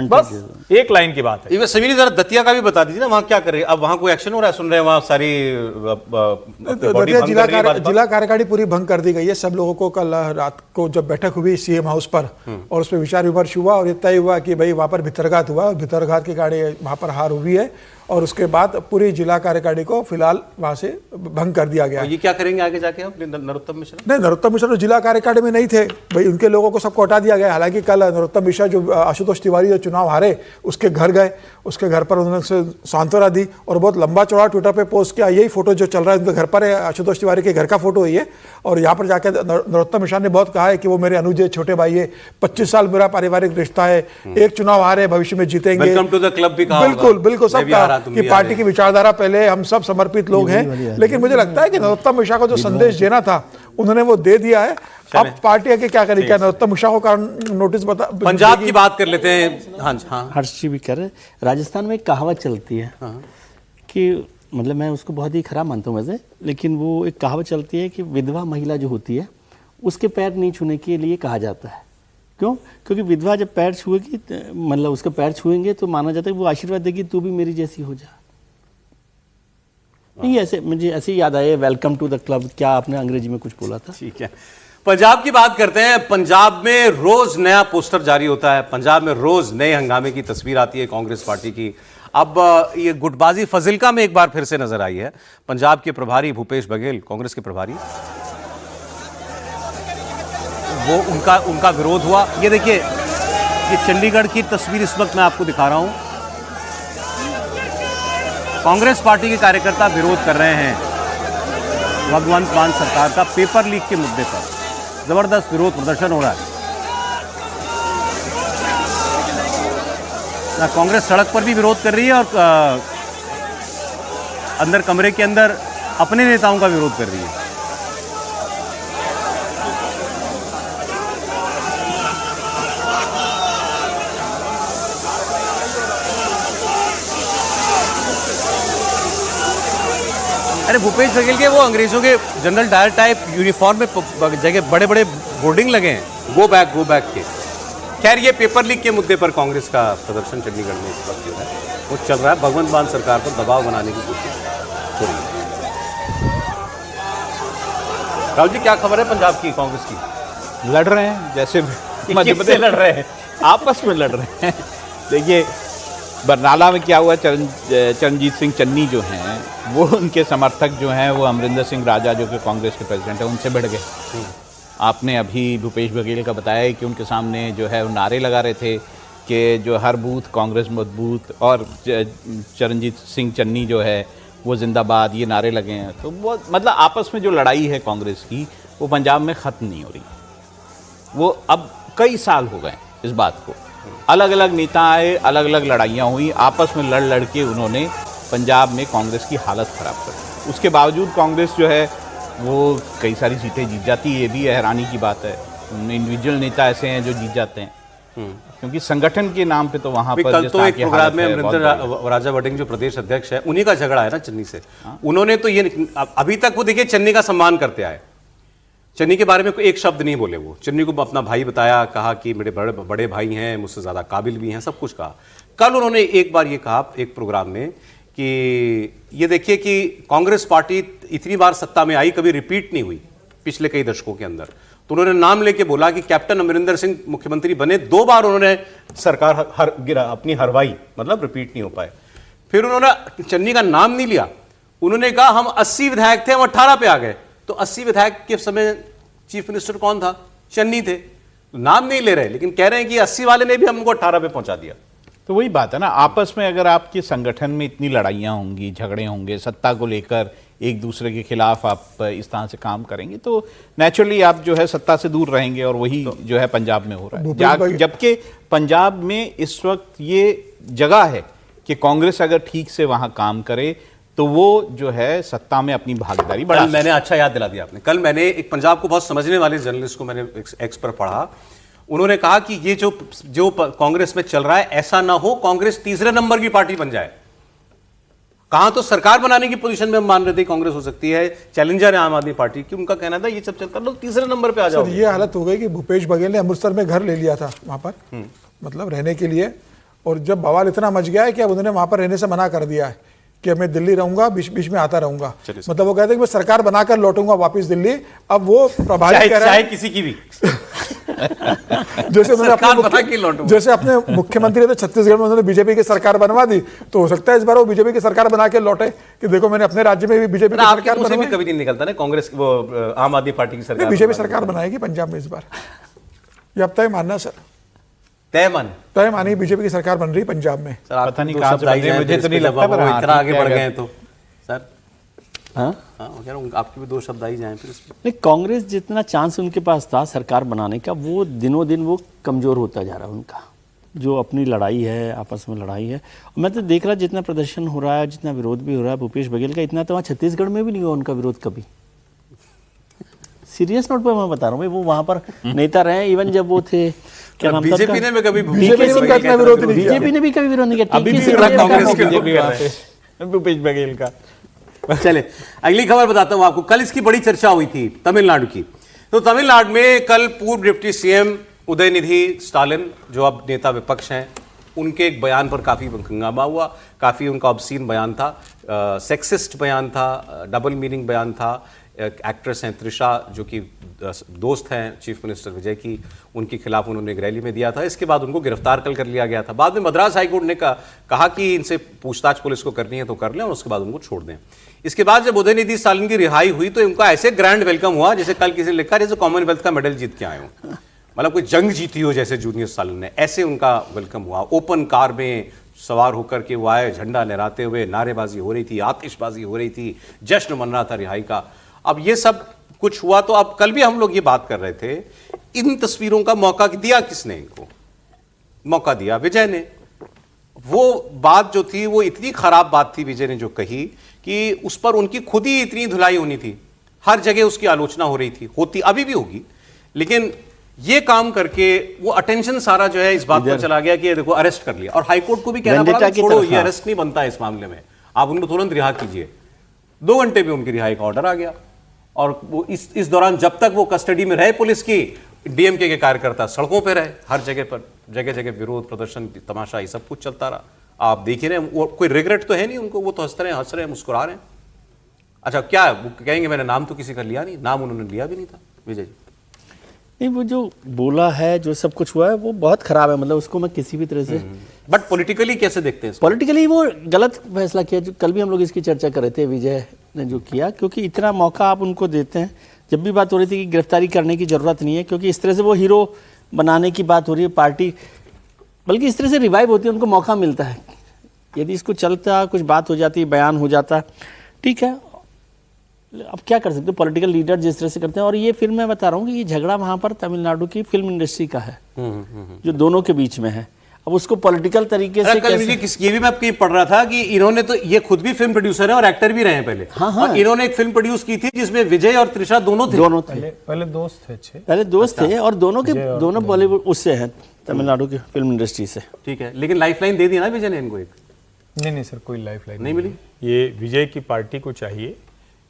बस एक लाइन की बात है। समीर जरा दतिया का भी बता दीजिए ना, वहां क्या कर रहे हैं? अब वहां कोई एक्शन हो रहा है? सुन रहे हैं वहां सारी दतिया जिला कार्यकारिणी पूरी भंग कर दी गई है। सब लोगों को कल रात को जब बैठक हुई सीएम हाउस पर और उस पर विचार विमर्श हुआ और तय हुआ कि भाई वहां पर भितरघात हुआ, भितरघात की गाड़ी वहां पर हार हुई है और उसके बाद पूरी जिला कार्यकारिणी को फिलहाल वहां से भंग कर दिया गया। ये क्या करेंगे आगे जाके? नरोत्तम मिश्रा नहीं, नरोत्तम मिश्रा तो जिला कार्यकारिणी में नहीं थे भाई, उनके लोगों को सबको हटा दिया गया। हालांकि कल नरोत्तम मिश्रा जो आशुतोष तिवारी जो चुनाव हारे उसके घर गए, उसके घर पर उन्होंने सांत्वना दी और बहुत लंबा चौड़ा ट्विटर पे पोस्ट किया। यही फोटो जो चल रहा है उनके घर पर है, आशुतोष तिवारी के घर का फोटो है ये। और यहाँ पर जाकर नरोत्तम मिश्रा ने बहुत कहा है कि वो मेरे अनुज है, छोटे भाई है, 25 साल मेरा पारिवारिक रिश्ता है, एक चुनाव हारे भविष्य में जीतेंगे, वेलकम टू द क्लब भी कहा, बिल्कुल बिल्कुल सब कहा कि पार्टी की विचारधारा पहले, हम सब समर्पित लोग हैं। लेकिन मुझे लगता है कि नरोत्तम मिश्रा को जो संदेश देना था उन्होंने वो दे दिया है। अब पार्टी आगे क्या करेगी? क्या नरोत्तम मिश्रा को कारण नोटिस बता? पंजाब की बात कर लेते हैं। हाँ, हर्ष जी भी कर रहे। राजस्थान में एक कहावत चलती है कि मतलब मैं उसको बहुत ही खराब मानता हूँ वैसे, लेकिन वो एक कहावत चलती है कि विधवा महिला जो होती है उसके पैर नहीं छूने के लिए कहा जाता है। क्यों? क्योंकि विधवा जब पैर छुएगी, मतलब उसके पैर छुएंगे तो माना जाता है कि वो आशीर्वाद देगी तू भी मेरी जैसी हो जा। नहीं, ऐसे मुझे ऐसे ही याद आया, वेलकम टू द क्लब। क्या आपने अंग्रेजी में कुछ बोला था? ठीक है, पंजाब की बात करते हैं। पंजाब में रोज नया पोस्टर जारी होता है, पंजाब में रोज नए हंगामे की तस्वीर आती है कांग्रेस पार्टी की। अब ये गुटबाजी फजिल्का में एक बार फिर से नजर आई है। पंजाब के प्रभारी भूपेश बघेल, कांग्रेस के प्रभारी, वो उनका विरोध हुआ। ये देखिए, ये चंडीगढ़ की तस्वीर इस वक्त मैं आपको दिखा रहा हूं। कांग्रेस पार्टी के कार्यकर्ता विरोध कर रहे हैं भगवंत मान सरकार का पेपर लीक के मुद्दे पर। जबरदस्त विरोध प्रदर्शन हो रहा है। कांग्रेस सड़क पर भी विरोध कर रही है और अंदर कमरे के अंदर अपने नेताओं का विरोध कर रही है। अरे भूपेश बघेल के वो अंग्रेजों के जनरल डायर टाइप यूनिफॉर्म में जगह बड़े बड़े बोर्डिंग लगे हैं, गो बैक के। खैर, ये पेपर लीक के मुद्दे पर कांग्रेस का प्रदर्शन चंडीगढ़ में इस वक्त जो है वो चल रहा है। भगवंत मान सरकार पर दबाव बनाने की कोशिश हो रही है। राहुल जी, क्या खबर है पंजाब की कांग्रेस की? लड़ रहे हैं जैसे मध्य प्रदेश लड़ रहे हैं, आपस में लड़ रहे हैं। देखिए, बरनाला में क्या हुआ, चरणजीत सिंह चन्नी जो हैं वो उनके समर्थक जो हैं वो अमरिंदर सिंह राजा जो कि कांग्रेस के प्रेसिडेंट हैं उनसे भिड़ गए। आपने अभी भूपेश बघेल का बताया कि उनके सामने जो है वो नारे लगा रहे थे कि जो हर बूथ कांग्रेस मजबूत, और चरणजीत सिंह चन्नी जो है वो जिंदाबाद, ये नारे लगे हैं। तो वो मतलब आपस में जो लड़ाई है कांग्रेस की वो पंजाब में ख़त्म नहीं हो रही। वो अब कई साल हो गए इस बात को, अलग अलग नेता आए, अलग अलग लड़ाइयाँ हुई, आपस में लड़ के उन्होंने पंजाब में कांग्रेस की हालत ख़राब कर दी। उसके बावजूद कांग्रेस जो है वो कई सारी सीटें जीत जाती है, ये भी हैरानी की बात है। इंडिविजुअल नेता ऐसे हैं जो जीत जाते हैं, क्योंकि संगठन के नाम पे तो वहाँ पर कल तो एक प्रोग्राम में अमरिंदर राजा वड़िंग जो प्रदेश अध्यक्ष है उन्हीं का झगड़ा है ना चन्नी से। उन्होंने तो ये अभी तक वो देखिए चन्नी का सम्मान करते आए, चन्नी के बारे में कोई एक शब्द नहीं बोले। वो चन्नी को अपना भाई बताया, कहा कि मेरे बड़े भाई हैं, मुझसे ज़्यादा काबिल भी हैं, सब कुछ कहा। कल उन्होंने एक बार ये कहा एक प्रोग्राम में कि ये देखिए कि कांग्रेस पार्टी इतनी बार सत्ता में आई, कभी रिपीट नहीं हुई पिछले कई दशकों के अंदर। तो उन्होंने नाम लेके बोला कि कैप्टन अमरिंदर सिंह मुख्यमंत्री बने, 2 बार उन्होंने सरकार अपनी हरवाई, मतलब रिपीट नहीं हो पाए। फिर उन्होंने चन्नी का नाम नहीं लिया, उन्होंने कहा हम 80 विधायक थे, हम 18 पे आ गए। तो 80 विधायक के समय चीफ मिनिस्टर कौन था? चन्नी थे। नाम नहीं ले रहे, लेकिन कह रहे हैं कि 80 वाले ने भी हमको 18 पे पहुंचा दिया। तो वही बात है ना, आपस में अगर आपके संगठन में इतनी लड़ाइयाँ होंगी, झगड़े होंगे, सत्ता को लेकर एक दूसरे के खिलाफ आप इस तरह से काम करेंगे तो नेचुरली आप जो है सत्ता से दूर रहेंगे, और वही जो है पंजाब में हो रहा है। जबकि पंजाब में इस वक्त ये जगह है कि कांग्रेस अगर ठीक से वहां काम करे तो वो जो है सत्ता में अपनी भागीदारी बढ़ा। मैंने अच्छा याद दिला दिया आपने। कल मैंने एक पंजाब को बहुत समझने वाले जर्नलिस्ट को मैंने एक्स पर पढ़ा, उन्होंने कहा कि ये जो कांग्रेस में चल रहा है ऐसा ना हो कांग्रेस तीसरे नंबर की पार्टी बन जाए। कहां तो सरकार बनाने की पोजीशन में हम मान रहे थे कांग्रेस हो सकती है, चैलेंजर है आम आदमी पार्टी की, उनका कहना था ये सब चलता लोग तीसरे नंबर पे आ जाओ। ये हालत हो गई कि भूपेश बघेल ने अमृतसर में घर ले लिया था वहां पर, मतलब रहने के लिए, और जब बवाल इतना मच गया है कि अब उन्होंने वहां पर रहने से मना कर दिया है कि मैं दिल्ली रहूंगा, बीच बीच में आता रहूंगा। मतलब वो कहते हैं कि मैं सरकार बनाकर लौटूंगा वापस दिल्ली। अब वो प्रभारी कह रहा है किसी की भी जैसे उन्होंने जैसे अपने मुख्यमंत्री थे छत्तीसगढ़ में, उन्होंने बीजेपी की सरकार बनवा दी, तो हो सकता है इस बार वो बीजेपी की सरकार बना के लौटे कि देखो मैंने अपने राज्य में भी बीजेपी की सरकार बनवाई। कभी नहीं निकलता ना कांग्रेस वो आम आदमी पार्टी की सरकार, बीजेपी सरकार बनाएगी पंजाब में इस बार, ये अब तय मानना सर, तय मानी बीजेपी की सरकार बन रही पंजाब में। पता नहीं कहां से बन रही है, मुझे तो नहीं लगता, पर इतना आगे बढ़ गए तो सर आपके भी 2 शब्द आई जाएं फिर इसमें। नहीं, कांग्रेस जितना चांस उनके पास था सरकार बनाने का, वो दिनों दिन वो कमजोर होता जा रहा है उनका। जो अपनी लड़ाई है, आपस में लड़ाई है। मैं तो देख रहा जितना प्रदर्शन हो रहा है, जितना विरोध भी हो रहा है भूपेश बघेल का, इतना तो वहाँ छत्तीसगढ़ में भी नहीं हुआ उनका विरोध कभी। सीरियस नोट पर मैं बता रहा हूँ, वो वहाँ पर नेता रहे, इवन जब वो थे क्या नाम था, बीजेपी ने भी कभी विरोध नहीं किया भूपेश बघेल का। चले अगली खबर बताता हूं आपको। कल इसकी बड़ी चर्चा हुई थी तमिलनाडु की। तो तमिलनाडु में कल पूर्व डिप्टी सीएम उदयनिधि स्टालिन, जो अब नेता विपक्ष हैं, उनके एक बयान पर काफी हंगामा हुआ। काफी उनका ऑब्सीन बयान था, सेक्सिस्ट बयान था, डबल मीनिंग बयान था। एक्ट्रेस हैं त्रिशा, जो कि दोस्त हैं चीफ मिनिस्टर विजय की, उनके खिलाफ उन्होंने एक रैली में दिया था। इसके बाद उनको गिरफ्तार कर लिया गया था। बाद में मद्रास हाईकोर्ट ने कहा कि इनसे पूछताछ पुलिस को करनी है तो कर लें, और उसके बाद उनको छोड़ दें। इसके बाद जब उदयनिधि स्टालिन की रिहाई हुई तो उनका ऐसे ग्रैंड वेलकम हुआ जैसे कल किसी ने लिखा जैसे कॉमनवेल्थ का मेडल जीत के आए हो, मतलब कोई जंग जीती हो जैसे जूनियर स्टालिन ने, ऐसे उनका वेलकम हुआ। ओपन कार में सवार होकर के वो आए, झंडा लहराते हुए, नारेबाजी हो रही थी, आतिशबाजी हो रही थी, जश्न मन रहा था रिहाई का। अब ये सब कुछ हुआ तो अब कल भी हम लोग ये बात कर रहे थे, इन तस्वीरों का मौका दिया किसने? इनको मौका दिया विजय ने। वो बात जो थी वो इतनी खराब बात थी विजय ने जो कही कि उस पर उनकी खुद ही इतनी धुलाई होनी थी, हर जगह उसकी आलोचना हो रही थी, होती अभी भी होगी। लेकिन ये काम करके वो अटेंशन सारा जो है इस बात पर चला गया कि देखो अरेस्ट कर लिया, और हाईकोर्ट को भी कहना पड़ा छोड़ो, ये अरेस्ट नहीं बनता है इस मामले में, आप उनको तुरंत रिहा कीजिए। 2 घंटे में उनकी रिहाई का ऑर्डर आ गया। और वो इस दौरान जब तक वो कस्टडी में रहे पुलिस की, डीएमके के कार्यकर्ता सड़कों पे रहे, हर जगह पर, जगह जगह विरोध प्रदर्शन, तमाशा, ये सब कुछ चलता रहा। आप देख ही रहे हैं, कोई रिग्रेट तो है नहीं उनको, वो तो हंस रहे हैं, मुस्कुरा रहे हैं। अच्छा क्या वो कहेंगे मैंने नाम तो किसी का लिया नहीं, नाम उन्होंने लिया भी नहीं था विजय जी। नहीं, वो जो बोला है, जो सब कुछ हुआ है, वो बहुत खराब है। मतलब उसको मैं किसी भी तरह से, बट पॉलिटिकली कैसे देखते हैं? पॉलिटिकली वो गलत फैसला किया। जो कल भी हम लोग इसकी चर्चा कर रहे थे, विजय ने जो किया, क्योंकि इतना मौका आप उनको देते हैं। जब भी बात हो रही थी कि गिरफ्तारी करने की जरूरत नहीं है, क्योंकि इस तरह से वो हीरो बनाने की बात हो रही है पार्टी, बल्कि इस तरह से रिवाइव होती है, उनको मौका मिलता है। यदि इसको चलता, कुछ बात हो जाती, बयान हो जाता, ठीक है, अब क्या कर सकते हो, पॉलिटिकल लीडर जिस तरह से करते हैं। और ये फिल्म मैं बता रहा हूँ कि ये झगड़ा वहाँ पर तमिलनाडु की फिल्म इंडस्ट्री का है, जो दोनों के बीच में है। अब उसको पॉलिटिकल तरीके से कल ये भी मैं आपकी पढ़ रहा था कि इन्होंने तो, ये खुद भी फिल्म प्रोड्यूसर है और एक्टर भी रहे हैं पहले। हाँ, हाँ। और इन्होंने एक फिल्म प्रोड्यूस की थी जिसमें विजय और त्रिशा दोनों थे। पहले दोस्त थे और दोनों बॉलीवुड उससे हैं, तमिलनाडु की फिल्म इंडस्ट्री से। ठीक है, लेकिन लाइफलाइन दे दी ना विजय ने इनको एक? नहीं सर, कोई लाइफलाइन नहीं मिली। ये विजय की पार्टी को चाहिए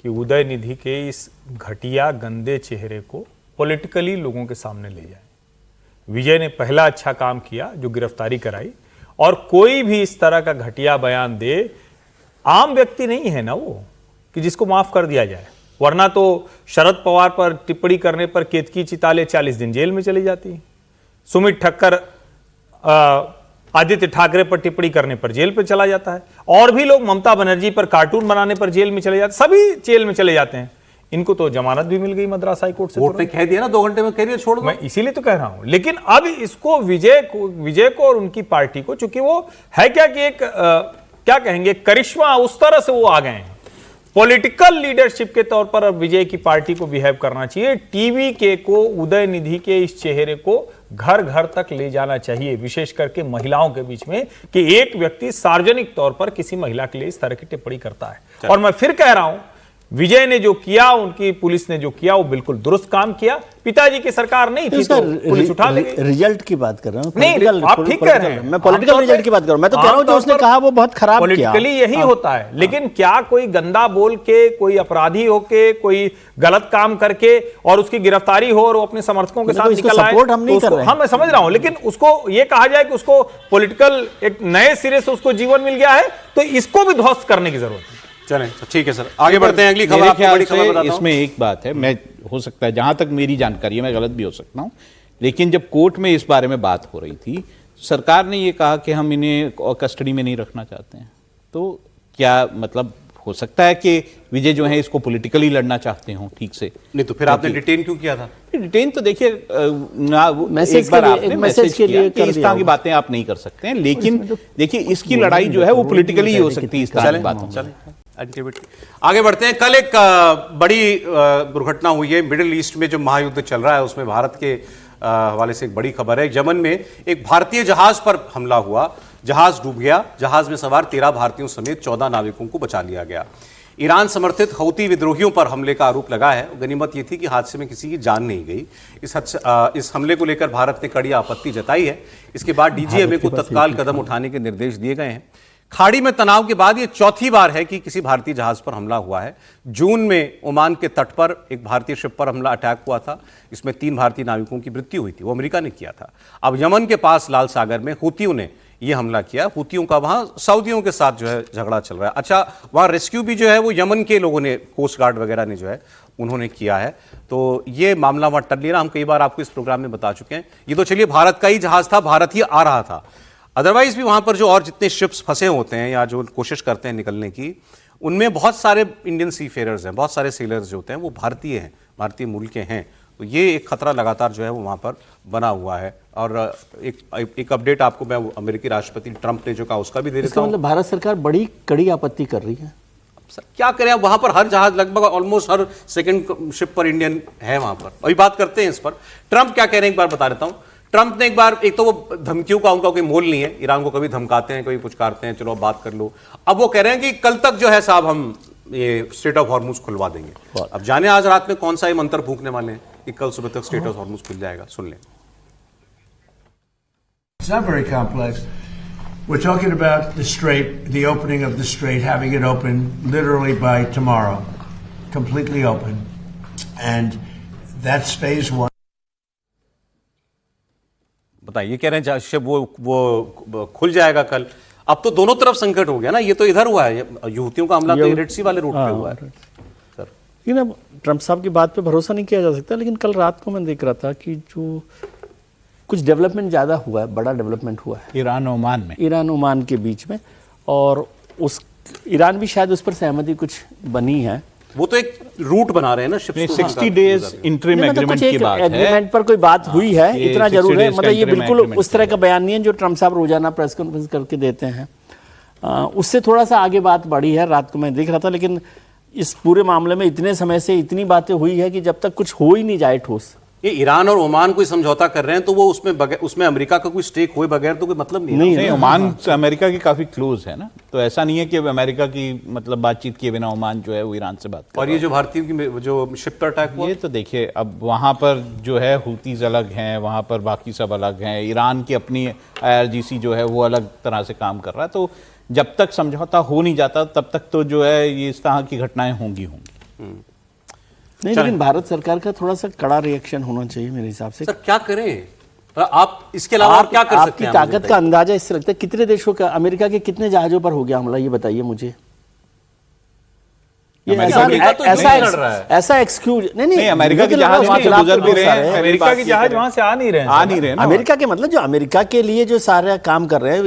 कि उदयनिधि के इस घटिया गंदे चेहरे को पॉलिटिकली लोगों के सामने ले जाए। विजय ने पहला अच्छा काम किया जो गिरफ्तारी कराई, और कोई भी इस तरह का घटिया बयान दे, आम व्यक्ति नहीं है ना वो कि जिसको माफ कर दिया जाए। वरना तो शरद पवार पर टिप्पणी करने पर केतकी चिताले 40 दिन जेल में चली जाती, सुमित ठक्कर आदित्य ठाकरे पर टिप्पणी करने पर जेल पर चला जाता है, और भी लोग ममता बनर्जी पर कार्टून बनाने पर जेल में चले जाते, सभी जेल में चले जाते हैं। इनको तो जमानत भी मिल गई मद्रास हाई कोर्ट से। कोर्ट ने कह दिया ना 2 घंटे में कैरियर छोड़ दो। मैं इसीलिए तो कह रहा हूं। लेकिन अब इसको विजय को और उनकी पार्टी को, चूंकि वो है क्या कि एक क्या कहेंगे, करिश्मा, उस तरह से वो आ गए हैं पॉलिटिकल लीडरशिप के तौर पर। अब विजय की पार्टी को बिहेव करना चाहिए। टीवी के को, उदयनिधि के इस चेहरे को घर घर तक ले जाना चाहिए, विशेष करके महिलाओं के बीच में, कि एक व्यक्ति सार्वजनिक तौर पर किसी महिला के लिए इस तरह की टिप्पणी करता है। और मैं फिर कह रहा हूं, विजय ने जो किया, उनकी पुलिस ने जो किया, वो बिल्कुल दुरुस्त काम किया। पिताजी की सरकार नहीं थी तो पुलिस उठा ले गई। रिजल्ट की बात कर रहा हूं। नहीं, आप ठीक कह रहे हैं। मैं पॉलिटिकल रिजल्ट की बात कर रहा हूं। मैं तो कह रहा हूं जो उसने कहा वो बहुत खराब किया। पॉलिटिकली यही होता है। लेकिन क्या कोई गंदा बोल के, कोई अपराधी होके, कोई गलत काम करके और उसकी गिरफ्तारी हो और वो अपने समर्थकों के साथ निकल आए, सपोर्ट हम नहीं कर रहे हैं। हाँ, मैं समझ रहा हूं, लेकिन उसको ये कहा जाए कि उसको पॉलिटिकल एक नए सिरे से उसको जीवन मिल गया है, तो इसको भी ध्वस्त करने की जरूरत है। चलें, ठीक है सर, आगे बढ़ते हैं। अगली खबर, आपको बड़ी खबर बताता हूं। इसमें एक बात है, मैं हो सकता है, जहां तक मेरी जानकारी है, मैं गलत भी हो सकता हूं, लेकिन जब कोर्ट में इस बारे में बात हो रही थी, सरकार ने ये कहा कि हम इन्हें कस्टडी में नहीं रखना चाहते हैं। तो क्या मतलब हो सकता है कि विजय जो है इसको पॉलिटिकली लड़ना चाहते हो ठीक से? नहीं तो फिर आपने डिटेन क्यों किया था? डिटेन तो देखिए, मैसेज एक बार आपने मैसेज के लिए इस तरह की बातें आप नहीं कर सकते हैं, लेकिन देखिए इसकी लड़ाई जो है वो पॉलिटिकली हो सकती है इस तरह की बातों। आगे बढ़ते हैं। कल एक बड़ी दुर्घटना हुई है मिडिल ईस्ट में, जो महायुद्ध चल रहा है उसमें भारत के हवाले से एक बड़ी खबर है। यमन में एक भारतीय जहाज पर हमला हुआ, जहाज डूब गया। जहाज में सवार 13 भारतीयों समेत 14 नाविकों को बचा लिया गया। ईरान समर्थित हौती विद्रोहियों पर हमले का आरोप लगा है। गनीमत यह थी कि हादसे में किसी की जान नहीं गई। इस हमले को लेकर भारत ने कड़ी आपत्ति जताई है। इसके बाद डीजीएमए को तत्काल कदम उठाने के निर्देश दिए गए हैं। खाड़ी में तनाव के बाद यह चौथी बार है कि किसी भारतीय जहाज पर हमला हुआ है। जून में ओमान के तट पर एक भारतीय शिप पर हमला अटैक हुआ था। इसमें 3 भारतीय नाविकों की मृत्यु हुई थी, वो अमेरिका ने किया था। अब यमन के पास लाल सागर में हूतियों ने यह हमला किया। हूतियों का वहां सऊदियों के साथ जो है झगड़ा चल रहा है। अच्छा, वहां रेस्क्यू भी जो है वो यमन के लोगों ने, कोस्ट गार्ड वगैरह ने जो है उन्होंने किया है। तो ये मामला वहां टल लिया। हम कई बार आपको इस प्रोग्राम में बता चुके हैं। ये तो चलिए भारत का ही जहाज था, भारत ही आ रहा था। अदरवाइज भी वहां पर जो और जितने शिप्स फंसे होते हैं या जो कोशिश करते हैं निकलने की, उनमें बहुत सारे इंडियन सी फेयरर्स हैं, बहुत सारे सेलर्स जो होते हैं वो भारतीय हैं, भारतीय मूल के हैं। तो ये एक खतरा लगातार जो है वो वहां पर बना हुआ है। और एक अपडेट आपको मैं अमेरिकी राष्ट्रपति ट्रंप ने जो कहा उसका भी दे देता हूं। मतलब भारत सरकार बड़ी कड़ी आपत्ति कर रही है। सर क्या करें, वहां पर हर जहाज, लगभग ऑलमोस्ट हर सेकंड शिप पर इंडियन है वहां पर। अभी बात करते हैं इस पर। ट्रंप क्या कह रहे हैं एक बार बता देता हूं। ट्रंप ने एक बार, एक तो वो धमकियों का उनका कोई मोल नहीं है, ईरान को कभी धमकाते हैं, कभी पुचकारते हैं, चलो अब बात कर लो। अब वो कह रहे हैं कि कल तक जो है साहब हम ये स्ट्रेट ऑफ हॉर्मुज खुलवा देंगे। अब जाने आज रात में कौन सा ये मंत्र फूकने वाले हैं कि कल सुबह तक स्ट्रेट ऑफ हॉर्मुज खुल जाएगा। सुन लें। It's not very complex. We're talking about the strait, the opening of the strait, having it open literally by tomorrow, completely open, and that's phase 1. बताइए, कह रहे हैं शिप वो खुल जाएगा कल। अब तो दोनों तरफ संकट हो गया ना। ये तो इधर हुआ है, यूथियों का हमला तो रेड सी वाले रूट पे हुआ है सर। लेकिन अब ट्रंप साहब की बात पे भरोसा नहीं किया जा सकता। लेकिन कल रात को मैं देख रहा था कि जो कुछ डेवलपमेंट ज़्यादा हुआ है, बड़ा डेवलपमेंट हुआ है ईरान ओमान के बीच में, और उस ईरान भी शायद उस पर सहमति कुछ बनी है। वो तो एक रूट बना रहे हैं ना, 60 डेज इंटरिम एग्रीमेंट की बात है। एग्रीमेंट पर कोई बात हुई है, इतना जरूर है। मतलब ये बिल्कुल उस तरह का बयान नहीं है जो ट्रंप साहब रोजाना प्रेस कॉन्फ्रेंस करके देते हैं। उससे थोड़ा सा आगे बात बढ़ी है, रात को मैं देख रहा था। लेकिन इस पूरे मामले में इतने समय से इतनी बातें हुई है कि जब तक कुछ हो ही नहीं जाए ठोस, ये ईरान और ओमान कोई समझौता कर रहे हैं तो वो उसमें अमेरिका का कोई स्टेक हुए बगैर तो कोई मतलब नहीं। ओमान अमेरिका की काफी क्लोज है ना, तो ऐसा नहीं है कि अमेरिका की मतलब बातचीत किए बिना ओमान जो है वो ईरान से बात कर। और ये जो भारतीयों की जो शिप पर अटैक हुआ, ये तो देखिए अब वहां पर जो है हुतीज अलग हैं, वहां पर बाकी सब अलग हैं। ईरान की अपनी IRGC जो है वो अलग तरह से काम कर रहा है। तो जब तक समझौता हो नहीं जाता तब तक तो जो है ये इस तरह की घटनाएं होंगी। नहीं, लेकिन भारत सरकार का थोड़ा सा कड़ा रिएक्शन होना चाहिए मेरे हिसाब से। सर क्या करें आप इसके अलावा और क्या कर सकते हैं? आपकी ताकत का अंदाजा इससे लगता है कितने देशों का, अमेरिका के कितने जहाजों पर हो गया हमला, ये बताइए मुझे। ये ऐसा एक्सक्यूज नहीं, अमेरिका के जहाज वहां से गुजर भी रहे हैं, अमेरिका के जहाज वहां से आ नहीं रहे हैं। अमेरिका के मतलब जो अमेरिका के लिए जो सारा काम कर रहे हैं,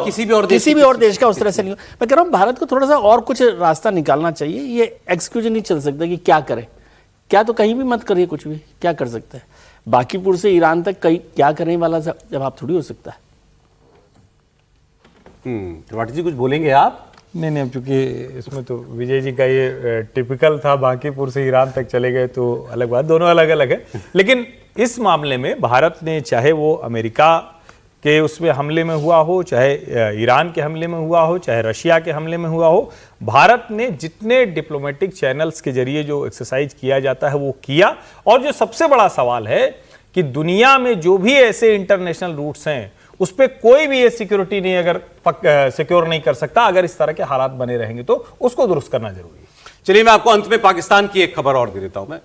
किसी भी और देश का उस तरह से नहीं। मैं कह रहा हूँ भारत को थोड़ा सा और कुछ रास्ता निकालना चाहिए। ये एक्सक्यूज नहीं चल सकता कि क्या करें, क्या तो कहीं भी मत करिए, कुछ भी क्या कर सकता है। बाकीपुर से ईरान तक कहीं क्या करने वाला जवाब थोड़ी हो सकता है। त्रिपाठी जी कुछ बोलेंगे आप? नहीं, अब चूंकि इसमें तो विजय जी का ये टिपिकल था, बांकीपुर से ईरान तक चले गए तो अलग बात, दोनों अलग अलग है। लेकिन इस मामले में भारत ने, चाहे वो अमेरिका के उसमें हमले में हुआ हो, चाहे ईरान के हमले में हुआ हो, चाहे रशिया के हमले में हुआ हो, भारत ने जितने डिप्लोमेटिक चैनल्स के जरिए जो एक्सरसाइज किया जाता है वो किया। और जो सबसे बड़ा सवाल है कि दुनिया में जो भी ऐसे इंटरनेशनल रूट्स हैं उस पर कोई भी ये सिक्योरिटी नहीं, अगर सिक्योर नहीं कर सकता, अगर इस तरह के हालात बने रहेंगे तो उसको दुरुस्त करना जरूरी है। चलिए मैं आपको अंत में पाकिस्तान की एक खबर और दे देता हूं मैं।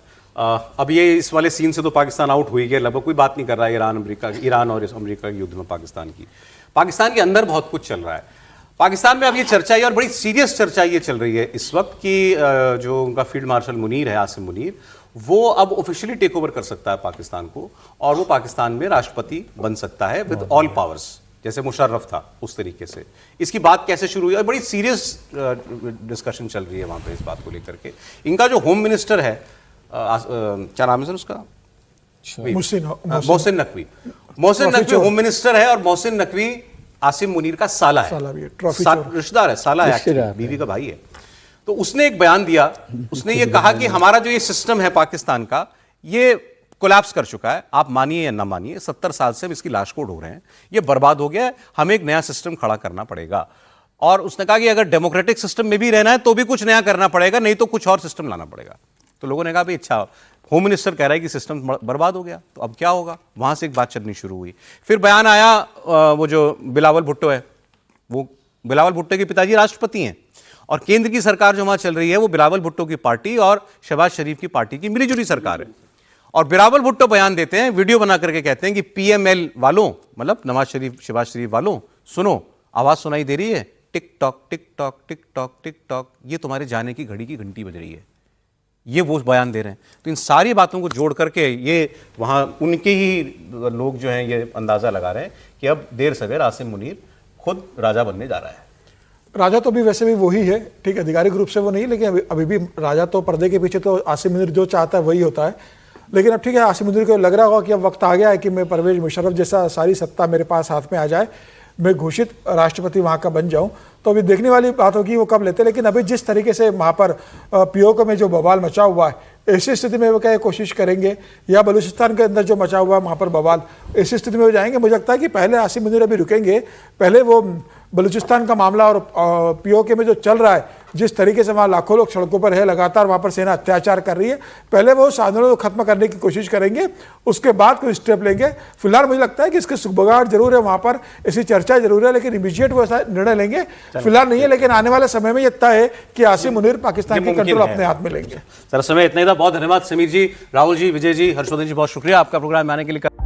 अब ये इस वाले सीन से तो पाकिस्तान आउट हुई गया, लगभग कोई बात नहीं कर रहा है ईरान और अमेरिका के युद्ध में पाकिस्तान के अंदर बहुत कुछ चल रहा है। पाकिस्तान में अब ये चर्चा और बड़ी सीरियस चर्चा ये चल रही है इस वक्त कि जो उनका फील्ड मार्शल मुनीर है, आसिम मुनीर, वो अब ऑफिशियली टेक ओवर कर सकता है पाकिस्तान को और वो पाकिस्तान में राष्ट्रपति बन सकता है विद ऑल पावर्स, जैसे मुशर्रफ था उस तरीके से। इसकी बात कैसे शुरू हुई और बड़ी सीरियस डिस्कशन चल रही है वहां पे इस बात को लेकर के। इनका जो होम मिनिस्टर है, क्या नाम है सर उसका? मोहसिन नकवी होम मिनिस्टर है और मोहसिन नकवी आसिम मुनीर का साला है, रिश्तेदार है, साला है, बीवी का भाई है। तो उसने एक बयान दिया, उसने ये कहा कि हमारा जो ये सिस्टम है पाकिस्तान का, ये कोलैप्स कर चुका है। आप मानिए या ना मानिए, 70 साल से हम इसकी लाशकोट हो रहे हैं, ये बर्बाद हो गया है, हमें एक नया सिस्टम खड़ा करना पड़ेगा। और उसने कहा कि अगर डेमोक्रेटिक सिस्टम में भी रहना है तो भी कुछ नया करना पड़ेगा, नहीं तो कुछ और सिस्टम लाना पड़ेगा। तो लोगों ने कहा भाई अच्छा, होम मिनिस्टर कह रहा है कि सिस्टम बर्बाद हो गया, तो अब क्या होगा? वहां से एक बात चलनी शुरू हुई। फिर बयान आया, वो जो बिलावल भुट्टो है, वो बिलावल भुट्टो के पिताजी राष्ट्रपति हैं और केंद्र की सरकार जो वहां चल रही है वो बिलावल भुट्टो की पार्टी और शहबाज शरीफ की पार्टी की मिलीजुली सरकार है। और बिलावल भुट्टो बयान देते हैं, वीडियो बना करके कहते हैं कि PML वालों, मतलब नवाज शरीफ शहबाज शरीफ वालों, सुनो, आवाज सुनाई दे रही है, tick tock tick tock tick tock tick tock, ये तुम्हारे जाने की घड़ी की घंटी बज रही है। ये वो बयान दे रहे हैं। तो इन सारी बातों को जोड़ करके ये वहां उनके ही लोग जो हैं ये अंदाजा लगा रहे हैं कि अब देर सवेर आसिम मुनीर खुद राजा बनने जा रहा है। राजा तो अभी वैसे भी वही है, ठीक है, आधिकारिक रूप से वो नहीं, लेकिन अभी भी राजा तो पर्दे के पीछे तो आसिम मुनीर जो चाहता है वही होता है। लेकिन अब ठीक है, आसिम मुनीर को लग रहा होगा कि अब वक्त आ गया है कि मैं परवेज मुशर्रफ जैसा सारी सत्ता मेरे पास हाथ में आ जाए, मैं घोषित राष्ट्रपति वहाँ का बन जाऊँ। तो अभी देखने वाली बात होगी वो कब लेते हैं। लेकिन अभी जिस तरीके से वहाँ पर POK में जो बवाल मचा हुआ है, ऐसी स्थिति में वो क्या कोशिश करेंगे, या बलूचिस्तान के अंदर जो मचा हुआ है वहाँ पर बवाल, ऐसी स्थिति में वो जाएंगे। मुझे लगता है कि पहले आसिम मुनीर अभी रुकेंगे, पहले वो बलूचिस्तान का मामला और POK में जो चल रहा है, जिस तरीके से वहाँ लाखों लोग सड़कों पर है, लगातार वहाँ पर सेना अत्याचार कर रही है, पहले वो आंदोलन को खत्म करने की कोशिश करेंगे, उसके बाद कोई स्टेप लेंगे। फिलहाल मुझे लगता है कि इसके सुखबगाट जरूर है, वहाँ पर ऐसी चर्चा जरूर है, लेकिन इमीडिएट वो ऐसा निर्णय लेंगे फिलहाल नहीं है। लेकिन आने वाले समय में ये तय है कि आसिम मुनीर पाकिस्तान की कंट्रोल अपने हाथ में लेंगे। सर समय इतना ही था, बहुत धन्यवाद समीर जी, राहुल जी, विजय जी, हर्षवर्धन जी, बहुत शुक्रिया आपका प्रोग्राम में आने के लिए।